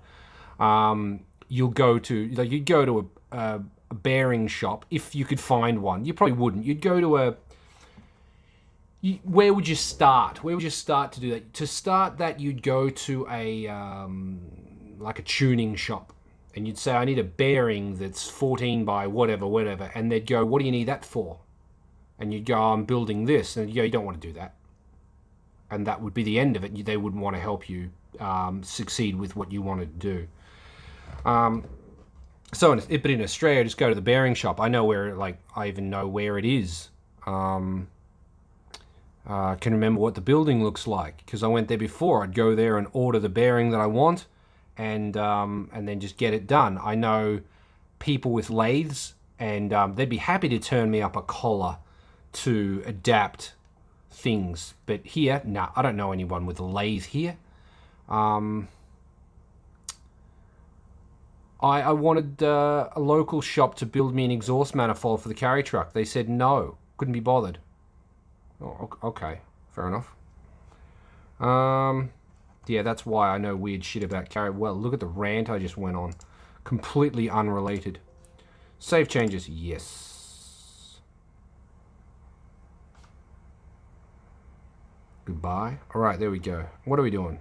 You'd go to a bearing shop if you could find one. You probably wouldn't. You'd go to where would you start? Where would you start to do that? To start that, you'd go to a like a tuning shop, and you'd say, I need a bearing that's 14 by whatever, and they'd go, what do you need that for? And you'd go, I'm building this, and you'd go, you don't want to do that. And that would be the end of it. They wouldn't want to help you succeed with what you wanted to do. But in Australia, just go to the bearing shop. I know where, I even know where it is. Can remember what the building looks like because I went there before. I'd go there and order the bearing that I want, and then just get it done. I know people with lathes, and they'd be happy to turn me up a collar to adapt things. But here, nah, I don't know anyone with a lathe here. I wanted a local shop to build me an exhaust manifold for the carry truck. They said no, couldn't be bothered. Oh, okay, fair enough. Yeah, that's why I know weird shit about carry. Well, look at the rant I just went on. Completely unrelated. Save changes, yes. Goodbye. All right, there we go. What are we doing?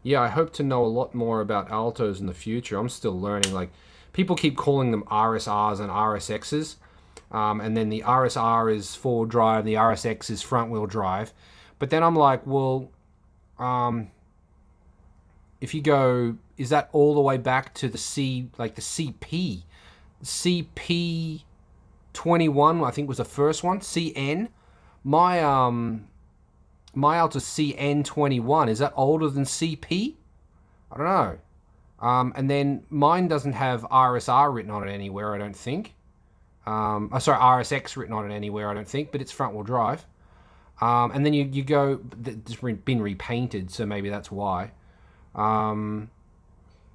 Yeah, I hope to know a lot more about Altos in the future. I'm still learning. People keep calling them RSRs and RSXs, and then the RSR is four-wheel drive, the RSX is front-wheel drive. But then I'm like, well, if you go, is that all the way back to the CP? CP21, I think was the first one. CN. My Altus CN21, is that older than CP? I don't know. And then mine doesn't have RSR written on it anywhere, I don't think. Sorry, RSX written on it anywhere, I don't think, but it's front-wheel drive. And then you go, it's been repainted, so maybe that's why. But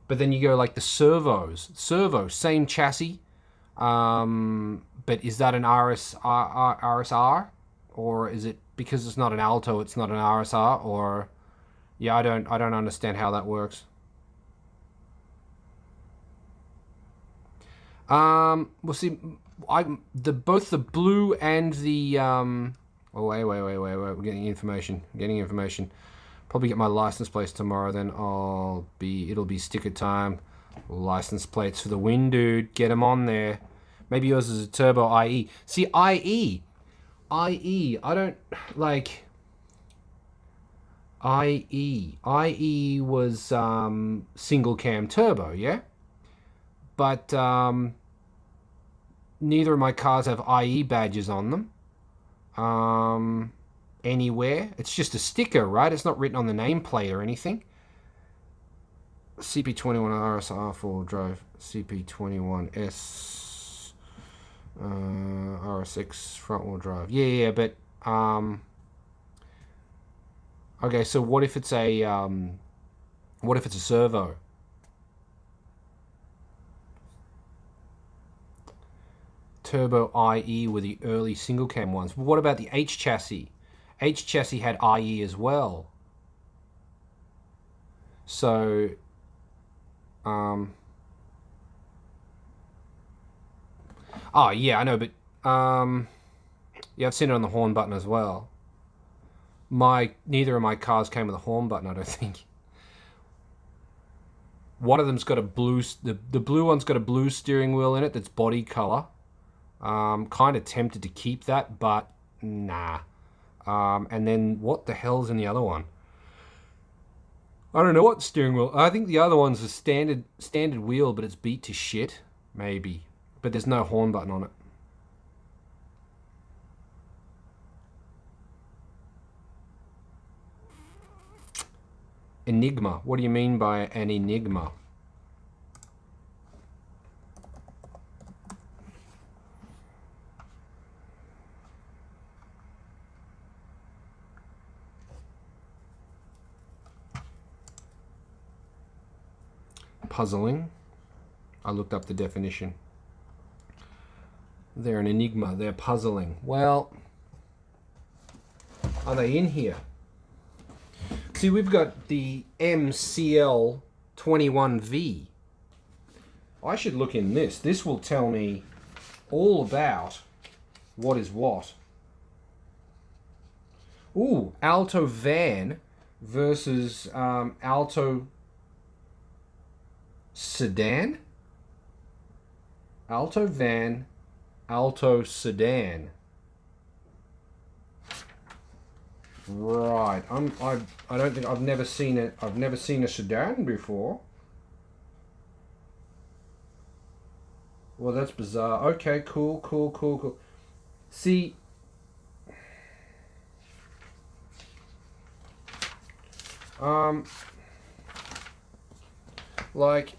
then you go the servos. Servo, same chassis. But is that an RSR? Or is it because it's not an Alto, it's not an RSR? Or yeah, I don't understand how that works. We'll see. Both the blue and the oh wait, we're getting information. Probably get my license plates tomorrow. Then it'll be sticker time. License plates for the win, dude. Get them on there. Maybe yours is a turbo IE. See, IE, I don't like. IE was single cam turbo, yeah? But neither of my cars have IE badges on them. Anywhere. It's just a sticker, right? It's not written on the nameplate or anything. CP21 RSR 4-wheel drive. CP21S. RS6 front wheel drive. Yeah, but okay. So what if it's a servo? Turbo IE were the early single cam ones. But what about the H chassis? H chassis had IE as well. So, oh yeah, I know, but yeah, I've seen it on the horn button as well. Neither of my cars came with a horn button, I don't think. One of them's got a blue. The blue one's got a blue steering wheel in it that's body color. Kind of tempted to keep that, but nah. And then what the hell's in the other one? I don't know what steering wheel. I think the other one's a standard wheel, but it's beat to shit, maybe. But there's no horn button on it. Enigma. What do you mean by an enigma? Puzzling. I looked up the definition. They're an enigma. They're puzzling. Well, are they in here? See, we've got the MCL 21V. I should look in this. This will tell me all about what is what. Ooh, Alto van versus Alto sedan. Alto van, Alto sedan. Right. I don't think I've never seen it. I've never seen a sedan before. Well, that's bizarre. Okay, cool. See, like,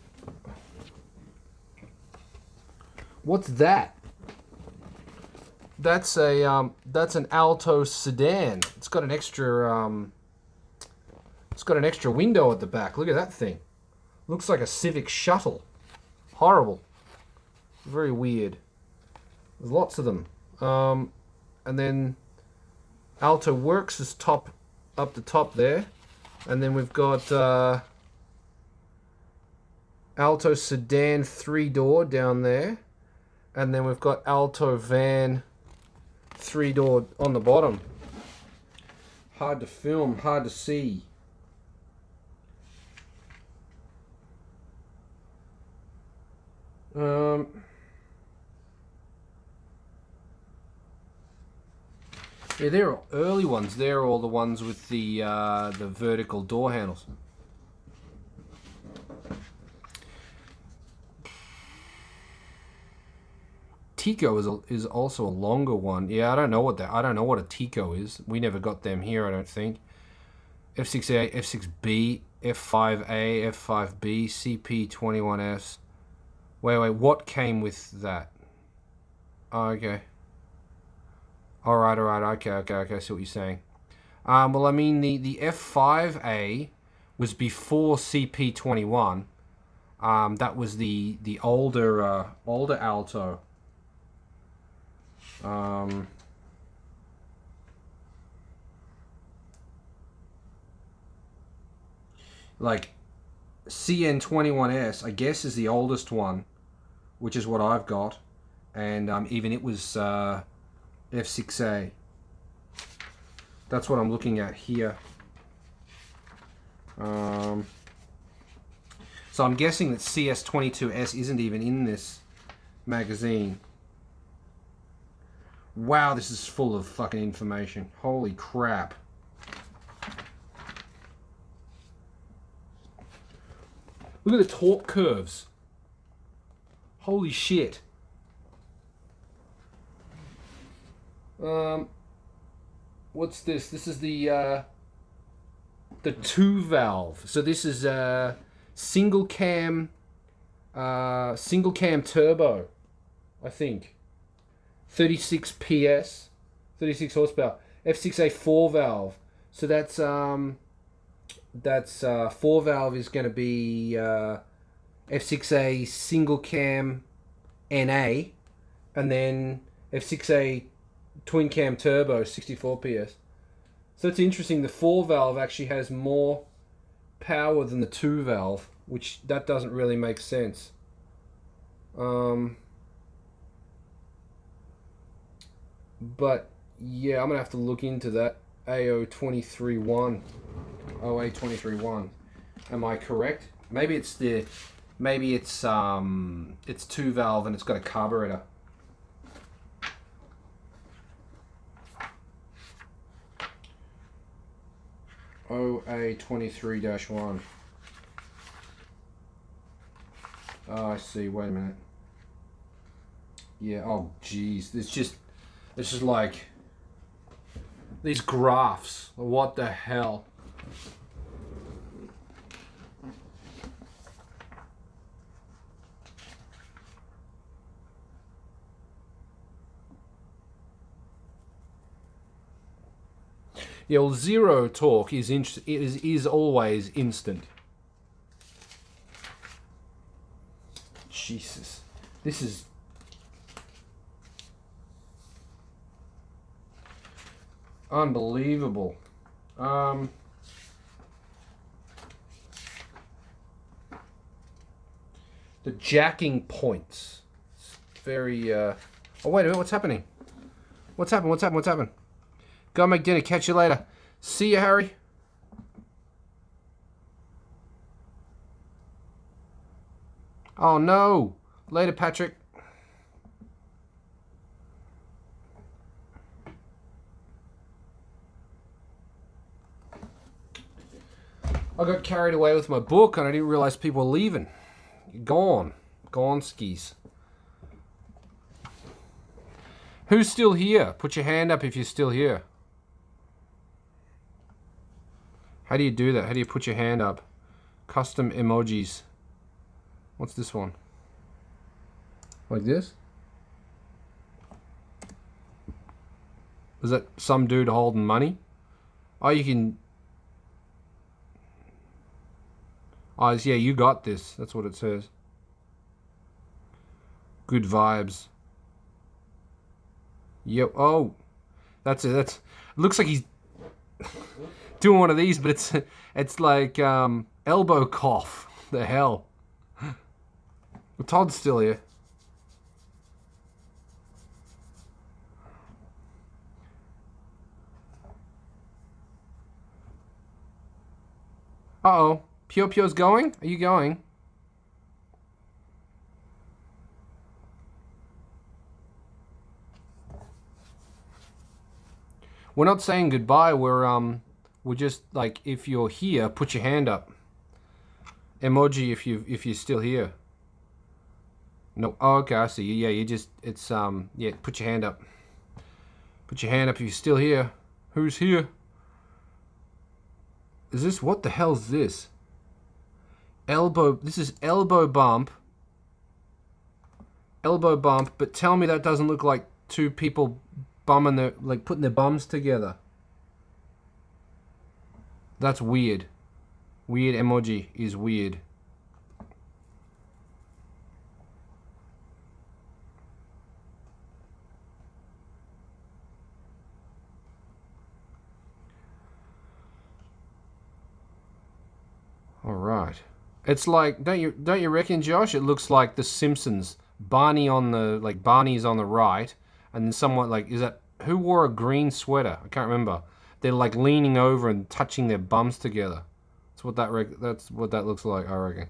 what's that? That's an Alto sedan. It's got an extra window at the back. Look at that thing. Looks like a Civic shuttle. Horrible. Very weird. There's lots of them. And then Alto Works is up the top there. And then we've got Alto Sedan 3-door down there. And then we've got Alto Van 3-door on the bottom. Hard to film, hard to see. Yeah, they're all early ones. They're all the ones with the vertical door handles. Tico is also a longer one. Yeah, I don't know what a Tico is. We never got them here, I don't think. F6A, F6B, F5A, F5B, CP21S. Wait, what came with that? Oh, okay. Alright, okay, I see what you're saying. Well, I mean, the F5A was before CP21. That was the older Alto. Like CN21S, I guess, is the oldest one, which is what I've got, and even it was F6A. That's what I'm looking at here. So I'm guessing that CS22S isn't even in this magazine. Wow, this is full of fucking information. Holy crap. Look at the torque curves. Holy shit. What's this? This is the 2-valve. So this is single cam turbo, I think. 36 PS, 36 horsepower. F6A 4 valve. So that's 4 valve is going to be F6A single cam NA, and then F6A twin cam turbo 64 PS. So it's interesting. The 4 valve actually has more power than the 2 valve, which that doesn't really make sense. But yeah, I'm gonna have to look into that. AO231, OA231. Am I correct? Maybe it's 2 valve and it's got a carburetor. OA23-1. Oh, I see. Wait a minute. Yeah. Oh, geez. It's just like these graphs. What the hell? Yeah, well, zero torque is always instant. Jesus, this is unbelievable. The jacking points. It's very. Oh wait a minute, what's happening? What's happened? Go make dinner. Catch you later. See you, Harry. Oh no. Later, Patrick. I got carried away with my book and I didn't realize people were leaving. Gone. Gone skis. Who's still here? Put your hand up if you're still here. How do you do that? How do you put your hand up? Custom emojis. What's this one? Like this? Is that some dude holding money? Oh, you can... Oh, yeah, you got this. That's what it says. Good vibes. Yep. Oh, that's it. It looks like he's doing one of these, but it's like elbow cough. The hell. Well, Todd's still here. Uh-oh. Pio's going? Are you going? We're not saying goodbye. We're just like, if you're here, put your hand up. Emoji if you're still here. No. Oh, okay, I see you. Yeah, yeah, put your hand up. Put your hand up if you're still here. Who's here? Is this, what the hell's this? This is elbow bump. Elbow bump, but tell me that doesn't look like two people bumming their, like putting their bums together. That's weird. Weird emoji is weird. All right. It's like, don't you reckon, Josh? It looks like The Simpsons. Barney's on the right, and then someone like, is that, who wore a green sweater? I can't remember. They're like leaning over and touching their bums together. That's what that looks like, I reckon.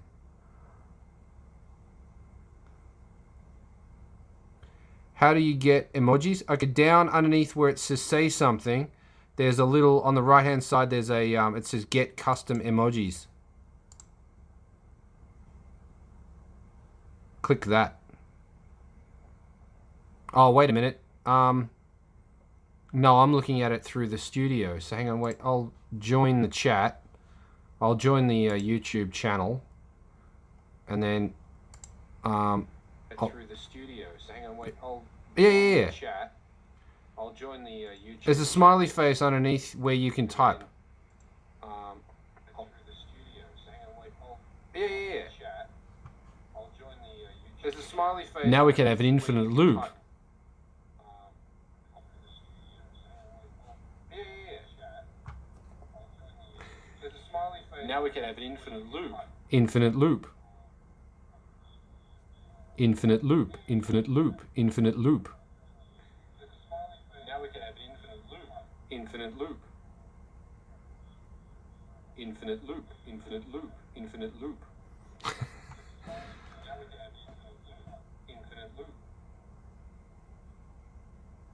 How do you get emojis? Okay, down underneath where it says say something, there's a little, on the right hand side there's a it says get custom emojis. Click that. Oh, wait a minute. No, I'm looking at it through the studio. So hang on, wait. I'll join the chat. I'll join the YouTube channel, and then through the studio. So hang on, wait. Yeah. Chat. I'll join the YouTube. There's a smiley face underneath where you can type. The studio. Yeah. Chat. I'll join the YouTube. There's a smiley face. Now we can have an infinite loop. Now we can have an infinite loop. Infinite loop. Infinite loop. Infinite loop. Infinite loop. Now we can have an infinite loop. Infinite loop. Infinite loop. Infinite loop. Infinite loop. Infinite loop.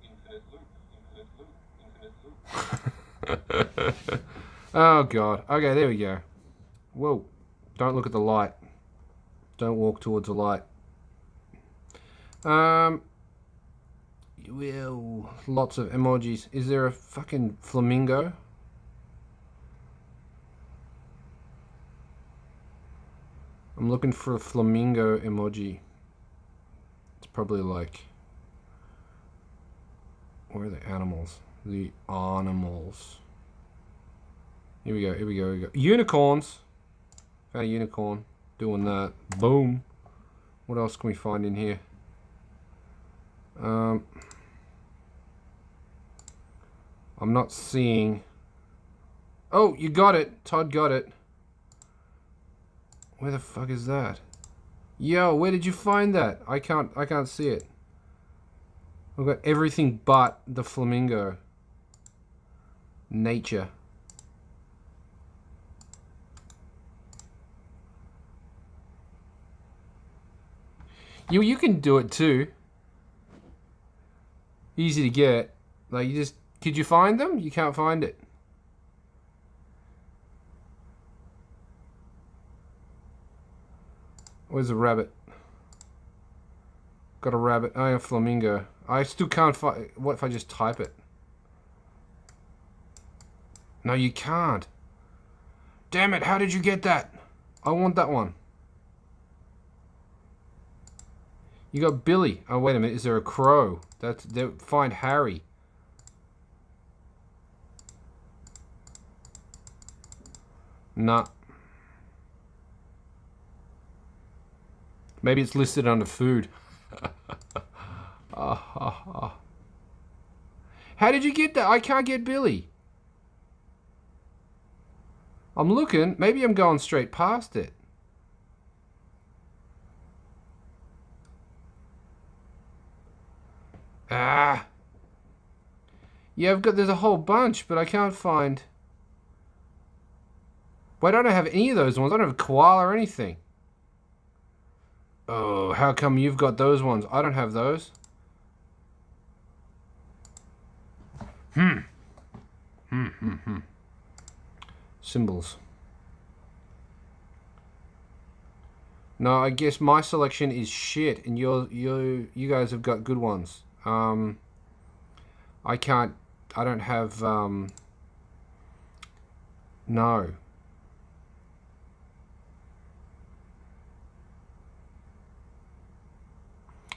Infinite loop. Infinite loop. Infinite loop. Oh god. Okay, there we go. Whoa. Don't look at the light. Don't walk towards the light. Well, lots of emojis. Is there a fucking flamingo? I'm looking for a flamingo emoji. It's probably like... Where are the animals? The animals. Here we go, here we go, here we go. Unicorns! Found a unicorn. Doing that. Boom. What else can we find in here? I'm not seeing... Oh, you got it! Todd got it. Where the fuck is that? Yo, where did you find that? I can't see it. I've got everything but the flamingo. Nature. You can do it too. Easy to get. Like you just... Could you find them? You can't find it. Where's the rabbit? Got a rabbit. Oh, a flamingo. I still can't find... What if I just type it? No, you can't. Damn it, how did you get that? I want that one. You got Billy. Oh, wait a minute. Is there a crow? Find Harry. Nah. Maybe it's listed under food. How did you get that? I can't get Billy. I'm looking. Maybe I'm going straight past it. Ah. Yeah, there's a whole bunch, but I can't find... Why don't I have any of those ones? I don't have a koala or anything. Oh, how come you've got those ones? I don't have those. Symbols. No, I guess my selection is shit, and you guys have got good ones. I don't have, no.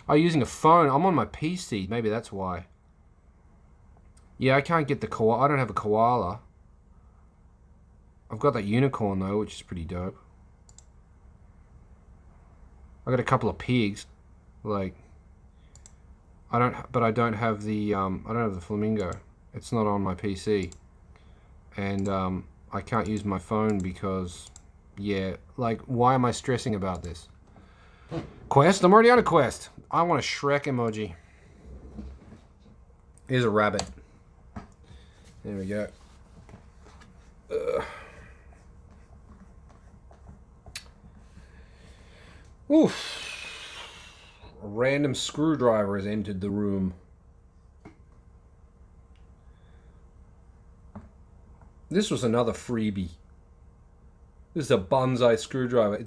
I'm using a phone. I'm on my PC. Maybe that's why. Yeah, I can't get the koala. I don't have a koala. I've got that unicorn, though, which is pretty dope. I got a couple of pigs. Like... I don't have the flamingo. It's not on my PC, and I can't use my phone because, yeah, like, why am I stressing about this? Quest? I'm already on a quest. I want a Shrek emoji. Here's a rabbit. There we go. Oof. A random screwdriver has entered the room. This was another freebie. This is a bonsai screwdriver.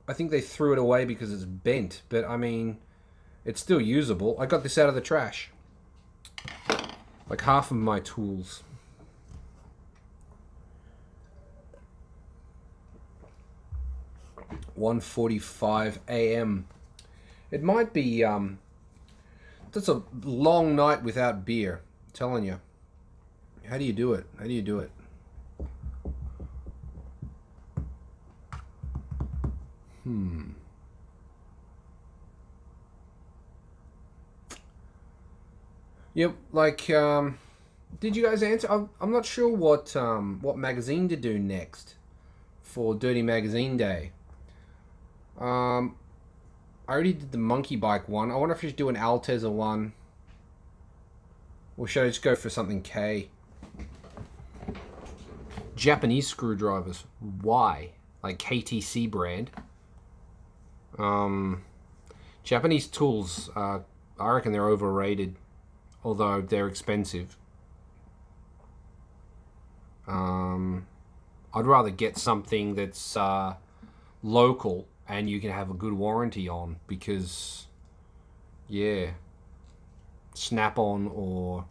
I think they threw it away because it's bent, but I mean, it's still usable. I got this out of the trash. Like half of my tools. (1:45 a.m.) It might be That's a long night without beer. I'm telling you. How do you do it? How do you do it? Yep, like, did you guys answer? I'm not sure what magazine to do next for Dirty Magazine Day. I already did the monkey bike one. I wonder if I should do an Altezza one. Or should I just go for something K? Japanese screwdrivers. Why? Like KTC brand. Japanese tools, I reckon they're overrated. Although they're expensive. I'd rather get something that's local and you can have a good warranty on, because, yeah, Snap-on or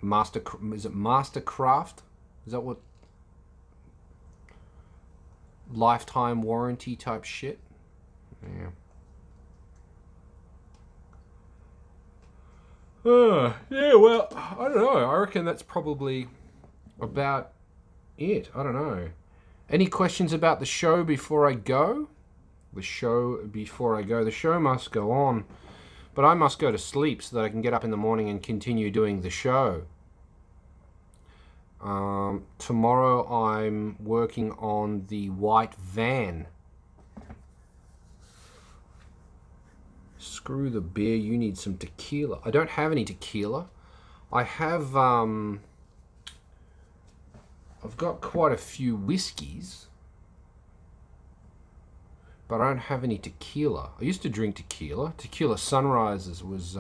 is it Mastercraft? Is that what? Lifetime warranty type shit? Yeah. Yeah, well, I don't know. I reckon that's probably about it. I don't know. Any questions about the show before I go? The show must go on. But I must go to sleep so that I can get up in the morning and continue doing the show. Tomorrow I'm working on the white van. Screw the beer, you need some tequila. I don't have any tequila. I have, I've got quite a few whiskeys, but I don't have any tequila. I used to drink tequila. Tequila Sunrises was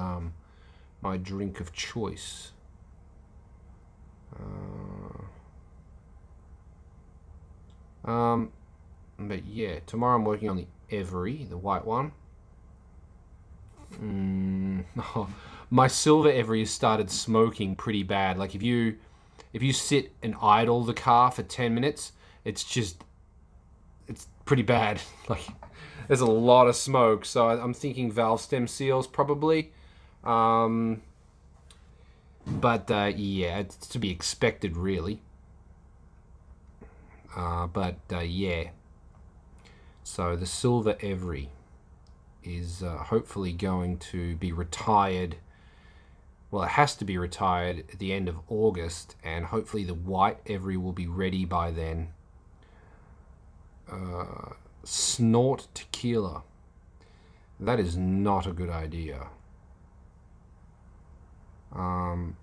my drink of choice. But yeah, tomorrow I'm working on the Every, the white one. My silver Every has started smoking pretty bad. Like if you sit and idle the car for 10 minutes, it's pretty bad. Like there's a lot of smoke. So I'm thinking valve stem seals probably. But yeah, it's to be expected really. Yeah. So the silver Every is hopefully going to be retired. Well, it has to be retired at the end of August, and hopefully the white Every will be ready by then. Snort tequila. That is not a good idea. Yeah,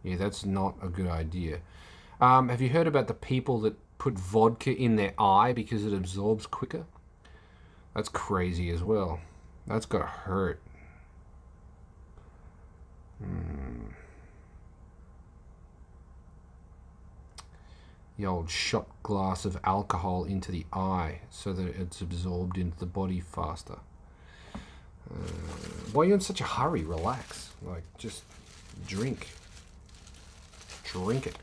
that's not a good idea. Have you heard about the people that put vodka in their eye because it absorbs quicker? That's crazy as well. That's gotta hurt. The old shot glass of alcohol into the eye so that it's absorbed into the body faster. Why are you in such a hurry? Relax. Like, just drink. Drink it.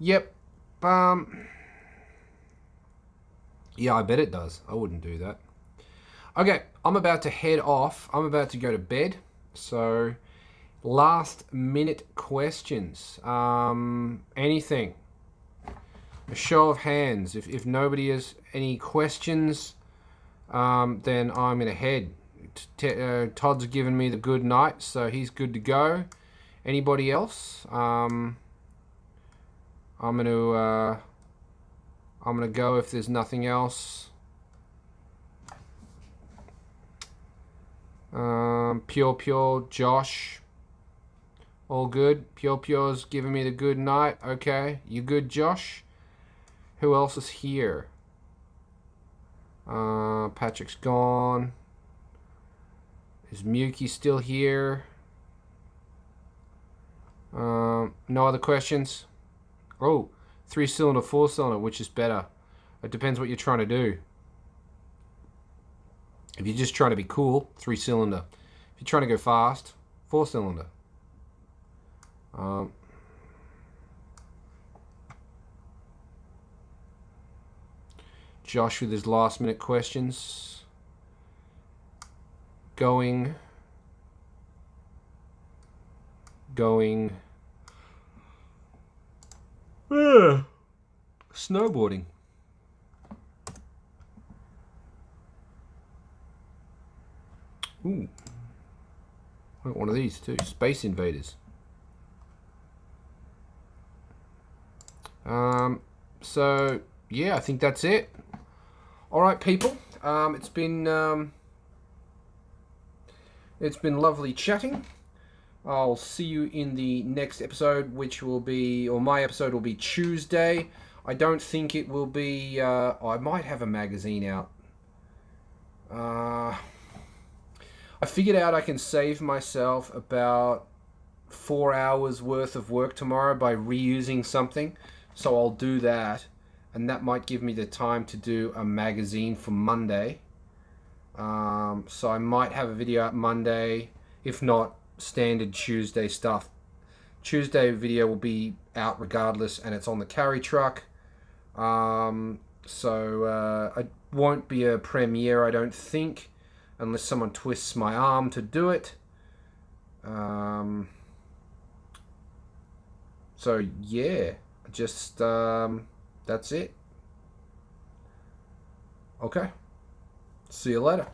Yep. Yeah, I bet it does. I wouldn't do that. Okay, I'm about to head off. I'm about to go to bed. So, last minute questions. Anything? A show of hands. If nobody has any questions, then I'm going to head. Todd's given me the good night, so he's good to go. Anybody else? I'm gonna go if there's nothing else. Pure, Josh. All good. Pure's giving me the good night. Okay, you good, Josh? Who else is here? Patrick's gone. Is Mukey still here? No other questions? Oh, 3-cylinder, 4-cylinder, which is better? It depends what you're trying to do. If you're just trying to be cool, 3-cylinder. If you're trying to go fast, 4-cylinder. Josh with his last minute questions. Going. Snowboarding. Ooh. I want one of these too. Space Invaders. So yeah, I think that's it. All right, people. It's been lovely chatting. I'll see you in the next episode, which will be, or my episode will be Tuesday. I don't think it will be. I might have a magazine out. I figured out I can save myself about 4 hours worth of work tomorrow by reusing something. So I'll do that. And that might give me the time to do a magazine for Monday. So I might have a video out Monday. If not, standard Tuesday stuff. Tuesday video will be out regardless, and it's on the carry truck. So it won't be a premiere, I don't think, unless someone twists my arm to do it. So yeah, just that's it. Okay, see you later.